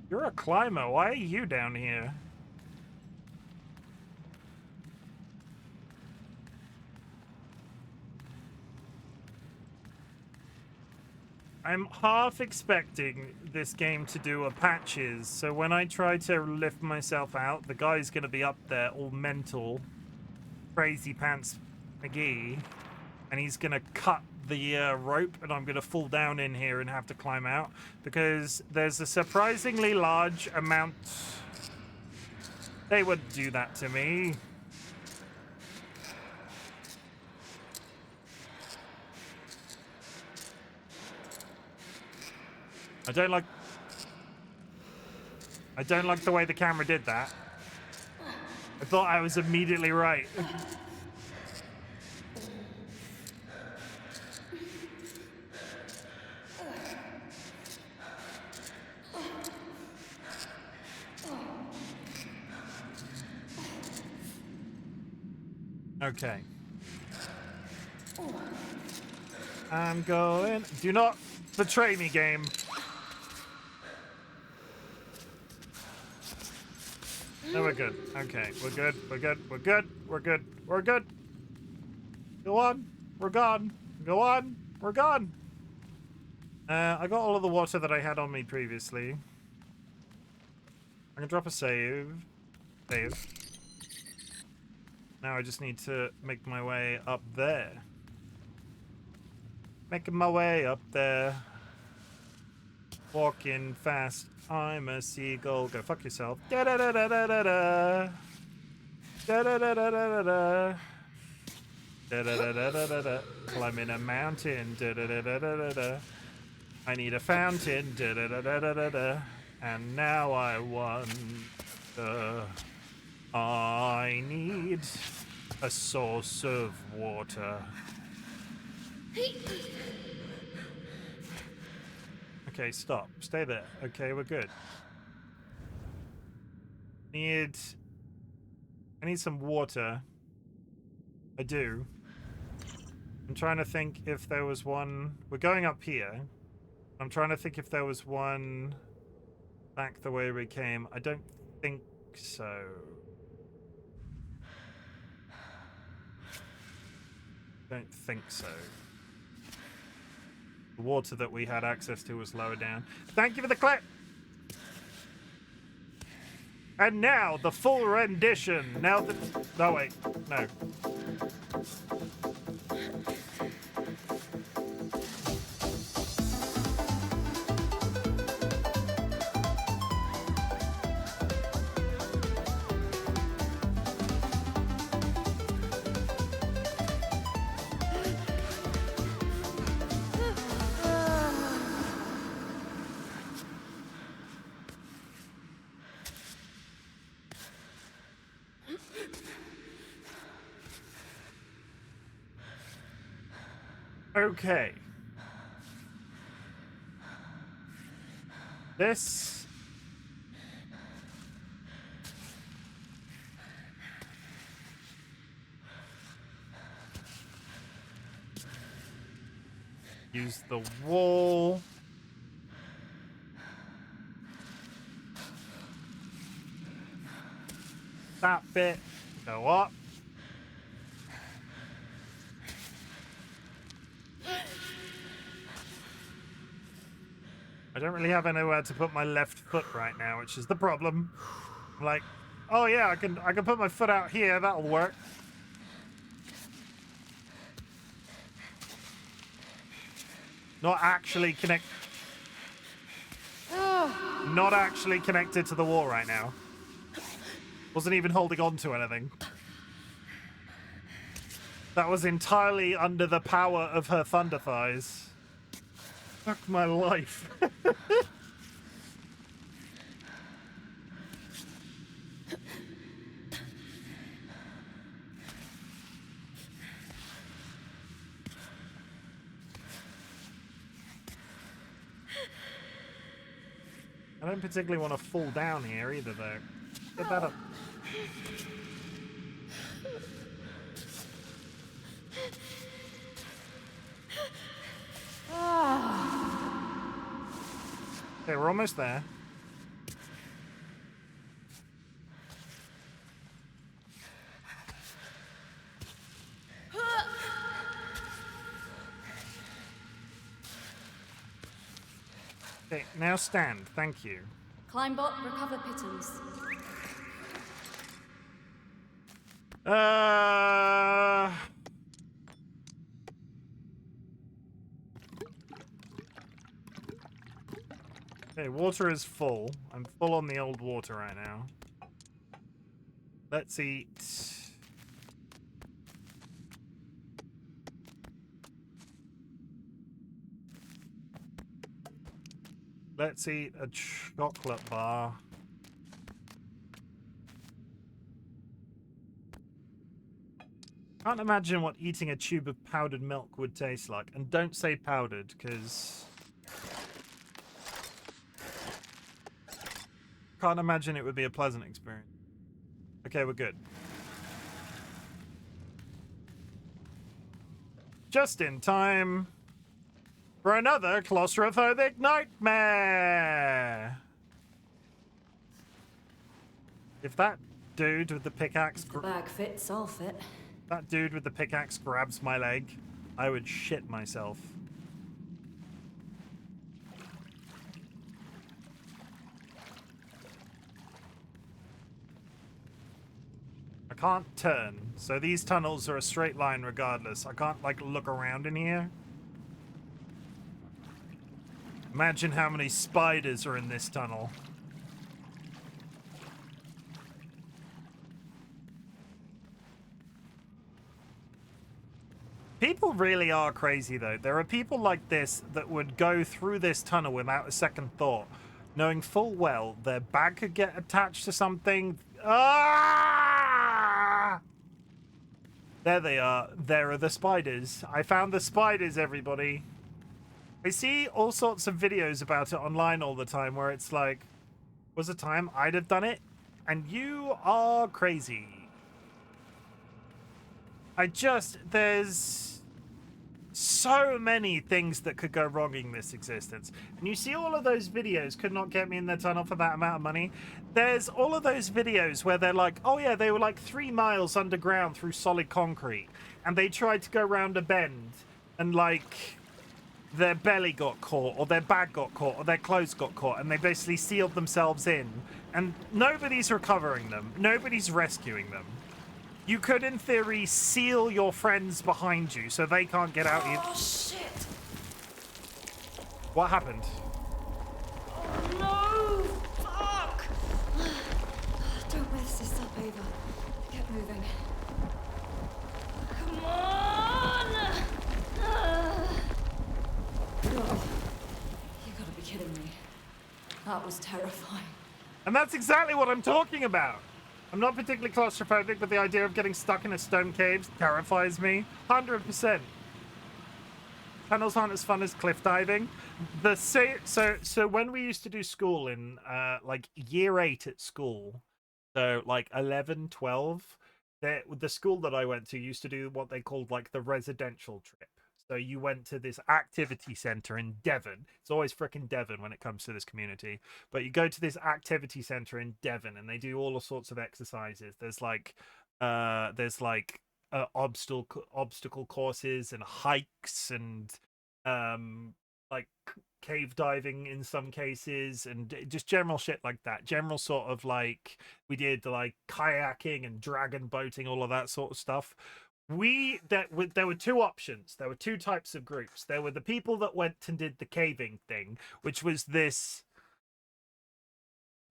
You're a climber. Why are you down here? I'm half expecting this game to do a patches, so when I try to lift myself out, the guy's going to be up there all mental, crazy pants McGee, and he's going to cut the rope, and I'm going to fall down in here and have to climb out, because there's a surprisingly large amount... They would do that to me. I don't like the way the camera did that. I thought I was immediately right. Okay. I'm going. Do not betray me, game. No, we're good. Okay, we're good. We're good. We're good. We're good. We're good. Go on. We're gone. Go on. We're gone. I got all of the water that I had on me previously. I can drop a save. Save. Now I just need to make my way up there. Making my way up there. Walking fast. I'm a seagull. Go fuck yourself. Da da da da da da da. Da da da da da da da. Da da da da da da da. Climbing a mountain. Da da da da da da da. I need a fountain. Da da da da da da da. And now I wonder. I need a source of water. Okay, stop. Stay there. Okay, we're good. I need some water. I do. I'm trying to think if there was one. We're going up here. I'm trying to think if there was one back the way we came. I don't think so. Don't think so. The water that we had access to was lower down. Thank you for the clip! And now, the full rendition. Now the... Oh, wait. No. Okay. This... Use the wall. That bit. Go up. I don't really have anywhere to put my left foot right now, which is the problem. I'm like, oh yeah, I can put my foot out here, that'll work. Not actually Not actually connected to the wall right now. Wasn't even holding on to anything. That was entirely under the power of her thunder thighs. Fuck my life. I don't particularly want to fall down here either, though. Get that up. Okay, we're almost there. Okay, now stand. Thank you. Climbot, recover pittance. Okay, water is full. I'm full on the old water right now. Let's eat. Let's eat a chocolate bar. Can't imagine what eating a tube of powdered milk would taste like. And don't say powdered, because... Can't imagine it would be a pleasant experience. Okay, we're good. just in time for another claustrophobic nightmare. If that dude with the pickaxe, If the bag fits, I'll fit. that dude with the pickaxe grabs my leg, I would shit myself. I can't turn, so these tunnels are a straight line regardless. I can't, like, look around in here. Imagine how many spiders are in this tunnel. People really are crazy, though. There are people like this that would go through this tunnel without a second thought, knowing full well their bag could get attached to something. Ah! There they are. There are the spiders. I found the spiders, everybody. I see all sorts of videos about it online all the time where it's like, was a time I'd have done it, and you are crazy. There's so many things that could go wrong in this existence. And you see all of those videos could not get me in the tunnel for that amount of money. There's all of those videos where they're like, oh yeah, they were like 3 miles underground through solid concrete. And they tried to go round a bend and like their belly got caught or their bag got caught or their clothes got caught and they basically sealed themselves in. And nobody's recovering them. Nobody's rescuing them. You could, in theory, seal your friends behind you so they can't get out. Oh, shit! What happened? Oh, no! Fuck! Don't mess this up, Ava. Get moving. Come on! God, you gotta be kidding me. That was terrifying. And that's exactly what I'm talking about. I'm not particularly claustrophobic, but the idea of getting stuck in a stone cave terrifies me. 100%. Tunnels aren't as fun as cliff diving. So when we used to do school in like year 8 at school, so like 11, 12, the school that I went to used to do what they called like the residential trip. So you went to this activity center in Devon. It's always frickin' Devon when it comes to this community. But you go to this activity center in Devon and they do all sorts of exercises. There's like obstacle courses and hikes and like cave diving in some cases and just general shit like that. General sort of like we did like kayaking and dragon boating, all of that sort of stuff. There were 2 options. There were 2 types of groups. There were the people that went and did the caving thing, which was this.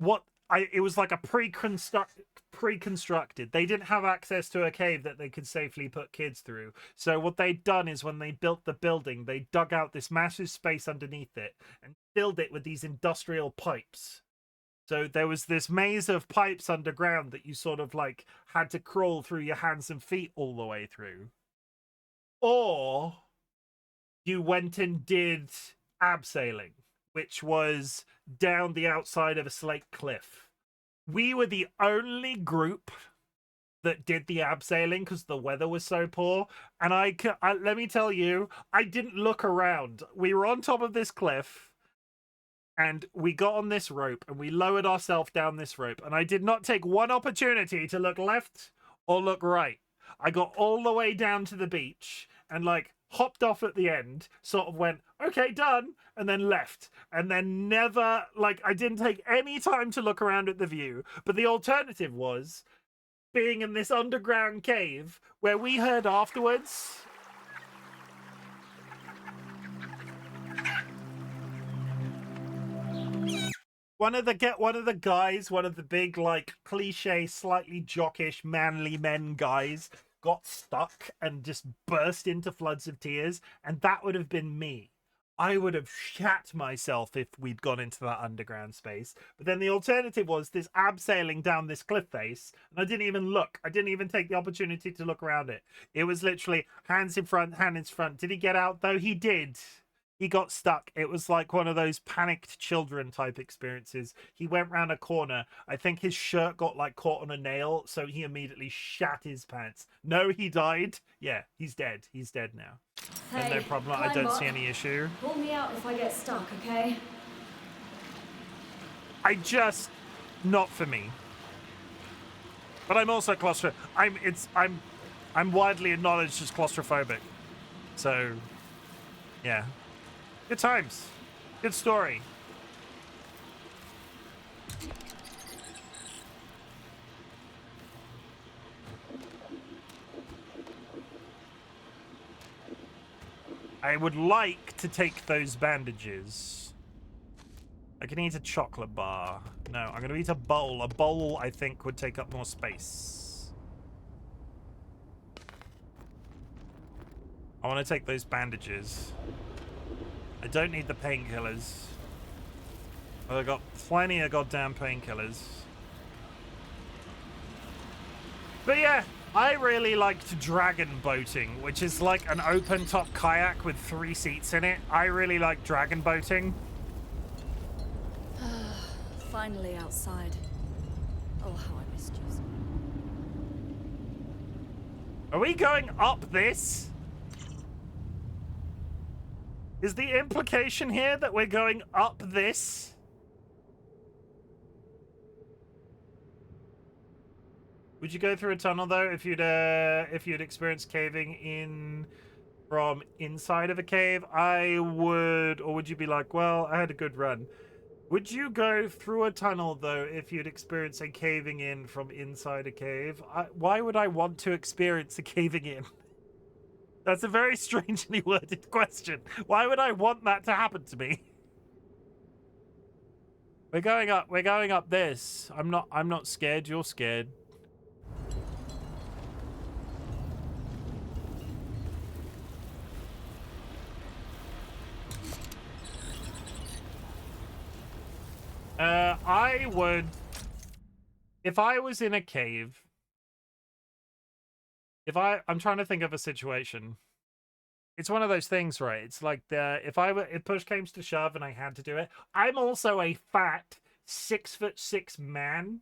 It was like a pre-constructed. They didn't have access to a cave that they could safely put kids through. So what they'd done is when they built the building, they dug out this massive space underneath it and filled it with these industrial pipes. So there was this maze of pipes underground that you sort of like had to crawl through your hands and feet all the way through. Or you went and did abseiling, which was down the outside of a slate cliff. We were the only group that did the abseiling because the weather was so poor. And let me tell you, I didn't look around. We were on top of this cliff. And we got on this rope and we lowered ourselves down this rope. And I did not take one opportunity to look left or look right. I got all the way down to the beach and like hopped off at the end, sort of went, okay, done, and then left. And then never, like, I didn't take any time to look around at the view. But the alternative was being in this underground cave where we heard afterwards. One of the guys, one of the big, like, cliche, slightly jockish, manly men guys got stuck and just burst into floods of tears, and that would have been me. I would have shat myself if we'd gone into that underground space. But then the alternative was this abseiling down this cliff face, and I didn't even look. I didn't even take the opportunity to look around it. It was literally hands in front, hand in front. Did he get out, though? He did. He got stuck. It was like one of those panicked children type experiences. He went round a corner. I think his shirt got like caught on a nail, so he immediately shat his pants. No, he died. Yeah, he's dead. He's dead now. then no problem. I climb don't up. see any issue. Pull me out if I get stuck, okay? Not for me. But I'm also I'm widely acknowledged as claustrophobic. So, yeah. Good times. Good story. I would like to take those bandages. I can eat a chocolate bar. No, I'm going to eat a bowl. A bowl, I think, would take up more space. I want to take those bandages. I don't need the painkillers. I've got plenty of goddamn painkillers. But yeah, I really liked dragon boating, which is like an open-top kayak with 3 seats in it. I really like dragon boating. Finally outside. Oh, how I missed you. Are we going up this? Is the implication here that we're going up this? Would you go through a tunnel though if you'd experienced caving in from inside of a cave? I would, or would you be like, well, I had a good run? Would you go through a tunnel though if you'd experienced a caving in from inside a cave? Why would I want to experience a caving in? That's a very strangely worded question. Why would I want that to happen to me? We're going up this. I'm not scared, you're scared. I would, if I was in a cave, I'm trying to think of a situation. It's one of those things, right? It's like if push came to shove and I had to do it. I'm also a fat 6'6" man.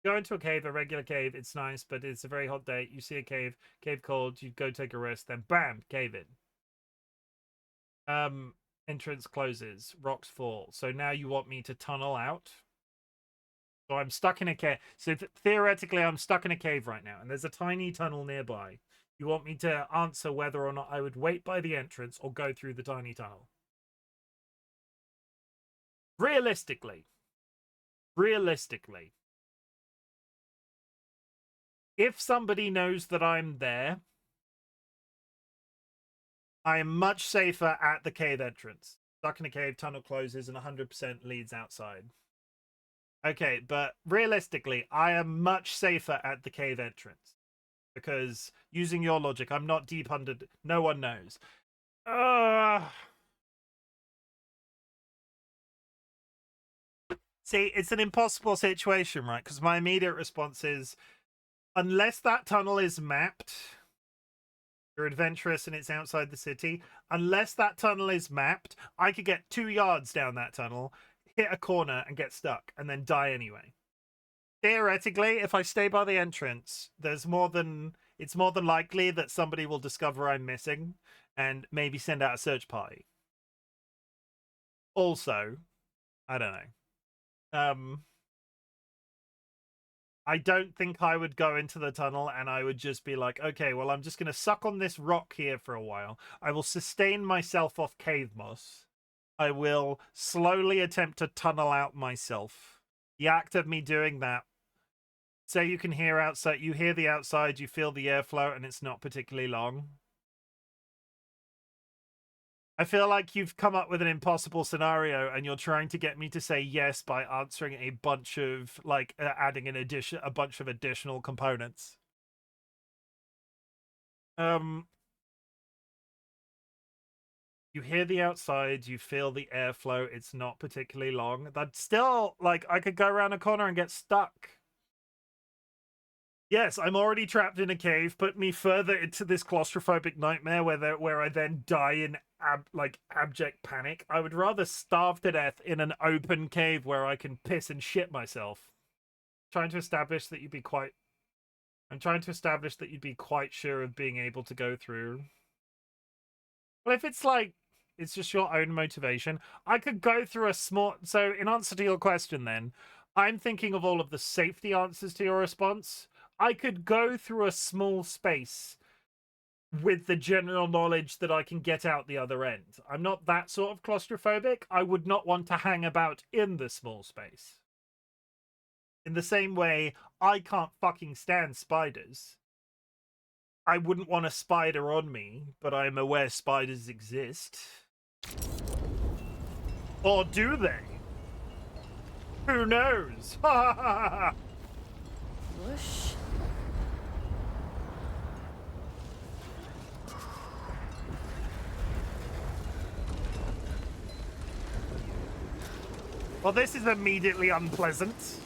Go into a cave, a regular cave, it's nice, but it's a very hot day. You see a cave cold, you go take a rest, then bam, cave in. Entrance closes, rocks fall. So now you want me to tunnel out. So I'm stuck in a cave. So theoretically, I'm stuck in a cave right now, and there's a tiny tunnel nearby. You want me to answer whether or not I would wait by the entrance or go through the tiny tunnel. Realistically, if somebody knows that I'm there, I am much safer at the cave entrance. Stuck in a cave, tunnel closes, and 100% leads outside. Okay, but realistically, I am much safer at the cave entrance. Because, using your logic, I'm not deep under... No one knows. See, it's an impossible situation, right? Because my immediate response is, unless that tunnel is mapped... You're adventurous and it's outside the city. Unless that tunnel is mapped, I could get 2 yards down that tunnel, hit a corner and get stuck, and then die anyway. Theoretically, if I stay by the entrance, it's more than likely that somebody will discover I'm missing and maybe send out a search party. Also, I don't know. I don't think I would go into the tunnel and I would just be like, okay, well, I'm just going to suck on this rock here for a while. I will sustain myself off cave moss. I will slowly attempt to tunnel out myself. The act of me doing that, say you can hear outside, you hear the outside, you feel the airflow, and it's not particularly long. I feel like you've come up with an impossible scenario and you're trying to get me to say yes by answering a bunch of, like, adding a bunch of additional components. You hear the outside, you feel the airflow, it's not particularly long. That's still, like, I could go around a corner and get stuck. Yes, I'm already trapped in a cave. Put me further into this claustrophobic nightmare where I then die in abject panic. I would rather starve to death in an open cave where I can piss and shit myself. I'm trying to establish that you'd be quite sure of being able to go through. Well, if it's like, it's just your own motivation, I could go through a small... So, in answer to your question then, I'm thinking of all of the safety answers to your response. I could go through a small space with the general knowledge that I can get out the other end. I'm not that sort of claustrophobic. I would not want to hang about in the small space. In the same way, I can't fucking stand spiders. I wouldn't want a spider on me, but I'm aware spiders exist. Or do they? Who knows? Whoosh. Well, this is immediately unpleasant.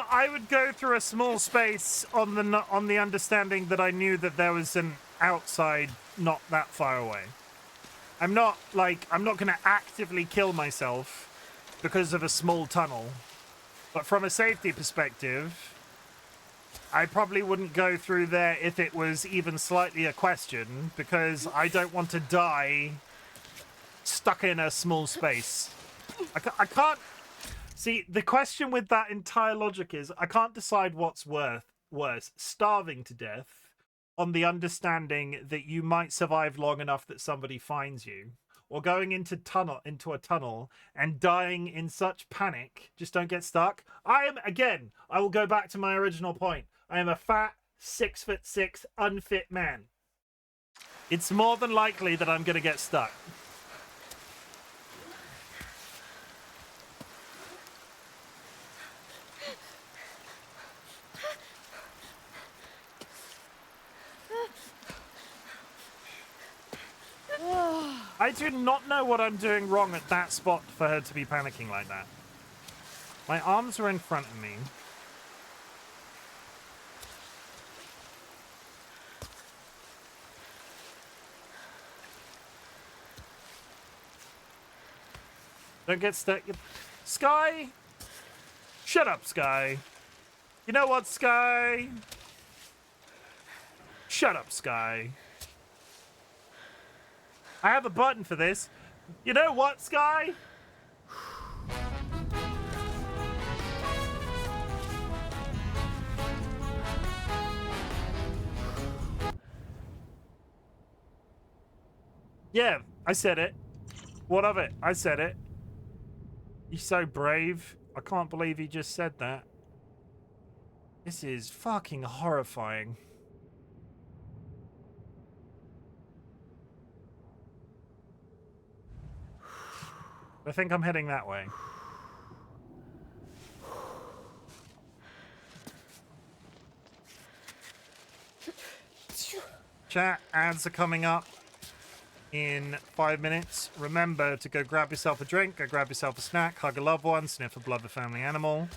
I would go through a small space on the understanding that I knew that there was an outside not that far away. I'm not going to actively kill myself because of a small tunnel. But from a safety perspective, I probably wouldn't go through there if it was even slightly a question, because I don't want to die stuck in a small space. I can't... See, the question with that entire logic is, I can't decide what's worse, starving to death on the understanding that you might survive long enough that somebody finds you, or going into a tunnel and dying in such panic, just don't get stuck. I will go back to my original point. I am a fat, 6'6", unfit man. It's more than likely that I'm going to get stuck. I do not know what I'm doing wrong at that spot for her to be panicking like that. My arms are in front of me. Don't get stuck. Sky! Shut up, Sky. You know what, Sky? Shut up, Sky. I have a button for this. You know what, Sky? Yeah, I said it. What of it? I said it. He's so brave. I can't believe he just said that. This is fucking horrifying. I think I'm heading that way. Chat, ads are coming up in 5 minutes. Remember to go grab yourself a drink, go grab yourself a snack, hug a loved one, sniff a blood of a family animal.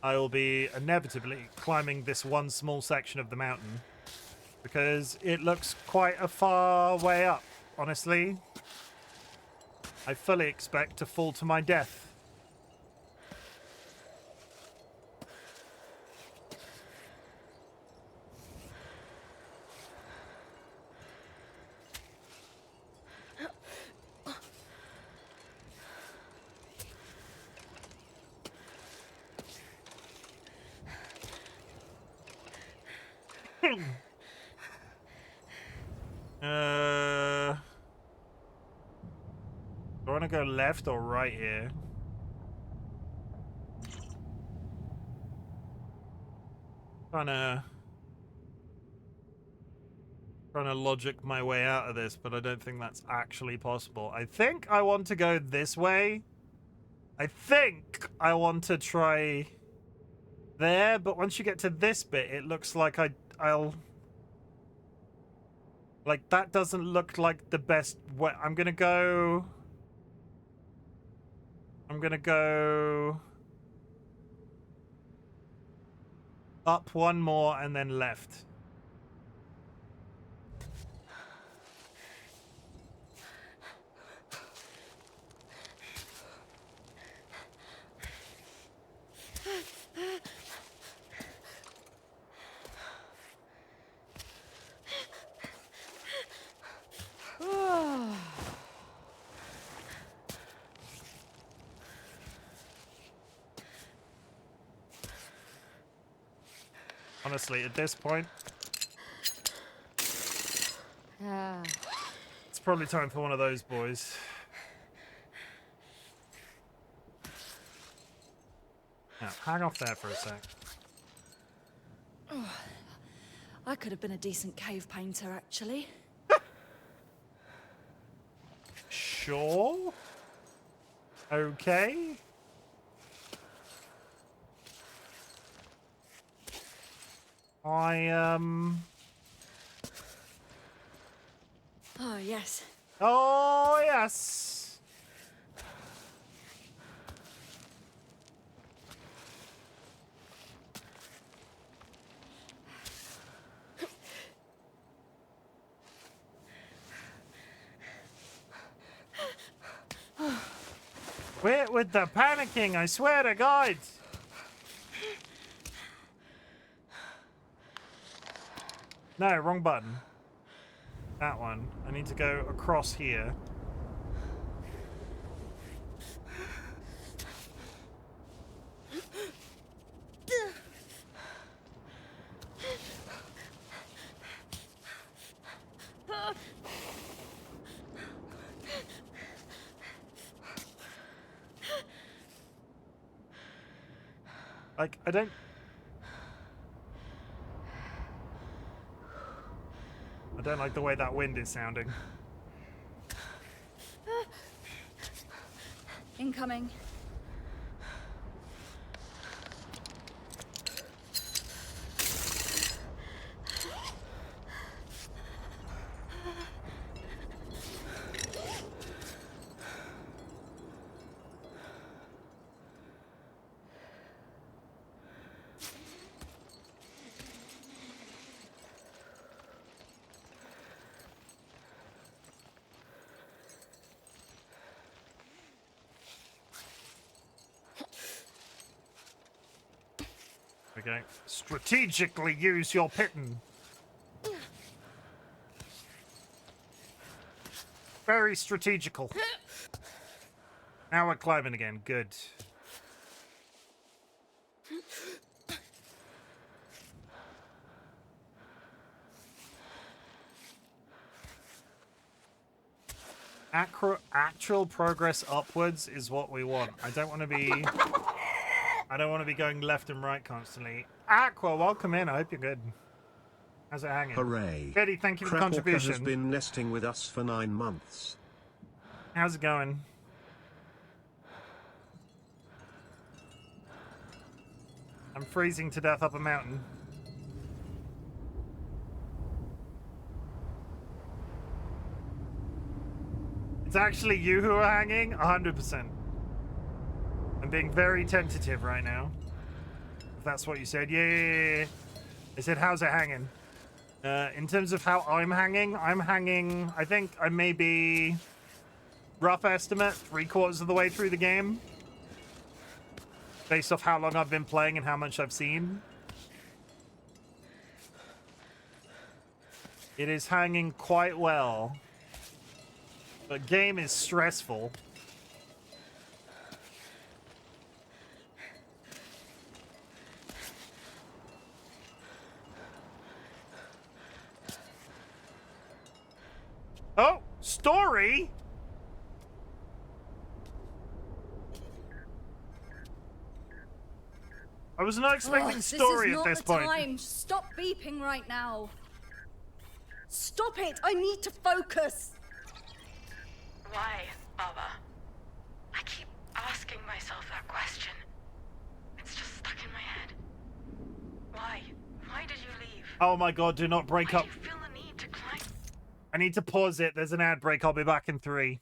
I will be inevitably climbing this one small section of the mountain because it looks quite a far way up, honestly. I fully expect to fall to my death. Do I want to go left or right here? Trying to logic my way out of this, but I don't think that's actually possible. I think I want to go this way. I think I want to try there, but once you get to this bit, it looks like I'll... Like, that doesn't look like the best way. I'm gonna go... Up one more and then left. Honestly, at this point, it's probably time for one of those boys. Now, hang off there for a sec. I could have been a decent cave painter, actually. Sure. Okay. Oh, yes. Oh, yes. Quit with the panicking, I swear to God. No, wrong button. That one. I need to go across here. Like, I don't like the way that wind is sounding. Incoming. Okay. Strategically use your pitten. Very strategical. Now we're climbing again. Good. Actual progress upwards is what we want. I don't want to be going left and right constantly. Aqua, welcome in. I hope you're good. How's it hanging? Hooray. Eddie, thank you for the Crapwalker contribution. has been nesting with us for 9 months. How's it going? I'm freezing to death up a mountain. It's actually you who are hanging? 100%. I'm being very tentative right now. If that's what you said. Yeah. I said, how's it hanging? In terms of how I'm hanging, I think I may be, rough estimate, 3/4 of the way through the game. Based off how long I've been playing and how much I've seen. It is hanging quite well. The game is stressful. Oh, story? I was not expecting story at this point. This is not the time. Stop beeping right now. Stop it! I need to focus. Why, Baba? I keep asking myself that question. It's just stuck in my head. Why? Why did you leave? Oh my god, do not break Why up. do you feel the need to climb? I need to pause it. There's an ad break. I'll be back in 3.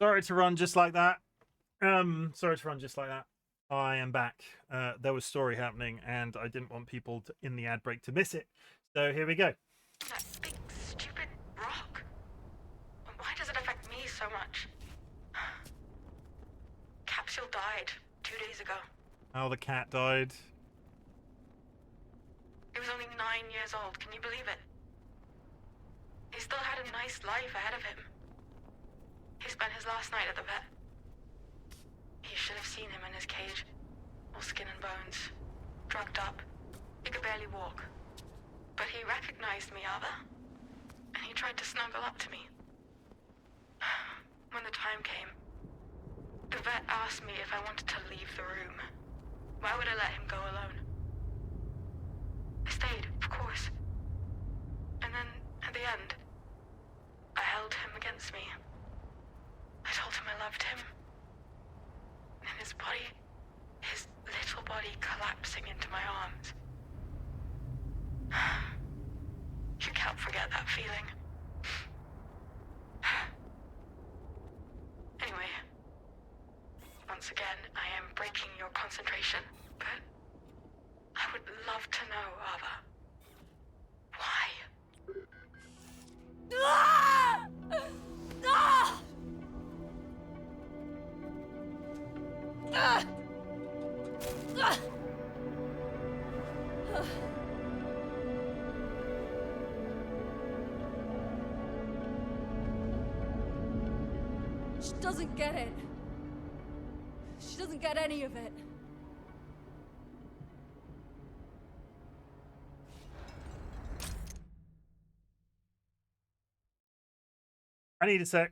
Sorry to run just like that. Sorry to run just like that. I am back. There was story happening, and I didn't want people in the ad break to miss it. So here we go. That big, stupid rock. Why does it affect me so much? Capsule died 2 days ago. How the cat died. He was only 9 years old, can you believe it? He still had a nice life ahead of him. He spent his last night at the vet. You should have seen him in his cage. All skin and bones. Drugged up. He could barely walk. But he recognized me, Ava. And he tried to snuggle up to me. When the time came, the vet asked me if I wanted to leave the room. Why would I let him go alone? I stayed, of course. And then, at the end, I held him against me. I told him I loved him. And his body, his little body collapsing into my arms. You can't forget that feeling. Anyway, once again, I am breaking your concentration, but I would love to know, Ava. Why? Ah! Ah! Ah! Ah! She doesn't get it. She doesn't get any of it. I need a sec.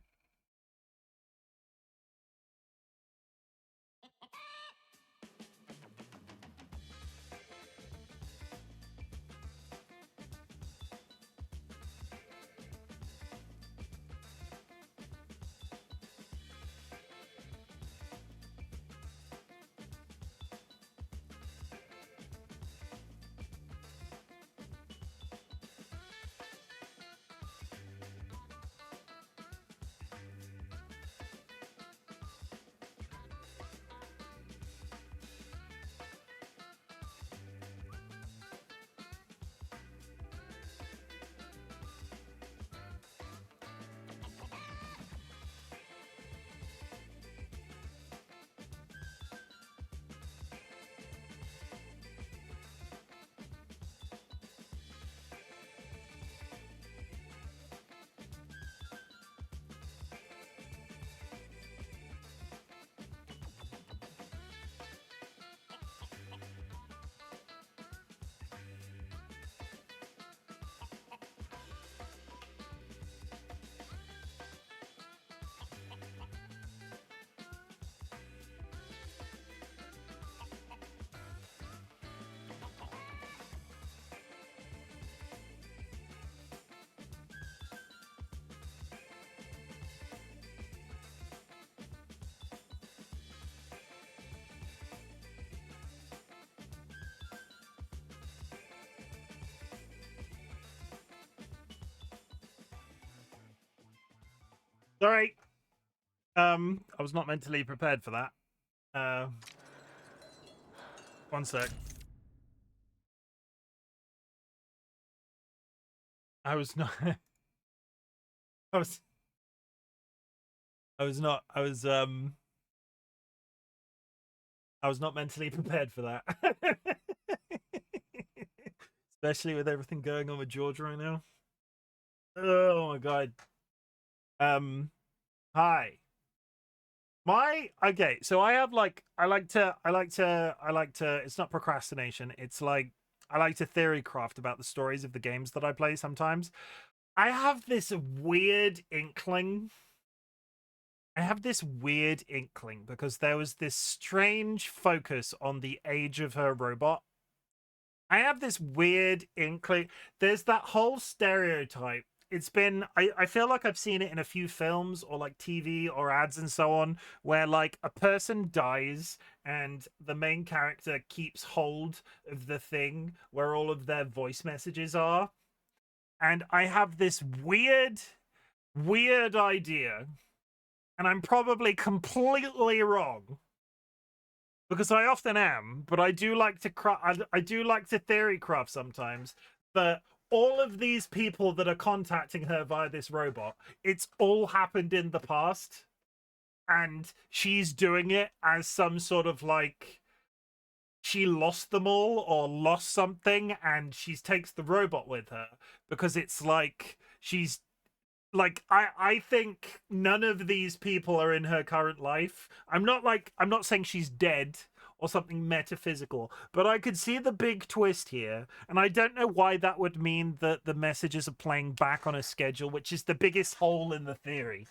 Sorry. I was not mentally prepared for that. One sec. I was not. I was not. I was not mentally prepared for that. Especially with everything going on with George right now. Oh my god. Hi. Okay, so I like to it's not procrastination, it's like I like to theory craft about the stories of the games that I play sometimes. I have this weird inkling. Because there was this strange focus on the age of her robot. I have this weird inkling. There's that whole stereotype. It's been, I feel like I've seen it in a few films or like TV or ads and so on, where like a person dies and the main character keeps hold of the thing where all of their voice messages are. And I have this weird idea. and I'm probably completely wrong, because I often am, but I do like to I do like to theory craft sometimes, that all of these people that are contacting her via this robot, it's all happened in the past, and she's doing it as some sort of like, she lost them all or lost something, and she takes the robot with her, because it's like she's like, I think none of these people are in her current life. I'm not saying she's dead or something metaphysical, but I could see the big twist here, and I don't know why that would mean that the messages are playing back on a schedule, which is the biggest hole in the theory.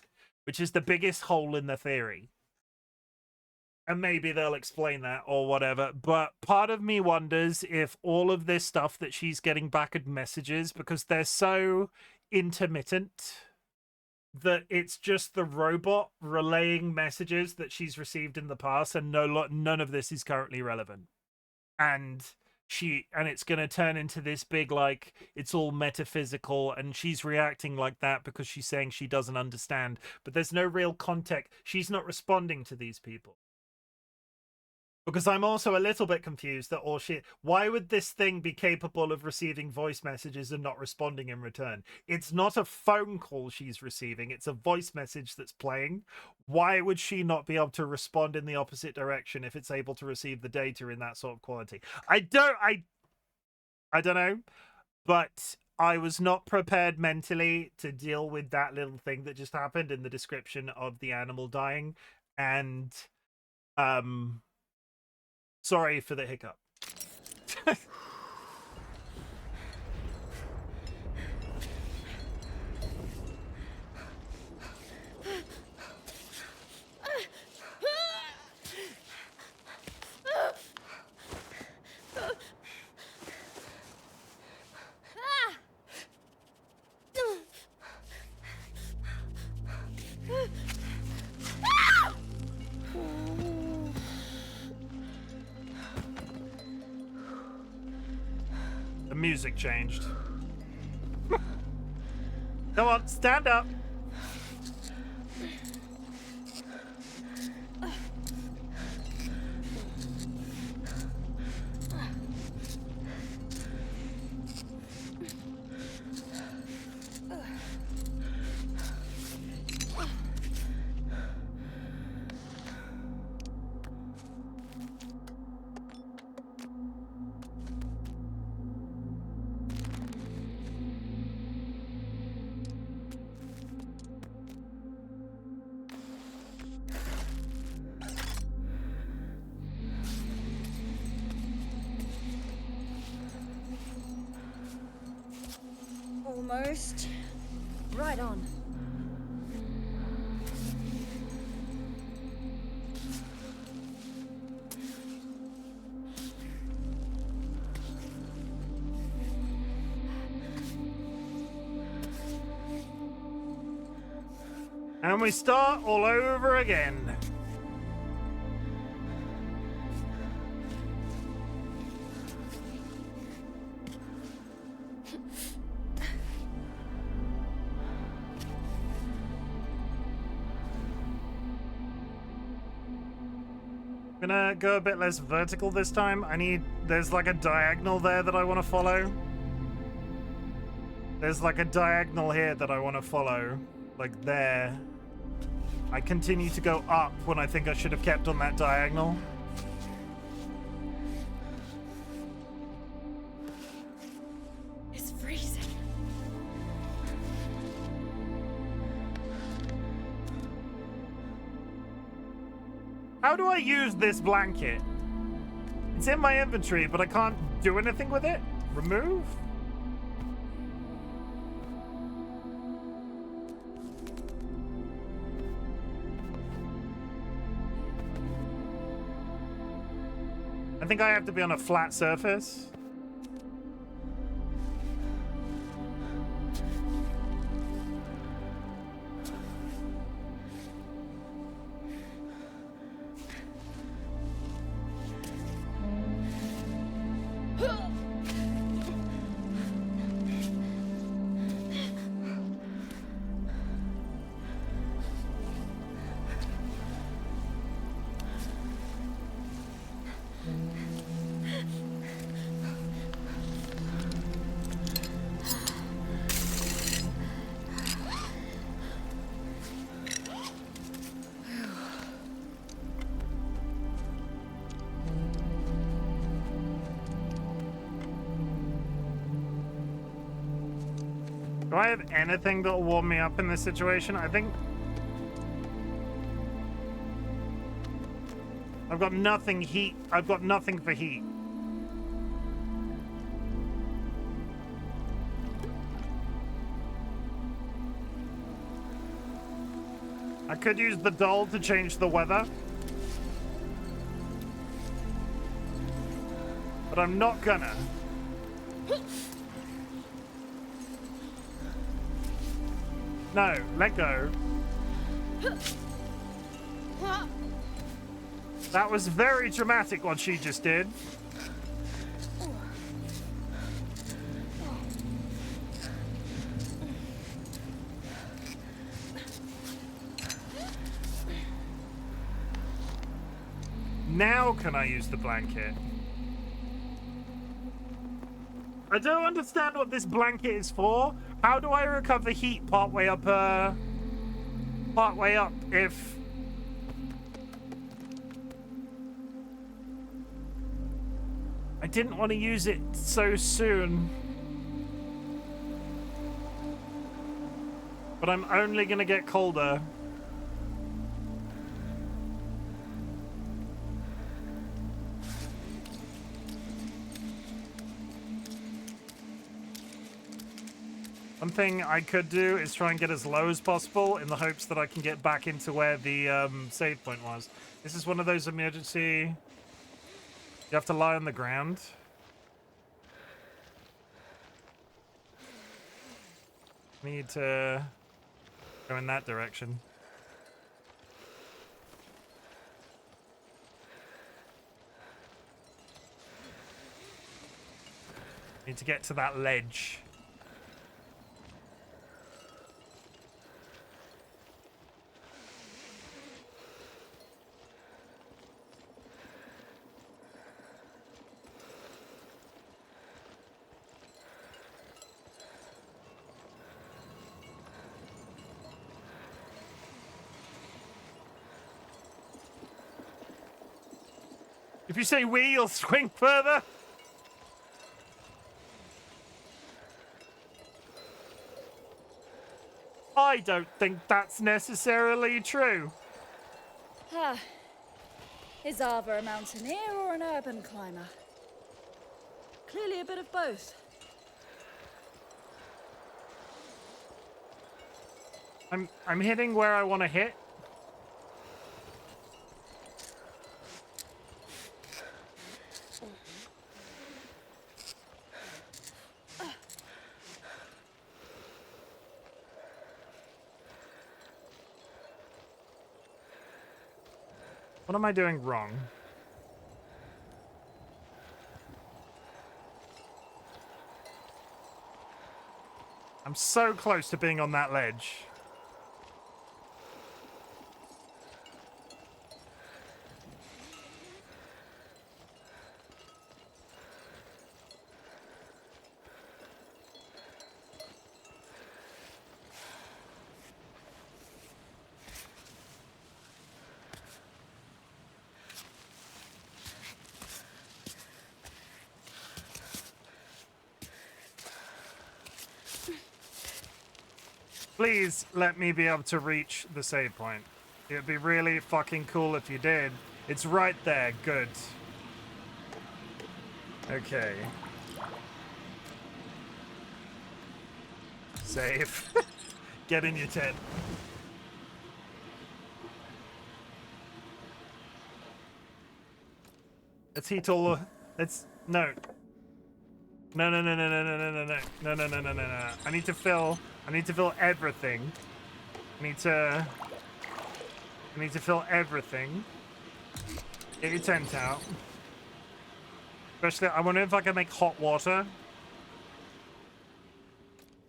And maybe they'll explain that or whatever. But part of me wonders if all of this stuff that she's getting back at messages, because they're so intermittent, that it's just the robot relaying messages that she's received in the past, and none of this is currently relevant. And it's going to turn into this big, like, it's all metaphysical, and she's reacting like that because she's saying she doesn't understand, but there's no real context. She's not responding to these people. Because I'm also a little bit confused that why would this thing be capable of receiving voice messages and not responding in return? It's not a phone call she's receiving, it's a voice message that's playing. Why would she not be able to respond in the opposite direction if it's able to receive the data in that sort of quality? I don't know, but I was not prepared mentally to deal with that little thing that just happened in the description of the animal dying, and sorry for the hiccup. The music changed. Come on, stand up. Almost. Right on. And we start all over again. Gonna go a bit less vertical this time. There's like a diagonal there that I want to follow. There's like a diagonal here that I want to follow. Like there. I continue to go up when I think I should have kept on that diagonal. It's freezing. How do I use this blanket? It's in my inventory, but I can't do anything with it? Remove? I think I have to be on a flat surface. Do I have anything that'll warm me up in this situation? I think I've got nothing heat. I've got nothing for heat. I could use the doll to change the weather. But I'm not gonna. No, let go. That was very dramatic what she just did. Now can I use the blanket? I don't understand what this blanket is for. How do I recover heat partway up if... I didn't want to use it so soon. But I'm only gonna get colder. One thing I could do is try and get as low as possible in the hopes that I can get back into where the save point was. This is one of those emergency... You have to lie on the ground. Need to go in that direction. Need to get to that ledge. If you say we, you'll swing further. I don't think that's necessarily true. Is Ava a mountaineer or an urban climber? Clearly a bit of both. I'm hitting where I want to hit. What am I doing wrong? I'm so close to being on that ledge. Please let me be able to reach the save point. It'd be really fucking cool if you did. It's right there. Good. Okay. Save. Get in your tent. Let's heat all the... Let's... No. No. I need to fill everything. I need to fill everything. Get your tent out. Especially, I wonder if I can make hot water.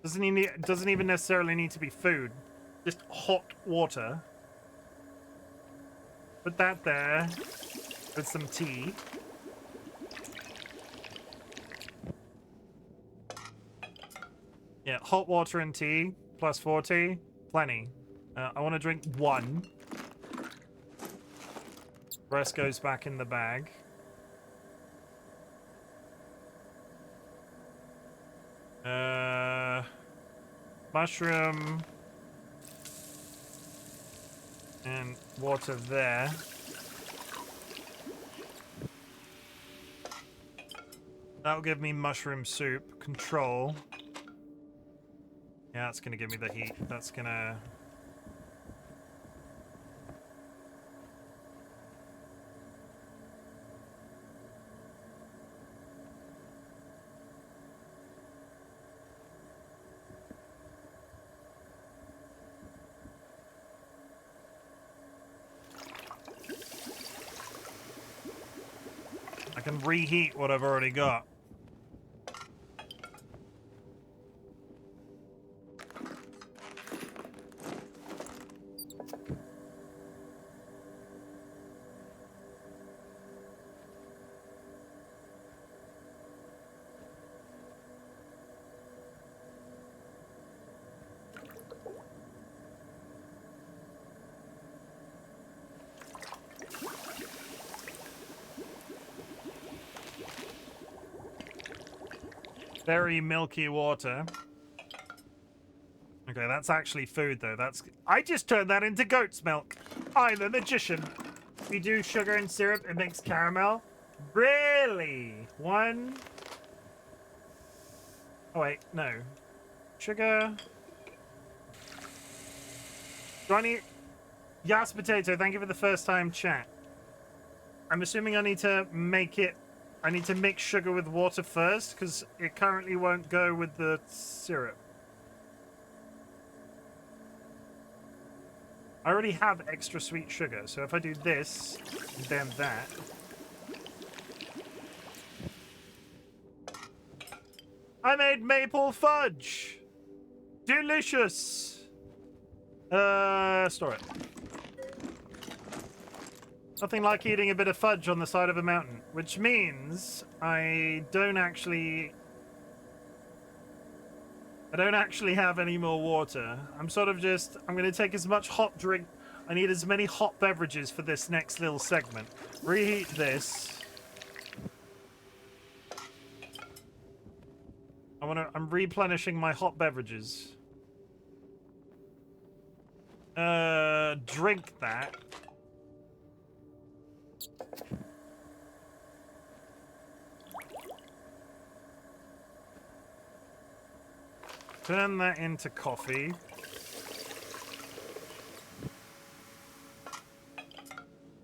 Doesn't even necessarily need to be food. Just hot water. Put that there. With some tea. Yeah, hot water and tea, plus 40, plenty. I want to drink one. Rest goes back in the bag. Mushroom. And water there. That'll give me mushroom soup. Control. Yeah, that's gonna give me the heat. That's gonna... I can reheat what I've already got. Very milky water. Okay, that's actually food, though. That's... I just turned that into goat's milk. I'm a magician. We do sugar and syrup. It makes caramel. Really? One... Oh, wait. No. Sugar... Do I need... Yas Potato, thank you for the first time chat. I'm assuming I need to make it... I need to mix sugar with water first, because it currently won't go with the syrup. I already have extra sweet sugar, so if I do this, and then that... I made maple fudge! Delicious! Store it. Nothing like eating a bit of fudge on the side of a mountain, which means I don't actually have any more water. I'm sort of just, I'm going to take as much hot drink. I need as many hot beverages for this next little segment. Reheat this. I'm replenishing my hot beverages. Drink that. Turn that into coffee.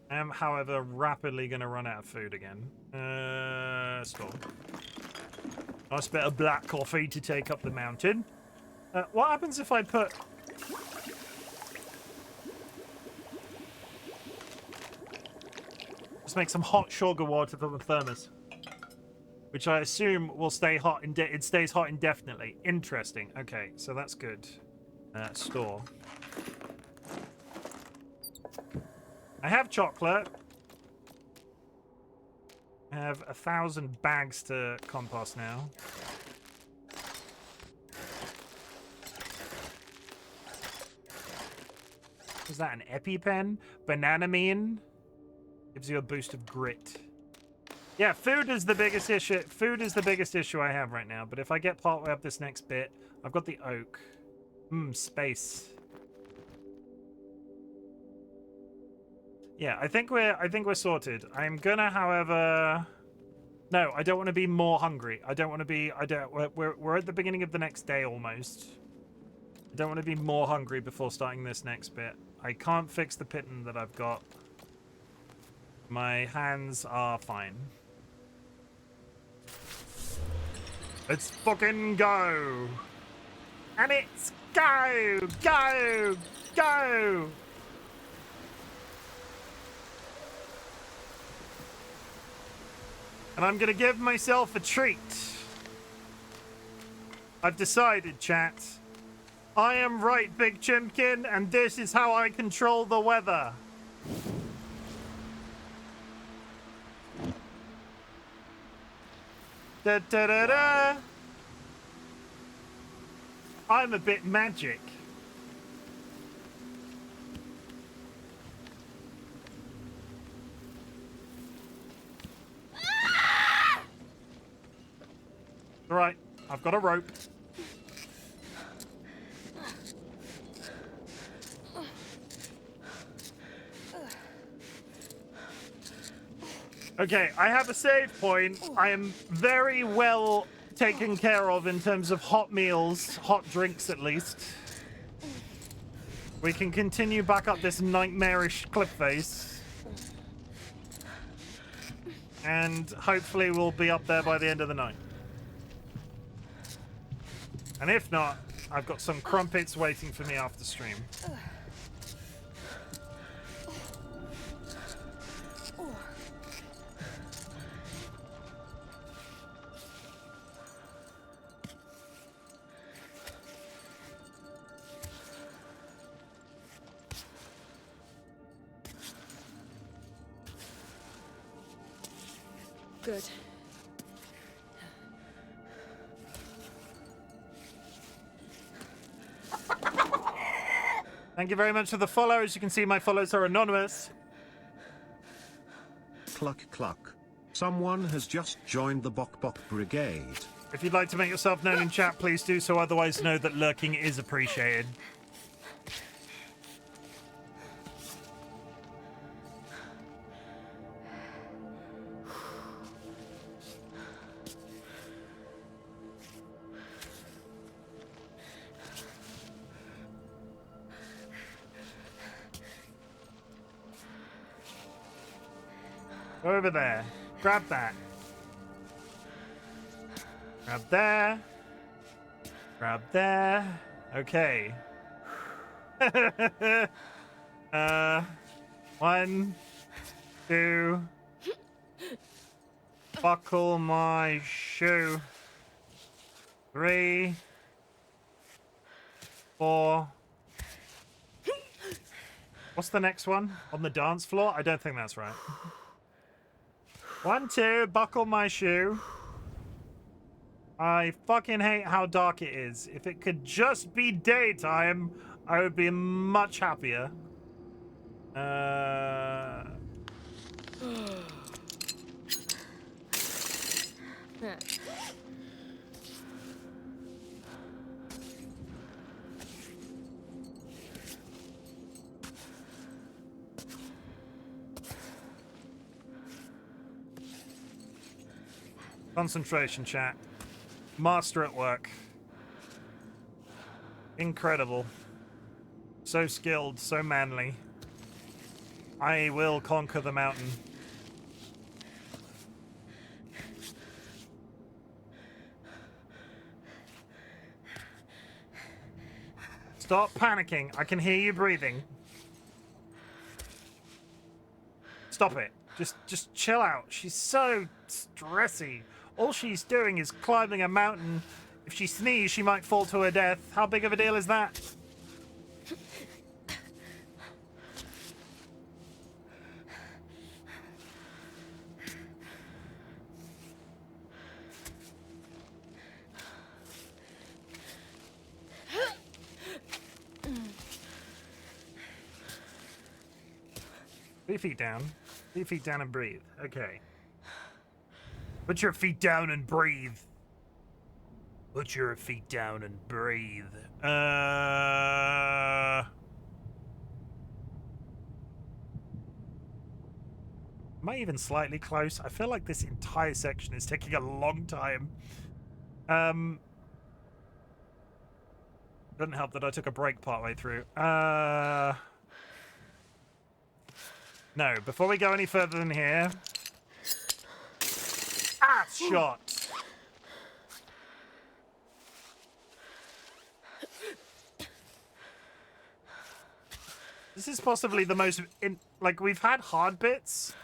I am, however, rapidly going to run out of food again. Store. Nice bit of black coffee to take up the mountain. What happens if I put... Just make some hot sugar water from the thermos. Which I assume will stay hot. It stays hot indefinitely. Interesting. Okay, so that's good. Store. I have chocolate. I have 1,000 bags to compost now. Is that an EpiPen? Bananamine? Gives you a boost of grit. Yeah, food is the biggest issue. Food is the biggest issue I have right now. But if I get partway up this next bit, I've got the oak. Space. Yeah, I think we're sorted. I'm gonna, however... No, I don't want to be more hungry. I don't want to be... We're at the beginning of the next day, almost. I don't want to be more hungry before starting this next bit. I can't fix the pitten that I've got. My hands are fine. Let's fucking go! And it's go! Go! Go! And I'm gonna give myself a treat. I've decided, chat. I am RightBigChimken, and this is how I control the weather. Da da da da. I'm a bit magic. Right, I've got a rope. Okay, I have a save point. I am very well taken care of in terms of hot meals, hot drinks at least. We can continue back up this nightmarish cliff face. And hopefully we'll be up there by the end of the night. And if not, I've got some crumpets waiting for me after stream. Good. Thank you very much for the follow. As you can see, my follows are anonymous. Cluck cluck. Someone has just joined the Bok Bok Brigade. If you'd like to make yourself known in chat, please do so. Otherwise, know that lurking is appreciated. Over there. Grab that. Grab there. Grab there. Okay. 1, 2. Buckle my shoe. 3, 4. What's the next one? On the dance floor? I don't think that's right. 1, 2, buckle my shoe. I fucking hate how dark it is. If it could just be daytime, I would be much happier. Concentration, chat. Master at work. Incredible. So skilled, so manly. I will conquer the mountain. Stop panicking. I can hear you breathing. Stop it. Just chill out. She's so stressy. All she's doing is climbing a mountain. If she sneezes, she might fall to her death. How big of a deal is that? Three feet down. 3 feet down and breathe. Okay. Put your feet down and breathe. Put your feet down and breathe. Am I even slightly close? I feel like this entire section is taking a long time. Doesn't help that I took a break partway through. No, before we go any further than here. Ass shot! This is possibly the most... like, we've had hard bits.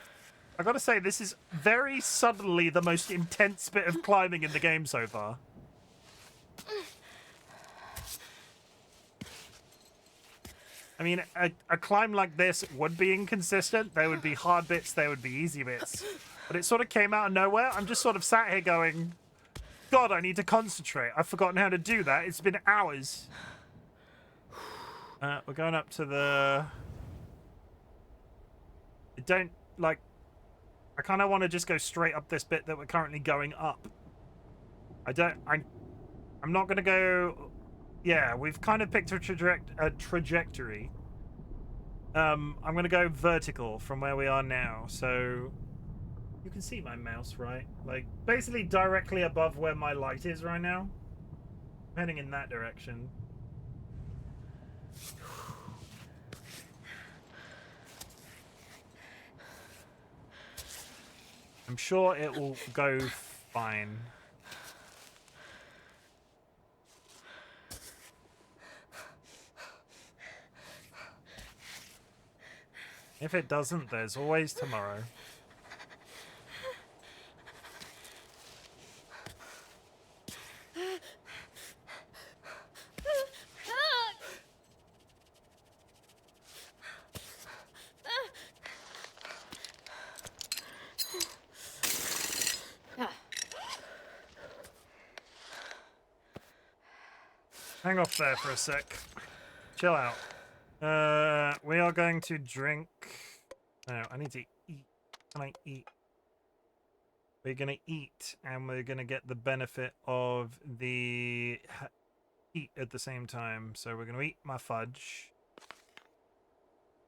I gotta say, this is very suddenly the most intense bit of climbing in the game so far. I mean, a climb like this would be inconsistent. There would be hard bits, there would be easy bits. But it sort of came out of nowhere. I'm just sort of sat here going, God, I need to concentrate. I've forgotten how to do that. It's been hours. We're going up to the... I don't, like... I kind of want to just go straight up this bit that we're currently going up. I'm not going to go... Yeah, we've kind of picked a trajectory. I'm going to go vertical from where we are now, so... You can see my mouse, right? Like, basically directly above where my light is right now. I'm heading in that direction. I'm sure it will go fine. If it doesn't, there's always tomorrow. Hang off there for a sec. Chill out. We are going to drink. No, I need to eat. Can I eat? We're gonna eat, and we're gonna get the benefit of the heat at the same time. So we're gonna eat my fudge.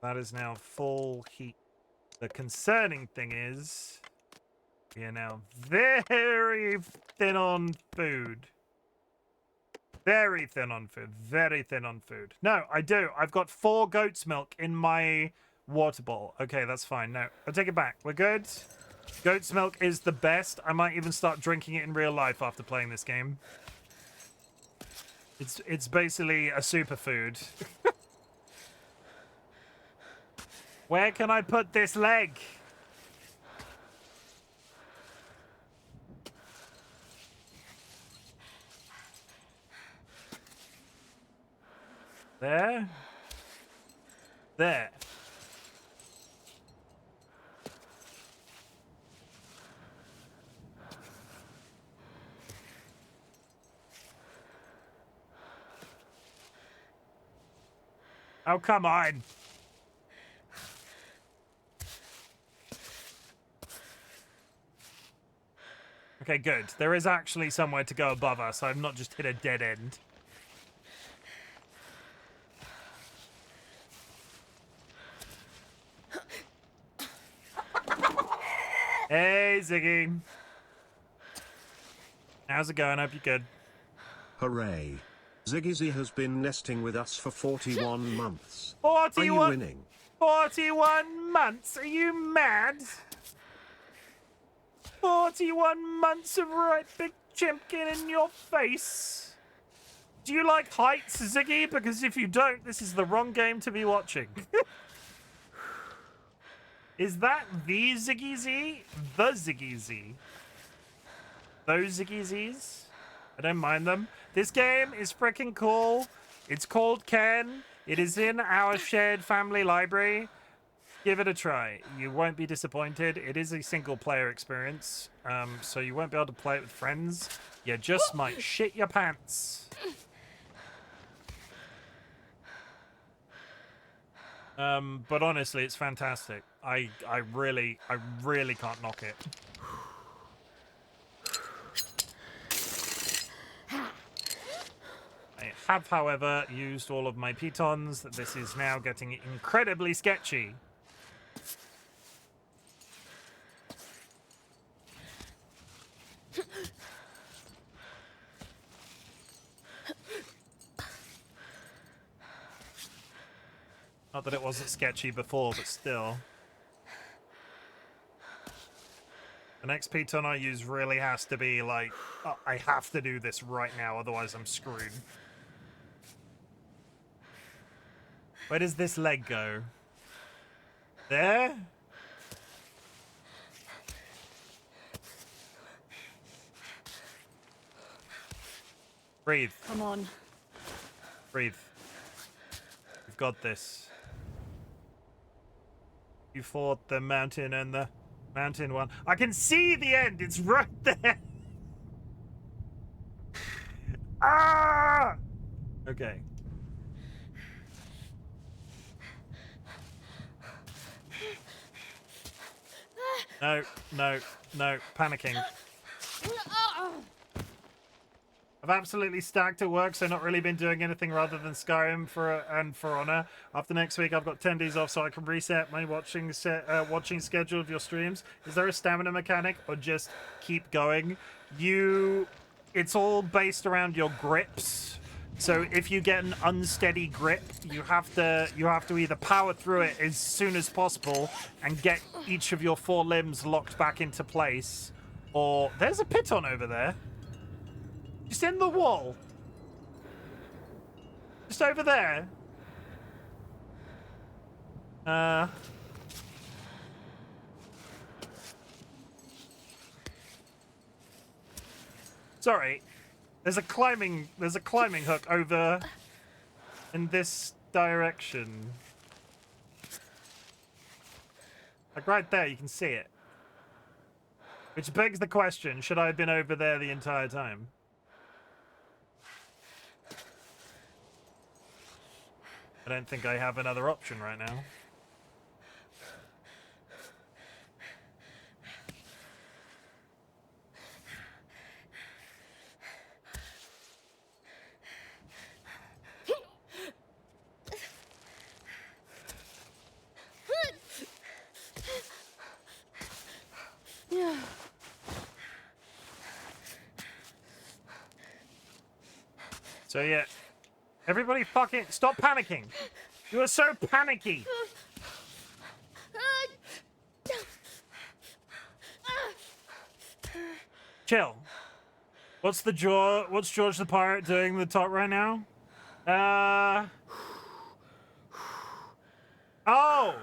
That is now full heat. The concerning thing is, we are now very thin on food. Very thin on food. Very thin on food. No, I do. I've got 4 goat's milk in my water bottle. Okay, that's fine. No, I'll take it back. We're good. Goat's milk is the best. I might even start drinking it in real life after playing this game. It's basically a superfood. Where can I put this leg? There. There. Oh, come on. Okay, good. There is actually somewhere to go above us. I've not just hit a dead end. Hey, Ziggy. How's it going? Hope you're good. Hooray. Ziggy Z has been nesting with us for 41 months. 41? Are you winning? 41 months? Are you mad? 41 months of RightBigChimken in your face. Do you like heights, Ziggy? Because if you don't, this is the wrong game to be watching. Is that the Ziggy Z? The Ziggy Z? Those Ziggy Zs? I don't mind them. This game is freaking cool. It's called Cairn. It is in our shared family library. Give it a try. You won't be disappointed. It is a single player experience, so you won't be able to play it with friends. You just might shit your pants. But honestly, it's fantastic. I really can't knock it. I have, however, used all of my pitons. This is now getting incredibly sketchy. Not that it wasn't sketchy before, but still. The next piton I use really has to be like, oh, I have to do this right now, otherwise I'm screwed. Where does this leg go? There? Breathe. Come on. Breathe. You've got this. You fought the mountain and the mountain one. I can see the end. It's right there. Ah! Okay. No, no, no. Panicking. I've absolutely stacked at work, so not really been doing anything rather than Skyrim and For Honor. After next week, I've got 10 days off, so I can reset my watching schedule of your streams. Is there a stamina mechanic, or just keep going? It's all based around your grips. So if you get an unsteady grip, you have to either power through it as soon as possible and get each of your 4 limbs locked back into place, or there's a piton over there. Just in the wall. Just over there. Sorry. There's a climbing hook over in this direction. Like right there, you can see it. Which begs the question, should I have been over there the entire time? I don't think I have another option right now. So yeah, everybody fucking stop panicking. You are so panicky. Chill. What's George the Pirate doing in the top right now? Oh,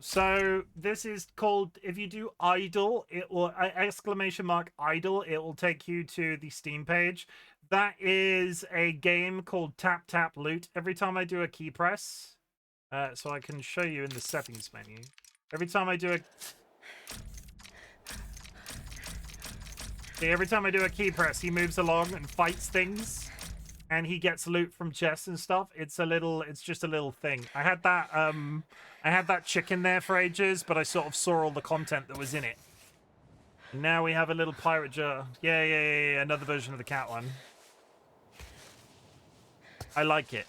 so this is called, if you do idle, it will, !idle, it will take you to the Steam page. That is a game called Tap Tap Loot. Every time I do a key press, so I can show you in the settings menu. Every time I do a key press, he moves along and fights things, and he gets loot from chests and stuff. It's just a little thing. I had that chicken there for ages, but I sort of saw all the content that was in it. And now we have a little pirate jar. Yeah, another version of the cat one. I like it.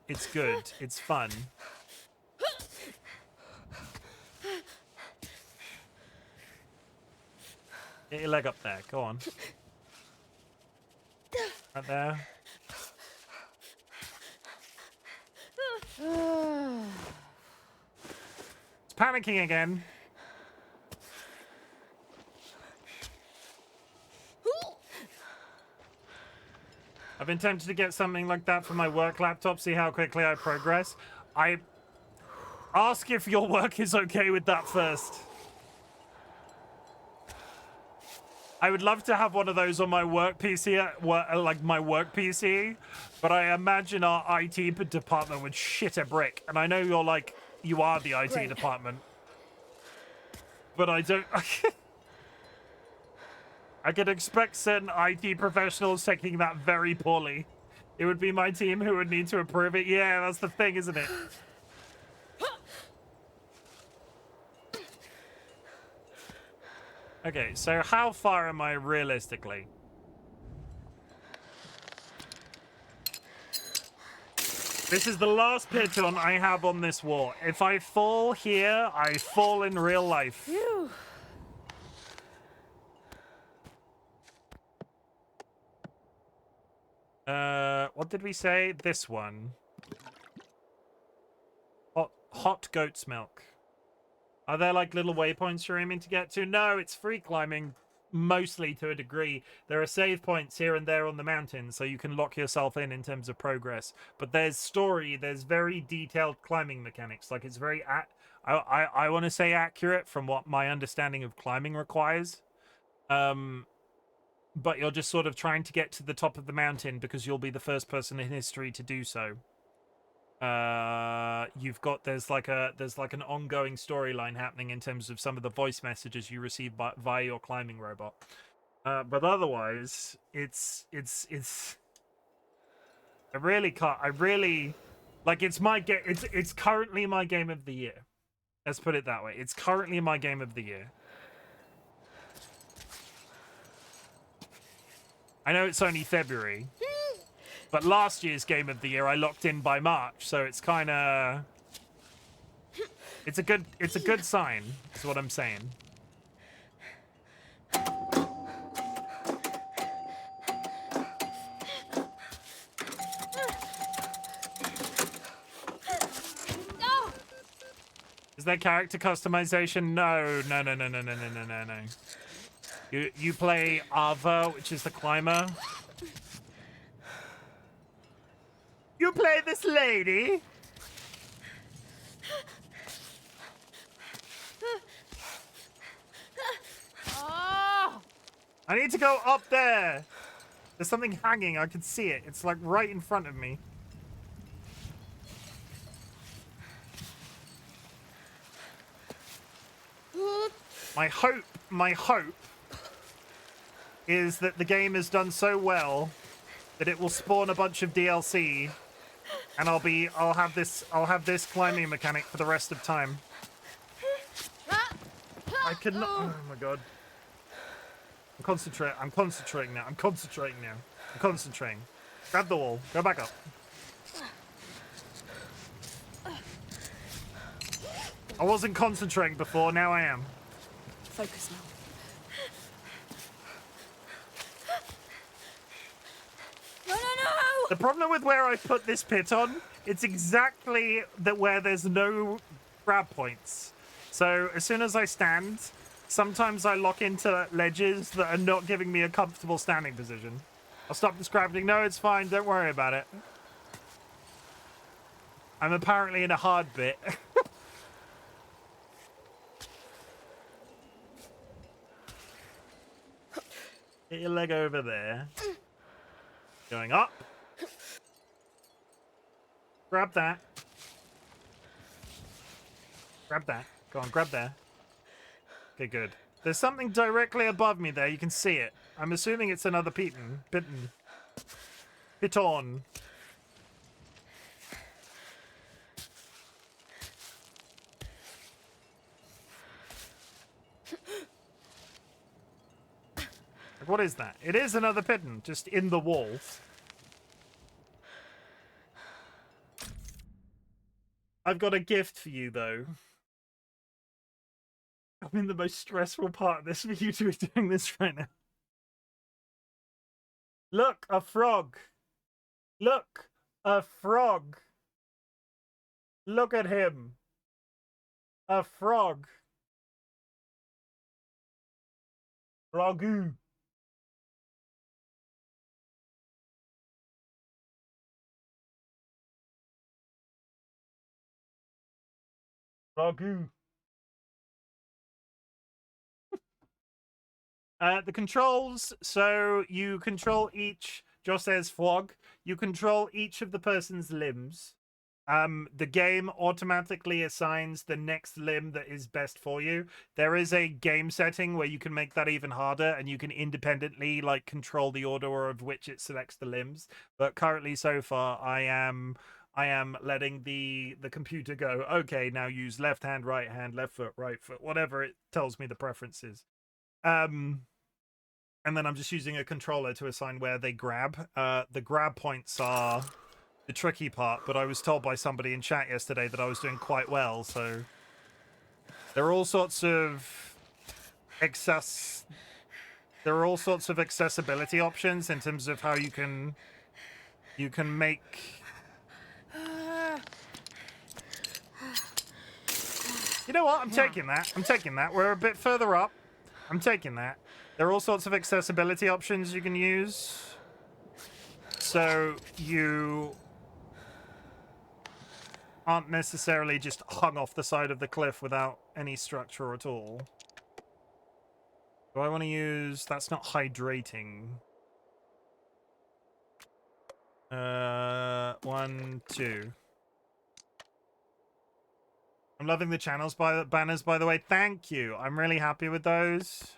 It's good. It's fun. Get your leg up there. Go on. Right there. It's panicking again. I've been tempted to get something like that for my work laptop, see how quickly I progress. I ask if your work is okay with that first. I would love to have one of those on my work PC, like my work PC, but I imagine our IT department would shit a brick. And I know you are the IT department, but I don't. I could expect certain IT professionals taking that very poorly. It would be my team who would need to approve it. Yeah, that's the thing, isn't it? Okay, so how far am I realistically? This is the last piton I have on this wall. If I fall here, I fall in real life. Phew. What did we say? This one. Hot goat's milk. Are there like little waypoints you're aiming to get to? No, it's free climbing, mostly to a degree. There are save points here and there on the mountain, so you can lock yourself in terms of progress. But there's story, there's very detailed climbing mechanics. Like it's very, I want to say accurate from what my understanding of climbing requires. But you're just sort of trying to get to the top of the mountain because you'll be the first person in history to do so. There's like an ongoing storyline happening in terms of some of the voice messages you receive via your climbing robot. But otherwise, it's I really like it's my game. It's currently my game of the year. Let's put it that way. It's currently my game of the year. I know it's only February, but last year's Game of the Year I locked in by March, so it's kind of... It's a good sign, is what I'm saying. Is there character customization? No. You play Ava, which is the climber. You play this lady? I need to go up there. There's something hanging. I can see it. It's like right in front of me. My hope is that the game has done so well that it will spawn a bunch of DLC, and I'll have this climbing mechanic for the rest of time. I could not. Oh my god. I'm concentrating now. I'm concentrating. Grab the wall. Go back up. I wasn't concentrating before. Now I am. Focus now. No! The problem with where I put this pit on, it's exactly where there's no grab points. So as soon as I stand, sometimes I lock into ledges that are not giving me a comfortable standing position. I'll stop describing. No, it's fine. Don't worry about it. I'm apparently in a hard bit. Get your leg over there. Going up. Grab that. Grab that. Go on, grab there. Okay, good. There's something directly above me there. You can see it. I'm assuming it's another piton. Piton. What is that? It is another piton, just in the wall. I've got a gift for you, though. I'm in the most stressful part of this for you to be doing this right now. Look, a frog. Look, a frog. Look at him. A frog. Frogoo. Frogoo. The controls, so you control each, Josh says frog, you control each of the person's limbs. The game automatically assigns the next limb that is best for you. There is a game setting where you can make that even harder, and you can independently like control the order of which it selects the limbs. But currently, so far, I am letting the computer go, okay, now use left hand, left foot, right foot, whatever it tells me the preference is. And then I'm just using a controller to assign where they grab. The grab points are the tricky part, but I was told by somebody in chat yesterday that I was doing quite well, so there are all sorts of accessibility options in terms of how you can make. You know what? I'm taking that. We're a bit further up. I'm taking that. There are all sorts of accessibility options you can use. So you aren't necessarily just hung off the side of the cliff without any structure at all. Do I want to use... That's not hydrating. 1, 2. I'm loving the channels banners, by the way. Thank you. I'm really happy with those.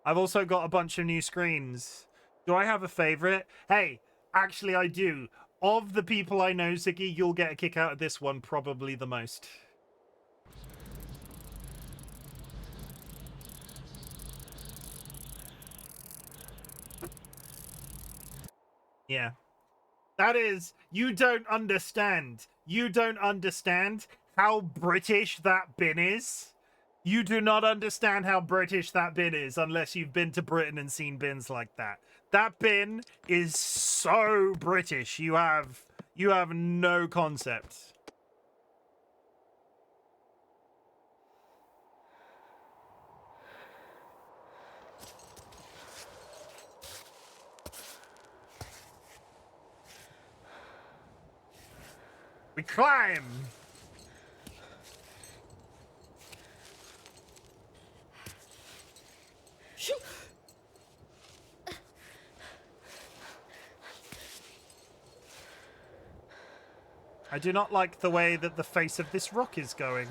I've also got a bunch of new screens. Do I have a favorite? Hey, actually I do. Of the people I know, Ziggy, you'll get a kick out of this one probably the most. Yeah. That is, you don't understand. You don't understand how British that bin is. You do not understand how British that bin is unless you've been to Britain and seen bins like that. That bin is so British. You have no concept. We climb. I do not like the way that the face of this rock is going.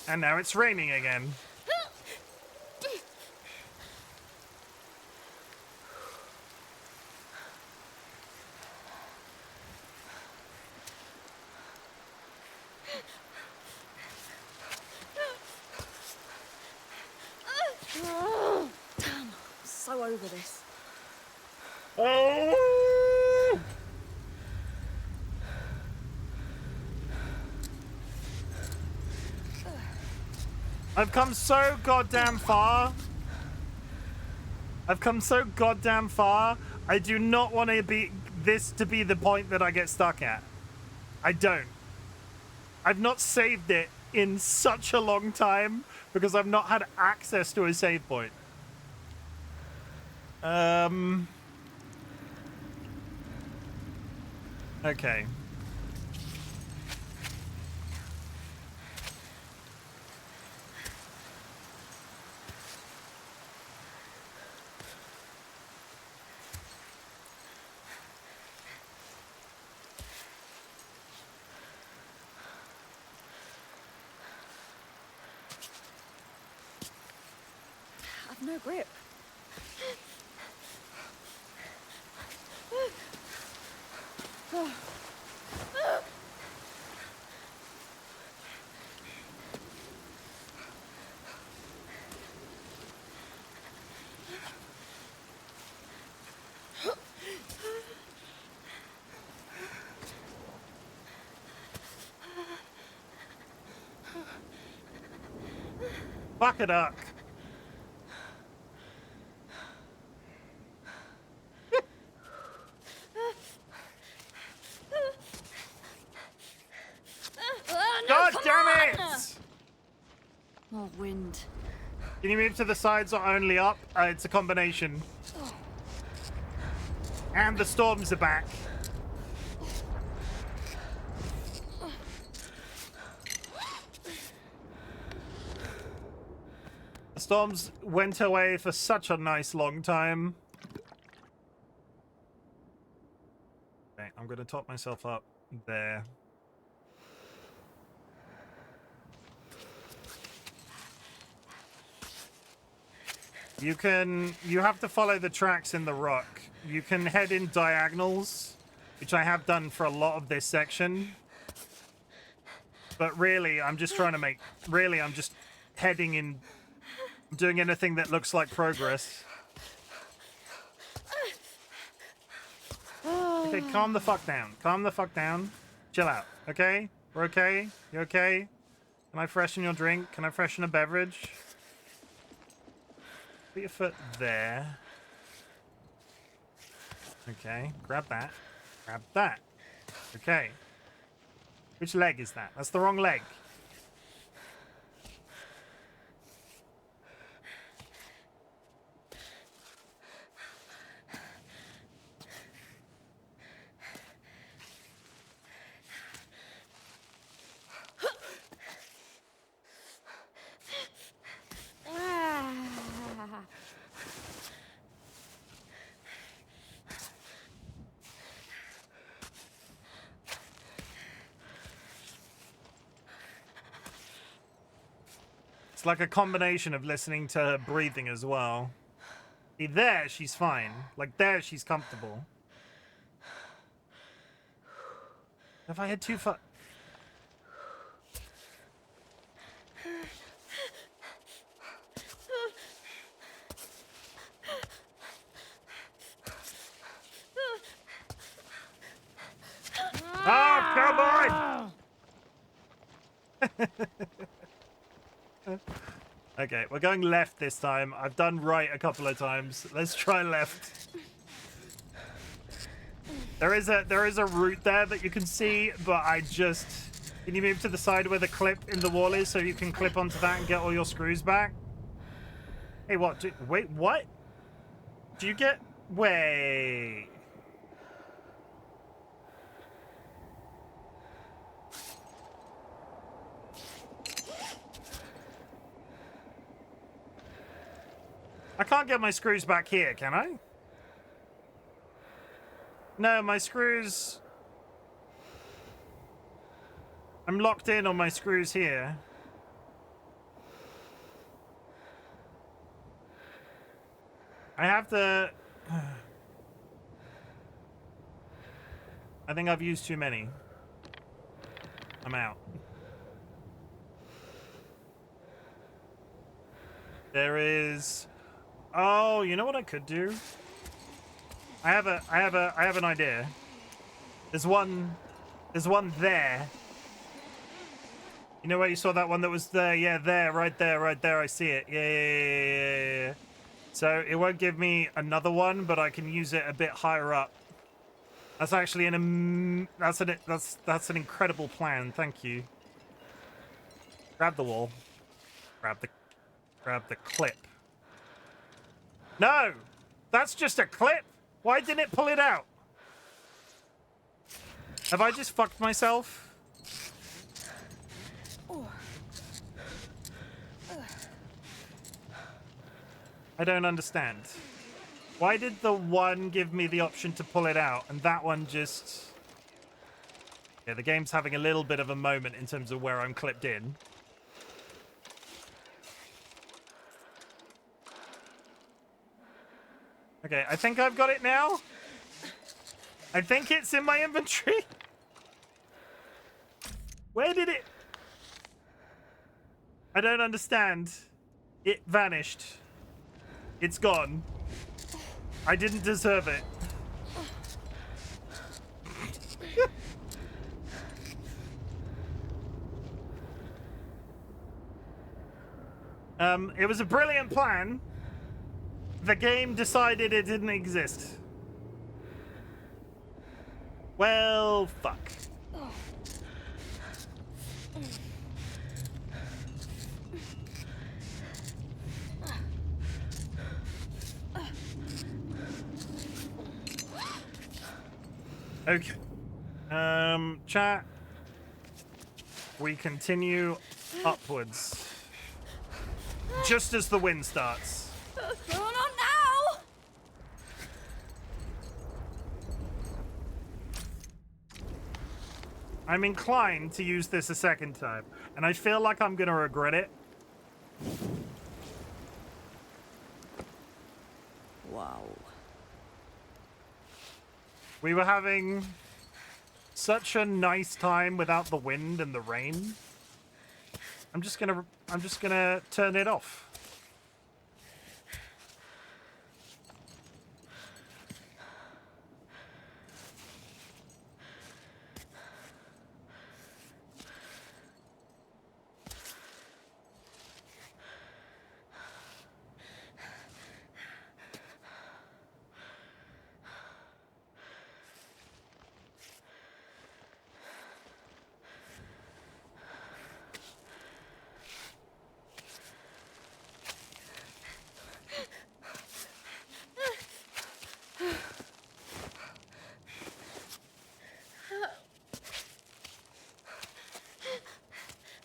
And now it's raining again. Damn, I'm so over this. Oh! I've come so goddamn far. I've come so goddamn far. I do not want to be this to be the point that I get stuck at. I don't. I've not saved it in such a long time because I've not had access to a save point. Okay. I've no grip. Fuck it up. God damn it! More wind. Can you move to the sides or only up? It's a combination. And the storms are back. The storms went away for such a nice long time. Okay, I'm going to top myself up there. You have to follow the tracks in the rock. You can head in diagonals, which I have done for a lot of this section. But really, I'm just trying to make, I'm just heading in, doing anything that looks like progress. Okay, calm the fuck down. Calm the fuck down. Chill out, okay? We're okay? You okay? Can I freshen your drink? Can I freshen a beverage? Put your foot there. Okay, grab that. Grab that. Okay. Which leg is that? That's the wrong leg. It's like a combination of listening to her breathing as well. See, there, she's fine. Like, there, she's comfortable. If I had too far... Okay, we're going left this time. I've done right a couple of times. Let's try left. There is a route there that you can see, but I just... Can you move to the side where the clip in the wall is so you can clip onto that and get all your screws back? Hey, what? Wait, what? Do you get... Wait... I can't get my screws back here, can I? No, my screws... I'm locked in on my screws here. I have to... I think I've used too many. I'm out. There is... Oh, you know what I could do? I have an idea. There's one there. You know where you saw that one that was there? Yeah, there, right there. I see it. Yeah. So it won't give me another one, but I can use it a bit higher up. That's actually that's an incredible plan. Thank you. Grab the wall. Grab the clip. No! That's just a clip! Why didn't it pull it out? Have I just fucked myself? I don't understand. Why did the one give me the option to pull it out and that one just... Yeah, the game's having a little bit of a moment in terms of where I'm clipped in. Okay, I think I've got it now. I think it's in my inventory. Where did it... I don't understand. It vanished. It's gone. I didn't deserve it. It was a brilliant plan. The game decided it didn't exist. Well, fuck. Okay. Chat. We continue upwards. Just as the wind starts. Not now! I'm inclined to use this a second time, and I feel like I'm gonna regret it. Wow. We were having such a nice time without the wind and the rain. I'm just gonna turn it off.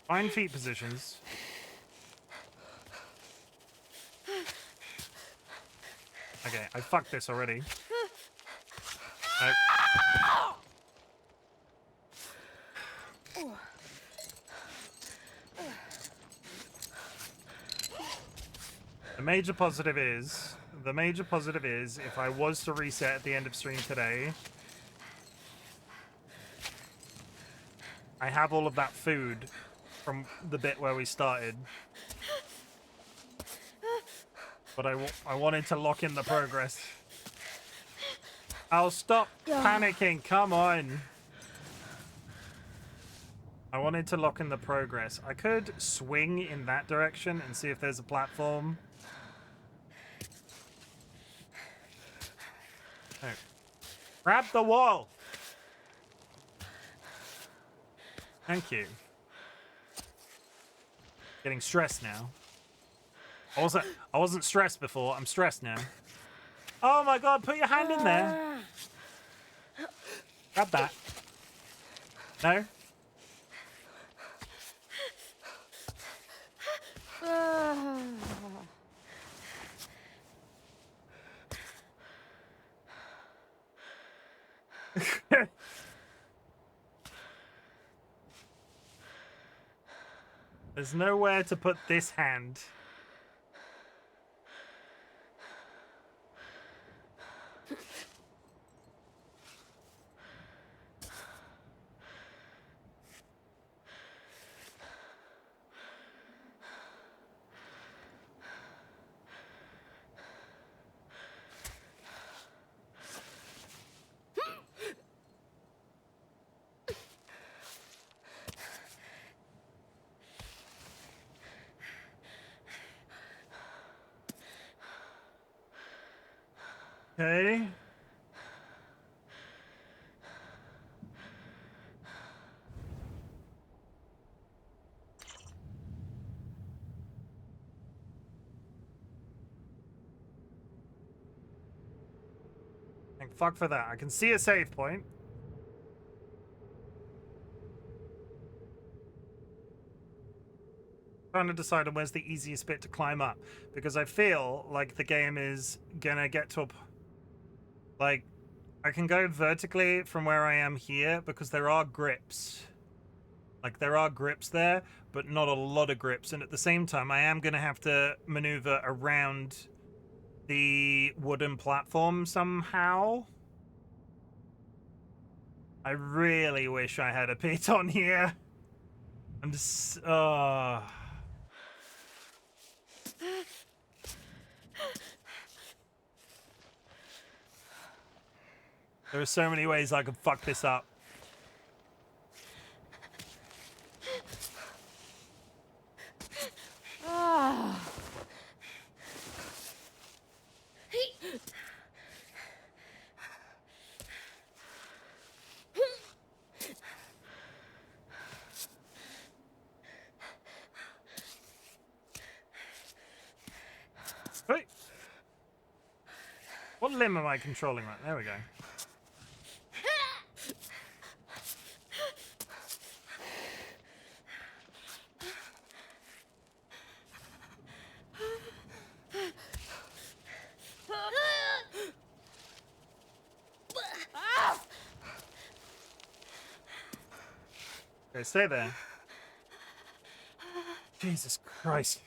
Find feet positions. Okay, I fucked this already. Nope. The major positive is, if I was to reset at the end of stream today, I have all of that food from the bit where we started. But I wanted to lock in the progress. I'll stop panicking, come on. I wanted to lock in the progress. I could swing in that direction and see if there's a platform. Oh. Grab the wall! Thank you. Getting stressed now. I wasn't stressed before. I'm stressed now. Oh my god, put your hand in there. Grab that. No? There's nowhere to put this hand. Okay. Thank fuck for that. I can see a save point. Trying to decide on where's the easiest bit to climb up, because I feel like the game is gonna get to a like I can go vertically from where I am here because there are grips. Like there are grips there, but not a lot of grips, and at the same time I am gonna have to maneuver around the wooden platform somehow. I really wish I had a piton here. I'm just there are so many ways I could fuck this up. Hey. What limb am I controlling right? There we go. Okay, stay there. Jesus Christ.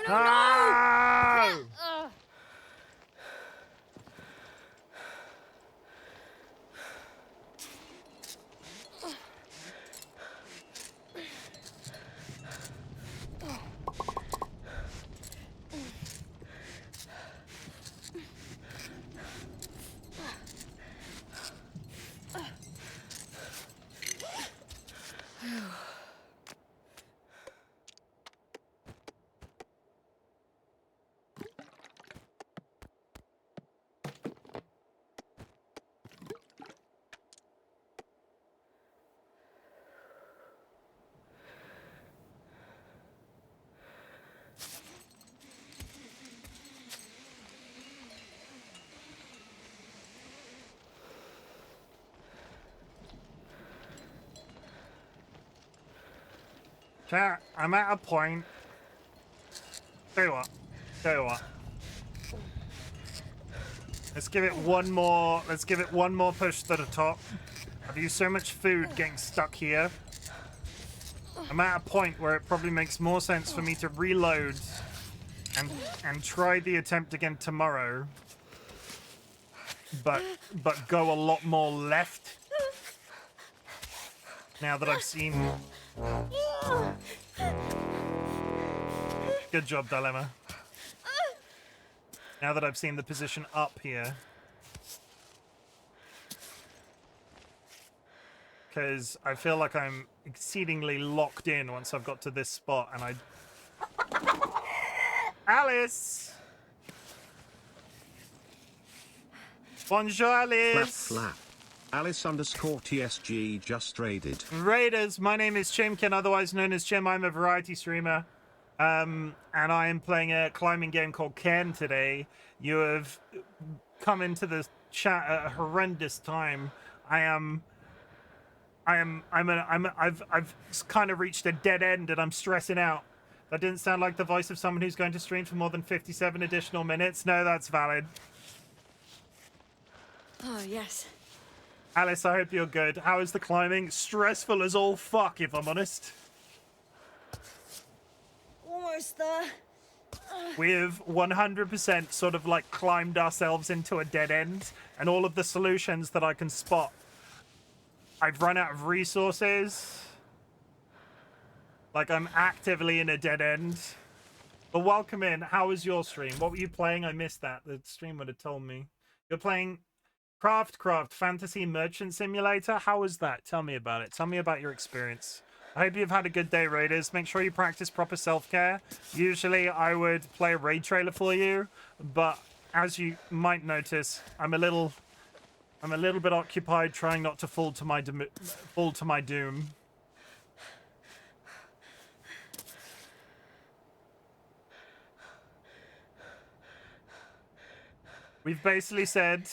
No! Chat, I'm at a point. Tell you what. Let's give it one more push to the top. I've used so much food getting stuck here. I'm at a point where it probably makes more sense for me to reload and try the attempt again tomorrow. But go a lot more left. Now that I've seen. Good job, Dilemma. Now that I've seen the position up here. Because I feel like I'm exceedingly locked in once I've got to this spot, and I... Alice! Bonjour, Alice! Flap, flap. Alice _ TSG just raided. Raiders, my name is Chimken, otherwise known as Chim. I'm a variety streamer. And I am playing a climbing game called Cairn today. You have come into the chat at a horrendous time. I've kind of reached a dead end and I'm stressing out. That didn't sound like the voice of someone who's going to stream for more than 57 additional minutes. No, that's valid. Oh, yes. Alice, I hope you're good. How is the climbing? Stressful as all fuck, if I'm honest. Almost there. We've 100% sort of like climbed ourselves into a dead end, and all of the solutions that I can spot, I've run out of resources. Like, I'm actively in a dead end. But welcome in. How was your stream? What were you playing? I missed that. The stream would have told me. You're playing Craft Fantasy Merchant Simulator? How was that? Tell me about it. Tell me about your experience. I hope you've had a good day, Raiders. Make sure you practice proper self-care. Usually I would play a raid trailer for you, but as you might notice, I'm a little bit occupied trying not to fall to my doom. We've basically said,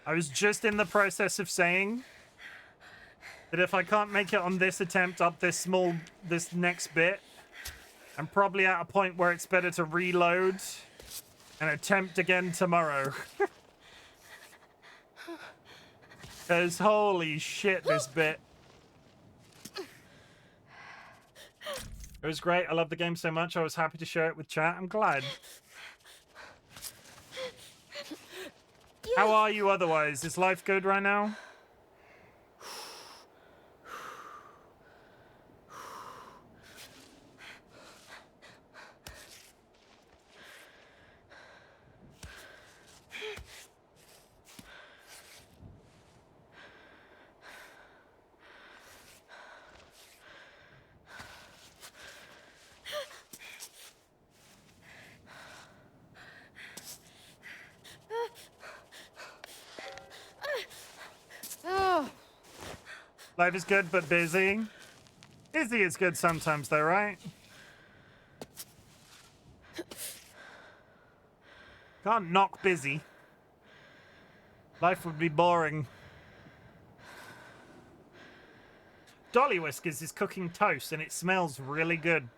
I was just in the process of saying that if I can't make it on this attempt up this next bit, I'm probably at a point where it's better to reload and attempt again tomorrow. Because holy shit, this bit. It was great. I love the game so much. I was happy to share it with chat. I'm glad. How are you otherwise? Is life good right now? Life is good, but busy. Busy is good sometimes, though, right? Can't knock busy. Life would be boring. DollyWhiskers is cooking toast, and it smells really good.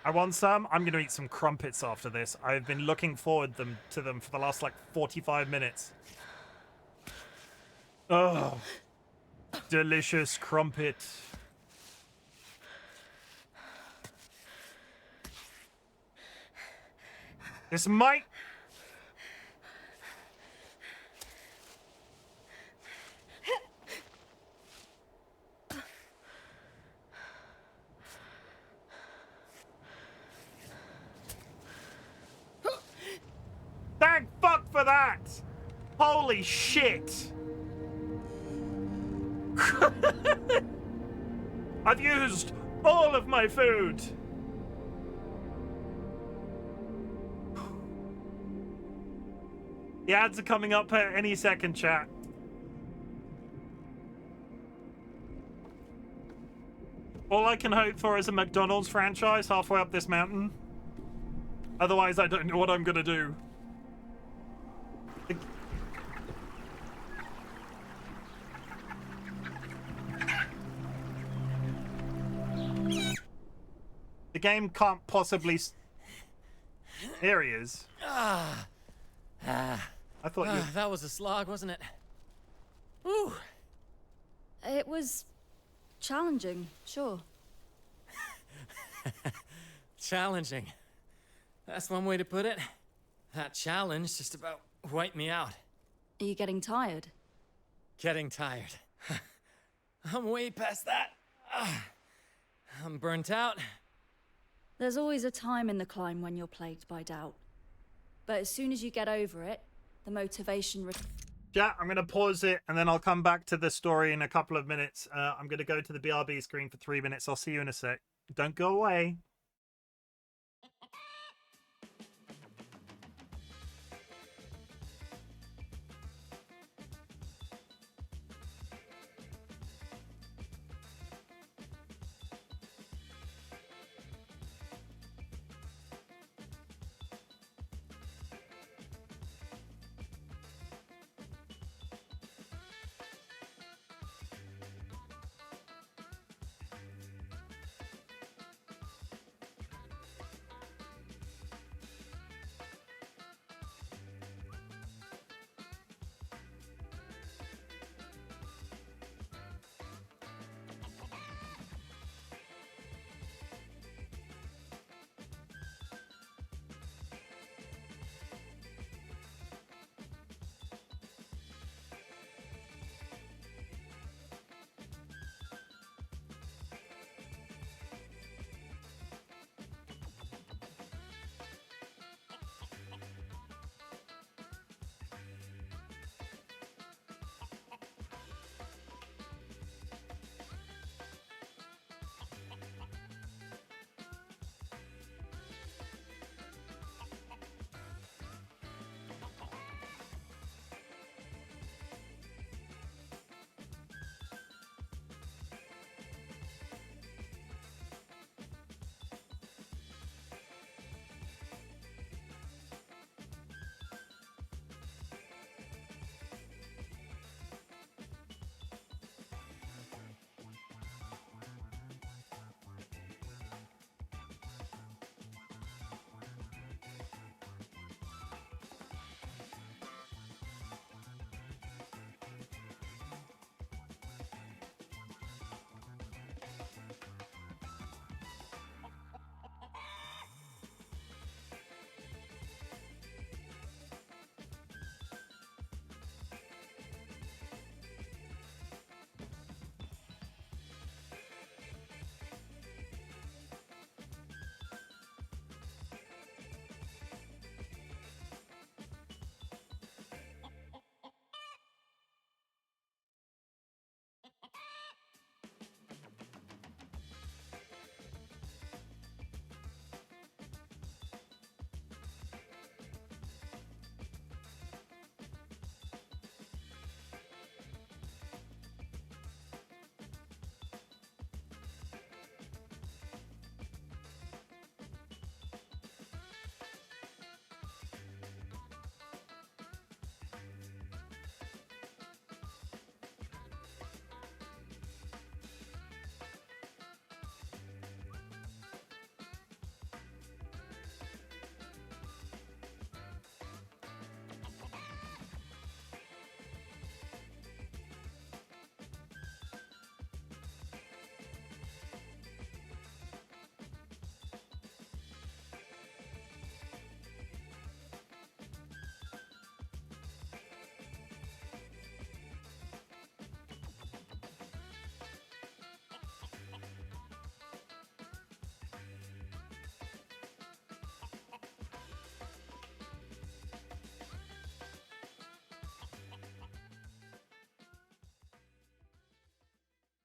I want some. I'm going to eat some crumpets after this. I've been looking forward to them for the last, like, 45 minutes. Oh, delicious crumpet. This might... Thank fuck for that! Holy shit! I've used all of my food! The ads are coming up at any second, chat. All I can hope for is a McDonald's franchise halfway up this mountain. Otherwise, I don't know what I'm gonna do. The game can't possibly... There he is. I thought you... That was a slog, wasn't it? Whew. It was challenging, sure. Challenging. That's one way to put it. That challenge just about wiped me out. Are you getting tired? Getting tired. I'm way past that. I'm burnt out. There's always a time in the climb when you're plagued by doubt. But as soon as you get over it, the motivation... Yeah, I'm going to pause it and then I'll come back to the story in a couple of minutes. I'm going to go to the BRB screen for 3 minutes. I'll see you in a sec. Don't go away.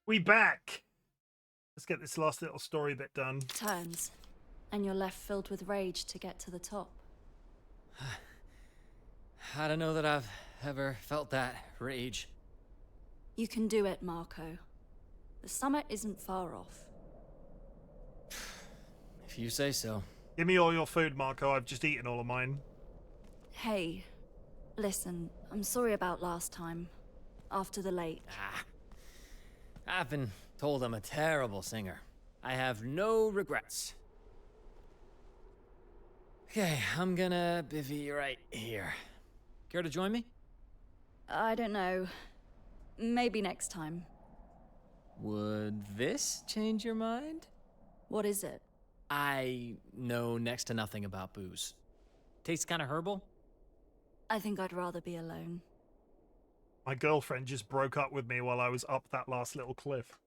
We back. Let's get this last little story bit done. Turns, and you're left filled with rage to get to the top. I don't know that I've ever felt that rage. You can do it, Marco. The summit isn't far off. If you say so. Give me all your food, Marco. I've just eaten all of mine. Hey, listen, I'm sorry about last time. After the lake. I've been told I'm a terrible singer. I have no regrets. Okay, I'm gonna bivvy right here. Care to join me? I don't know. Maybe next time. Would this change your mind? What is it? I know next to nothing about booze. Tastes kind of herbal. I think I'd rather be alone. My girlfriend just broke up with me while I was up that last little cliff.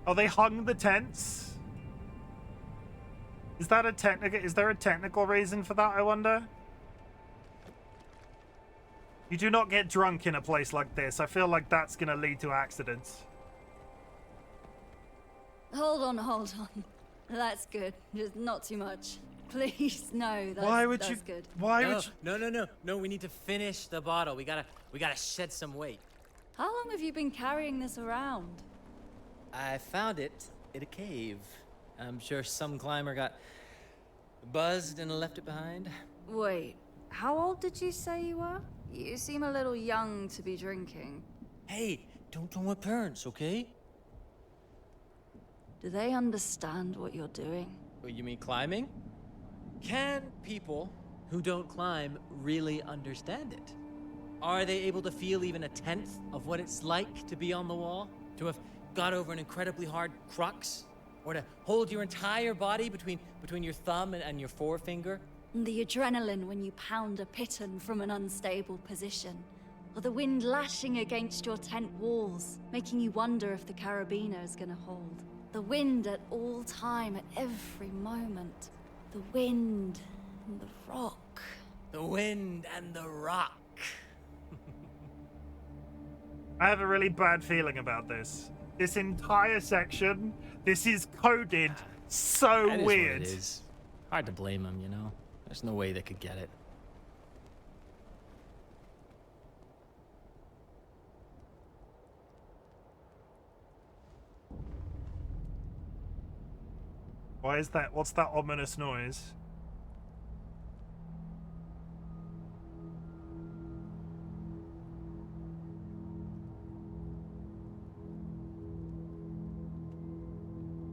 Oh, they hung the tents? Is that a technical? Is there a technical reason for that, I wonder? You do not get drunk in a place like this. I feel like that's going to lead to accidents. Hold on. That's good. Just not too much. Please, no. That's good. Why would you? No, we need to finish the bottle. We gotta shed some weight. How long have you been carrying this around? I found it in a cave. I'm sure some climber got buzzed and left it behind. Wait, how old did you say you were? You seem a little young to be drinking. Hey, don't throw my parents, okay? Do they understand what you're doing? Oh, you mean climbing? Can people who don't climb really understand it? Are they able to feel even a tenth of what it's like to be on the wall? To have got over an incredibly hard crux? Or to hold your entire body between your thumb and your forefinger? The adrenaline when you pound a piton from an unstable position. Or the wind lashing against your tent walls, making you wonder if the carabiner is gonna hold. The wind at all time, at every moment. The wind and the rock. The wind and the rock. I have a really bad feeling about this. This entire section, this is coded so That is weird. what it is. Hard to blame them, you know? There's no way they could get it. Why is that? What's that ominous noise?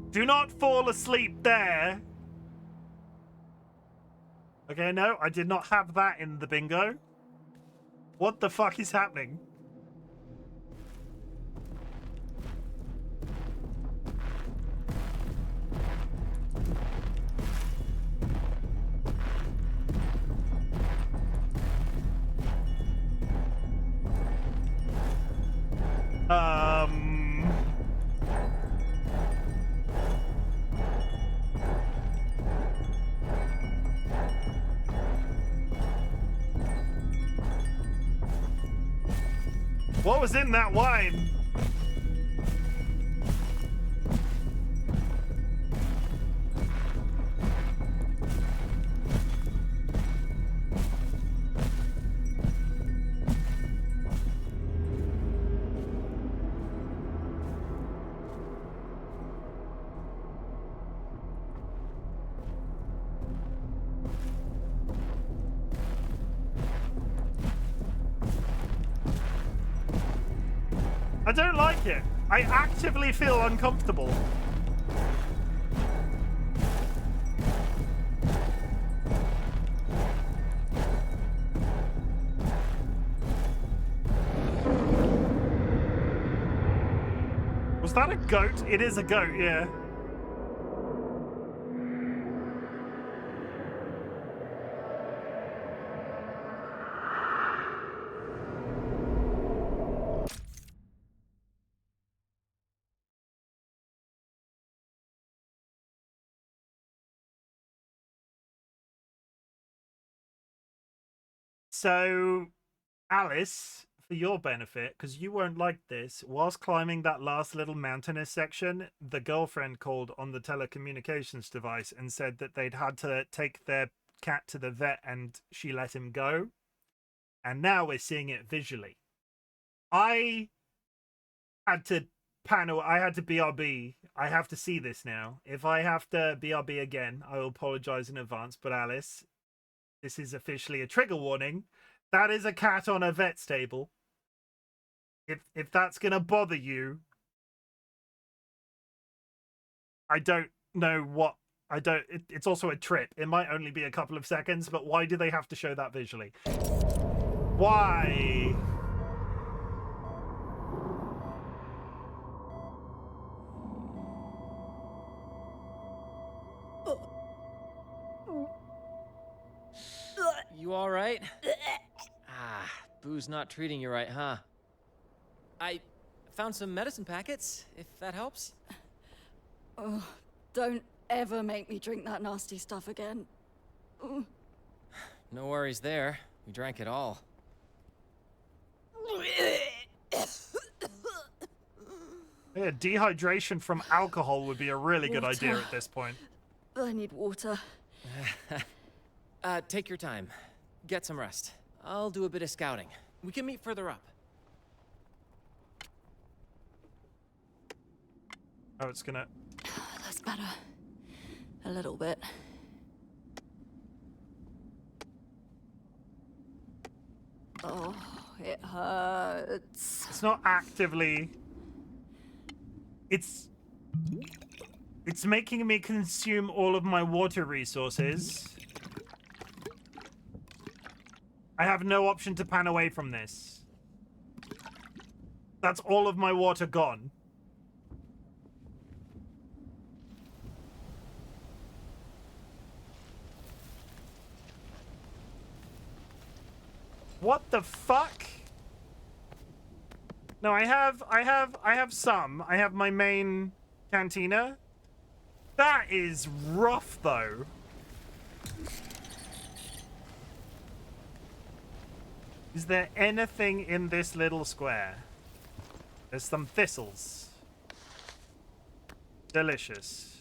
Do not fall asleep there. Okay, no, I did not have that in the bingo. What the fuck is happening? What was in that wine? I don't like it. I actively feel uncomfortable. Was that a goat? It is a goat, yeah. So, Alice, for your benefit, because you won't like this, whilst climbing that last little mountainous section, the girlfriend called on the telecommunications device and said that they'd had to take their cat to the vet and she let him go. And now we're seeing it visually. I had to I had to BRB. I have to see this now. If I have to BRB again, I will apologize in advance. But Alice, this is officially a trigger warning. That is a cat on a vet stable. If that's gonna bother you, I don't know what. I don't. It's also a trip. It might only be a couple of seconds, but why do they have to show that visually? Why? You all right? Booze not treating you right, huh? I found some medicine packets, if that helps. Oh, don't ever make me drink that nasty stuff again. Ugh. No worries there. We drank it all. Yeah, dehydration from alcohol would be a really good Water. idea at this point. I need water. Take your time. Get some rest. I'll do a bit of scouting. We can meet further up. Oh, it's gonna... That's better. A little bit. Oh, it hurts. It's not actively... It's making me consume all of my water resources. I have no option to pan away from this. That's all of my water gone. What the fuck? No, I have some. I have my main cantina. That is rough, though. Is there anything in this little square? There's some thistles. Delicious.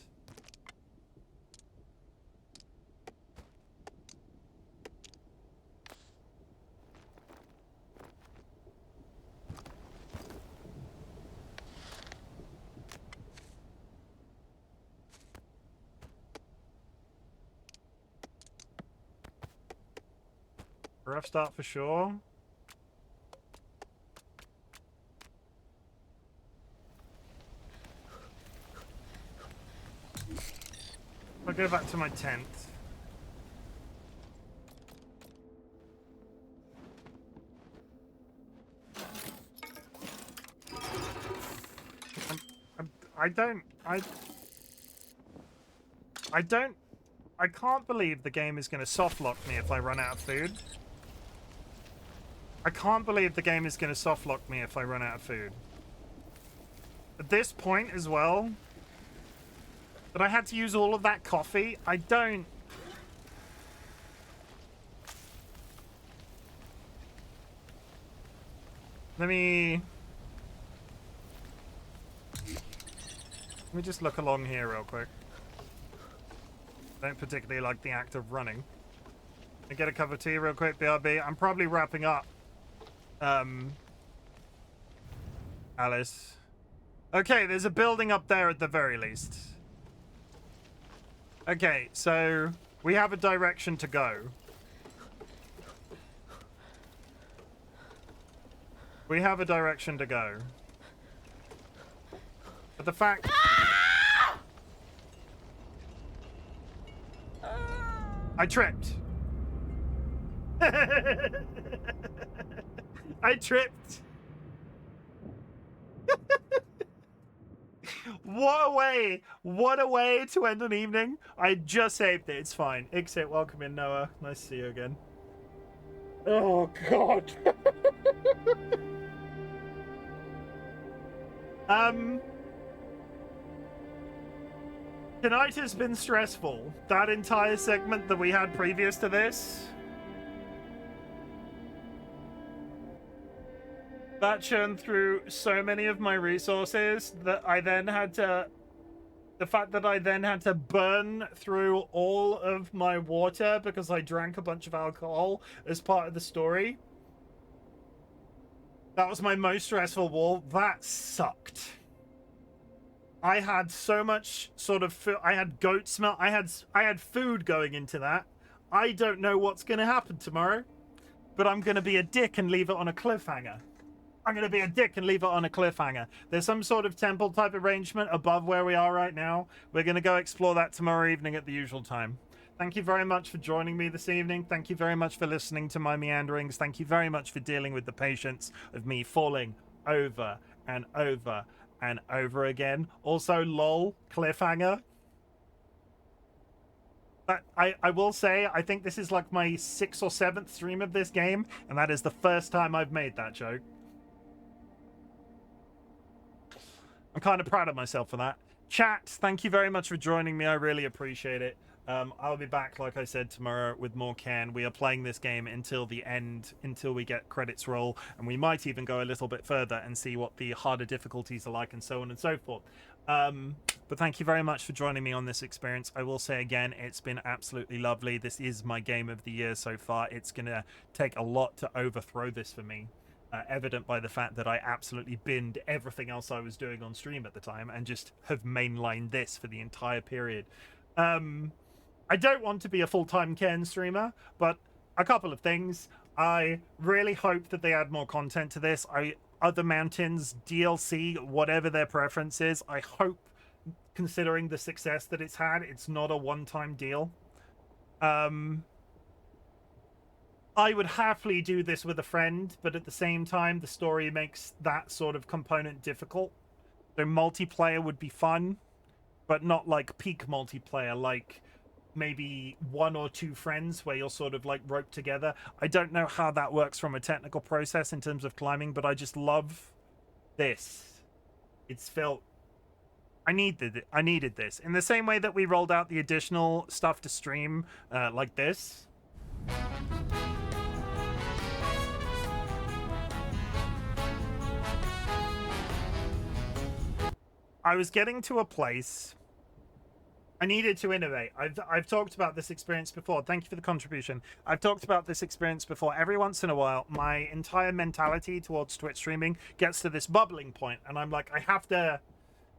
Rough start for sure. I'll go back to my tent. I can't believe the game is going to soft lock me if I run out of food. I can't believe the game is going to soft lock me if I run out of food. At this point as well, that I had to use all of that coffee, I don't... Let me just look along here real quick. Don't particularly like the act of running. I get a cup of tea real quick, BRB. I'm probably wrapping up. Alice. Okay, there's a building up there at the very least. Okay, so we have a direction to go. We have a direction to go. But the fact... I tripped. I tripped. What a way to end an evening. I just saved it. It's fine. Exit. Welcome in, Noah. Nice to see you again. Oh, God. Tonight has been stressful. That entire segment that we had previous to this. That churned through so many of my resources that I then had to... The fact that I then had to burn through all of my water because I drank a bunch of alcohol as part of the story. That was my most stressful wall. That sucked. I had so much sort of food. I had goat smell. I had food going into that. I don't know what's going to happen tomorrow, but I'm going to be a dick and leave it on a cliffhanger. I'm going to be a dick and leave it on a cliffhanger. There's some sort of temple type arrangement above where we are right now. We're going to go explore that tomorrow evening at the usual time. Thank you very much for joining me this evening. Thank you very much for listening to my meanderings. Thank you very much for dealing with the patience of me falling over and over and over again. Also, lol, cliffhanger. But I will say, I think this is like my 6th or 7th stream of this game, and that is the first time I've made that joke. I'm kind of proud of myself for that. Chat, thank you very much for joining me. I really appreciate it. I'll be back, like I said, tomorrow with more Cairn. We are playing this game until the end, until we get credits roll, and we might even go a little bit further and see what the harder difficulties are like and so on and so forth. But thank you very much for joining me on this experience. I will say again, it's been absolutely lovely. This is my game of the year so far. It's going to take a lot to overthrow this for me. Evident by the fact that I absolutely binned everything else I was doing on stream at the time and just have mainlined this for the entire period. I don't want to be a full-time Cairn streamer, but a couple of things. I really hope that they add more content to this. Other mountains, DLC, whatever their preference is, I hope, considering the success that it's had, it's not a one-time deal. I would happily do this with a friend, but at the same time, the story makes that sort of component difficult. So multiplayer would be fun, but not like peak multiplayer, like maybe 1 or 2 friends where you're sort of like roped together. I don't know how that works from a technical process in terms of climbing, but I just love this. It's felt... I needed this. In the same way that we rolled out the additional stuff to stream, like this. I was getting to a place I needed to innovate. I've talked about this experience before. Thank you for the contribution. I've talked about this experience before. Every once in a while, my entire mentality towards Twitch streaming gets to this bubbling point, and I'm like, I have to...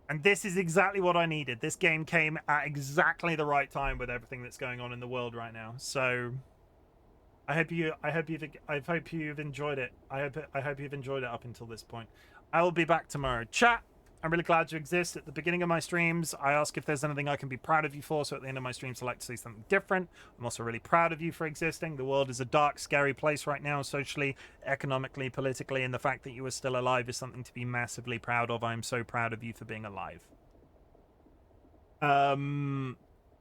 And this is exactly what I needed. This game came at exactly the right time with everything that's going on in the world right now. So I hope you've enjoyed it. I hope you've enjoyed it up until this point. I will be back tomorrow. Chat, I'm really glad you exist. At the beginning of my streams, I ask if there's anything I can be proud of you for, so at the end of my streams, I like to see something different. I'm also really proud of you for existing. The world is a dark, scary place right now, socially, economically, politically, and the fact that you are still alive is something to be massively proud of. I'm so proud of you for being alive.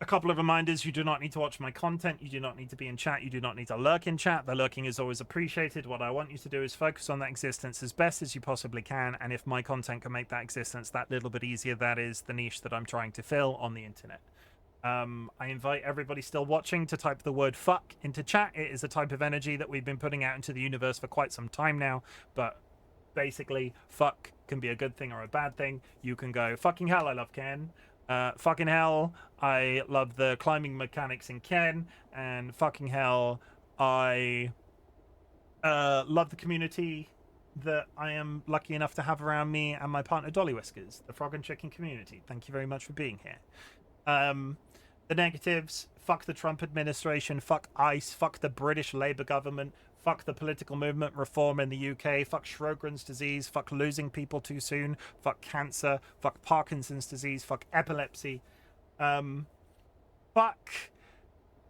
A couple of reminders: you do not need to watch my content, you do not need to be in chat, you do not need to lurk in chat. The lurking is always appreciated. What I want you to do is focus on that existence as best as you possibly can, and if my content can make that existence that little bit easier, that is the niche that I'm trying to fill on the internet. I invite everybody still watching to type the word fuck into chat. It is a type of energy that we've been putting out into the universe for quite some time now, but basically fuck can be a good thing or a bad thing. You can go, fucking hell, I love Ken. Fucking hell, I love the climbing mechanics in Cairn, and fucking hell, I love the community that I am lucky enough to have around me and my partner DollyWhiskers, the frog and chicken community. Thank you very much for being here. The negatives: fuck the Trump administration, fuck ICE, fuck the British Labour government, fuck the political movement reform in the UK, fuck Sjogren's disease, fuck losing people too soon, fuck cancer, fuck Parkinson's disease, fuck epilepsy, fuck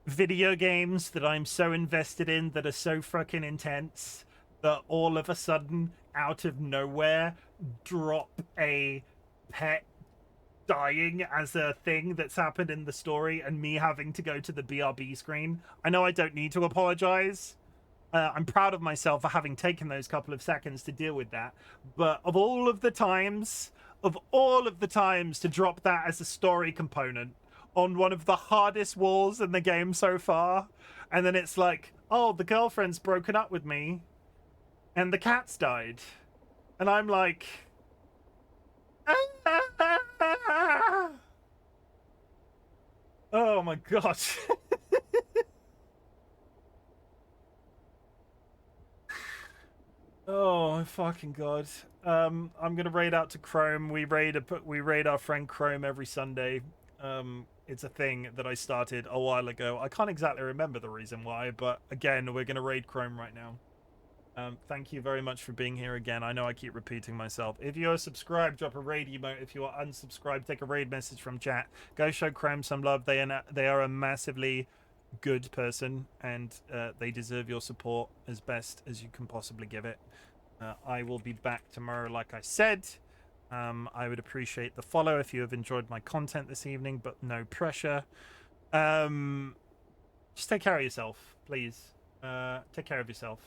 video games that I'm so invested in that are so fucking intense that all of a sudden, out of nowhere, drop a pet dying as a thing that's happened in the story and me having to go to the BRB screen. I know I don't need to apologize. I'm proud of myself for having taken those couple of seconds to deal with that. But of all of the times to drop that as a story component on one of the hardest walls in the game so far, and then it's like, oh, the girlfriend's broken up with me and the cat's died. And I'm like... Oh my god. Oh fucking god. I'm gonna raid out to Chrome. We raid our friend Chrome every Sunday. It's a thing that I started a while ago. I can't exactly remember the reason why, but again, we're gonna raid Chrome right now. Thank you very much for being here again. I know I keep repeating myself. If you are subscribed, drop a raid emote. If you are unsubscribed, take a raid message from chat. Go show Chrome some love. They are a massively good person, and they deserve your support as best as you can possibly give it. I will be back tomorrow, like I said. I would appreciate the follow if you have enjoyed my content this evening, but no pressure. Just take care of yourself, please. Take care of yourself.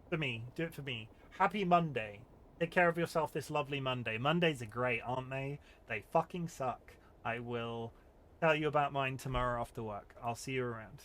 For me. Do it for me. Happy Monday. Take care of yourself this lovely Monday. Mondays are great, aren't they? They fucking suck. I will tell you about mine tomorrow after work. I'll see you around.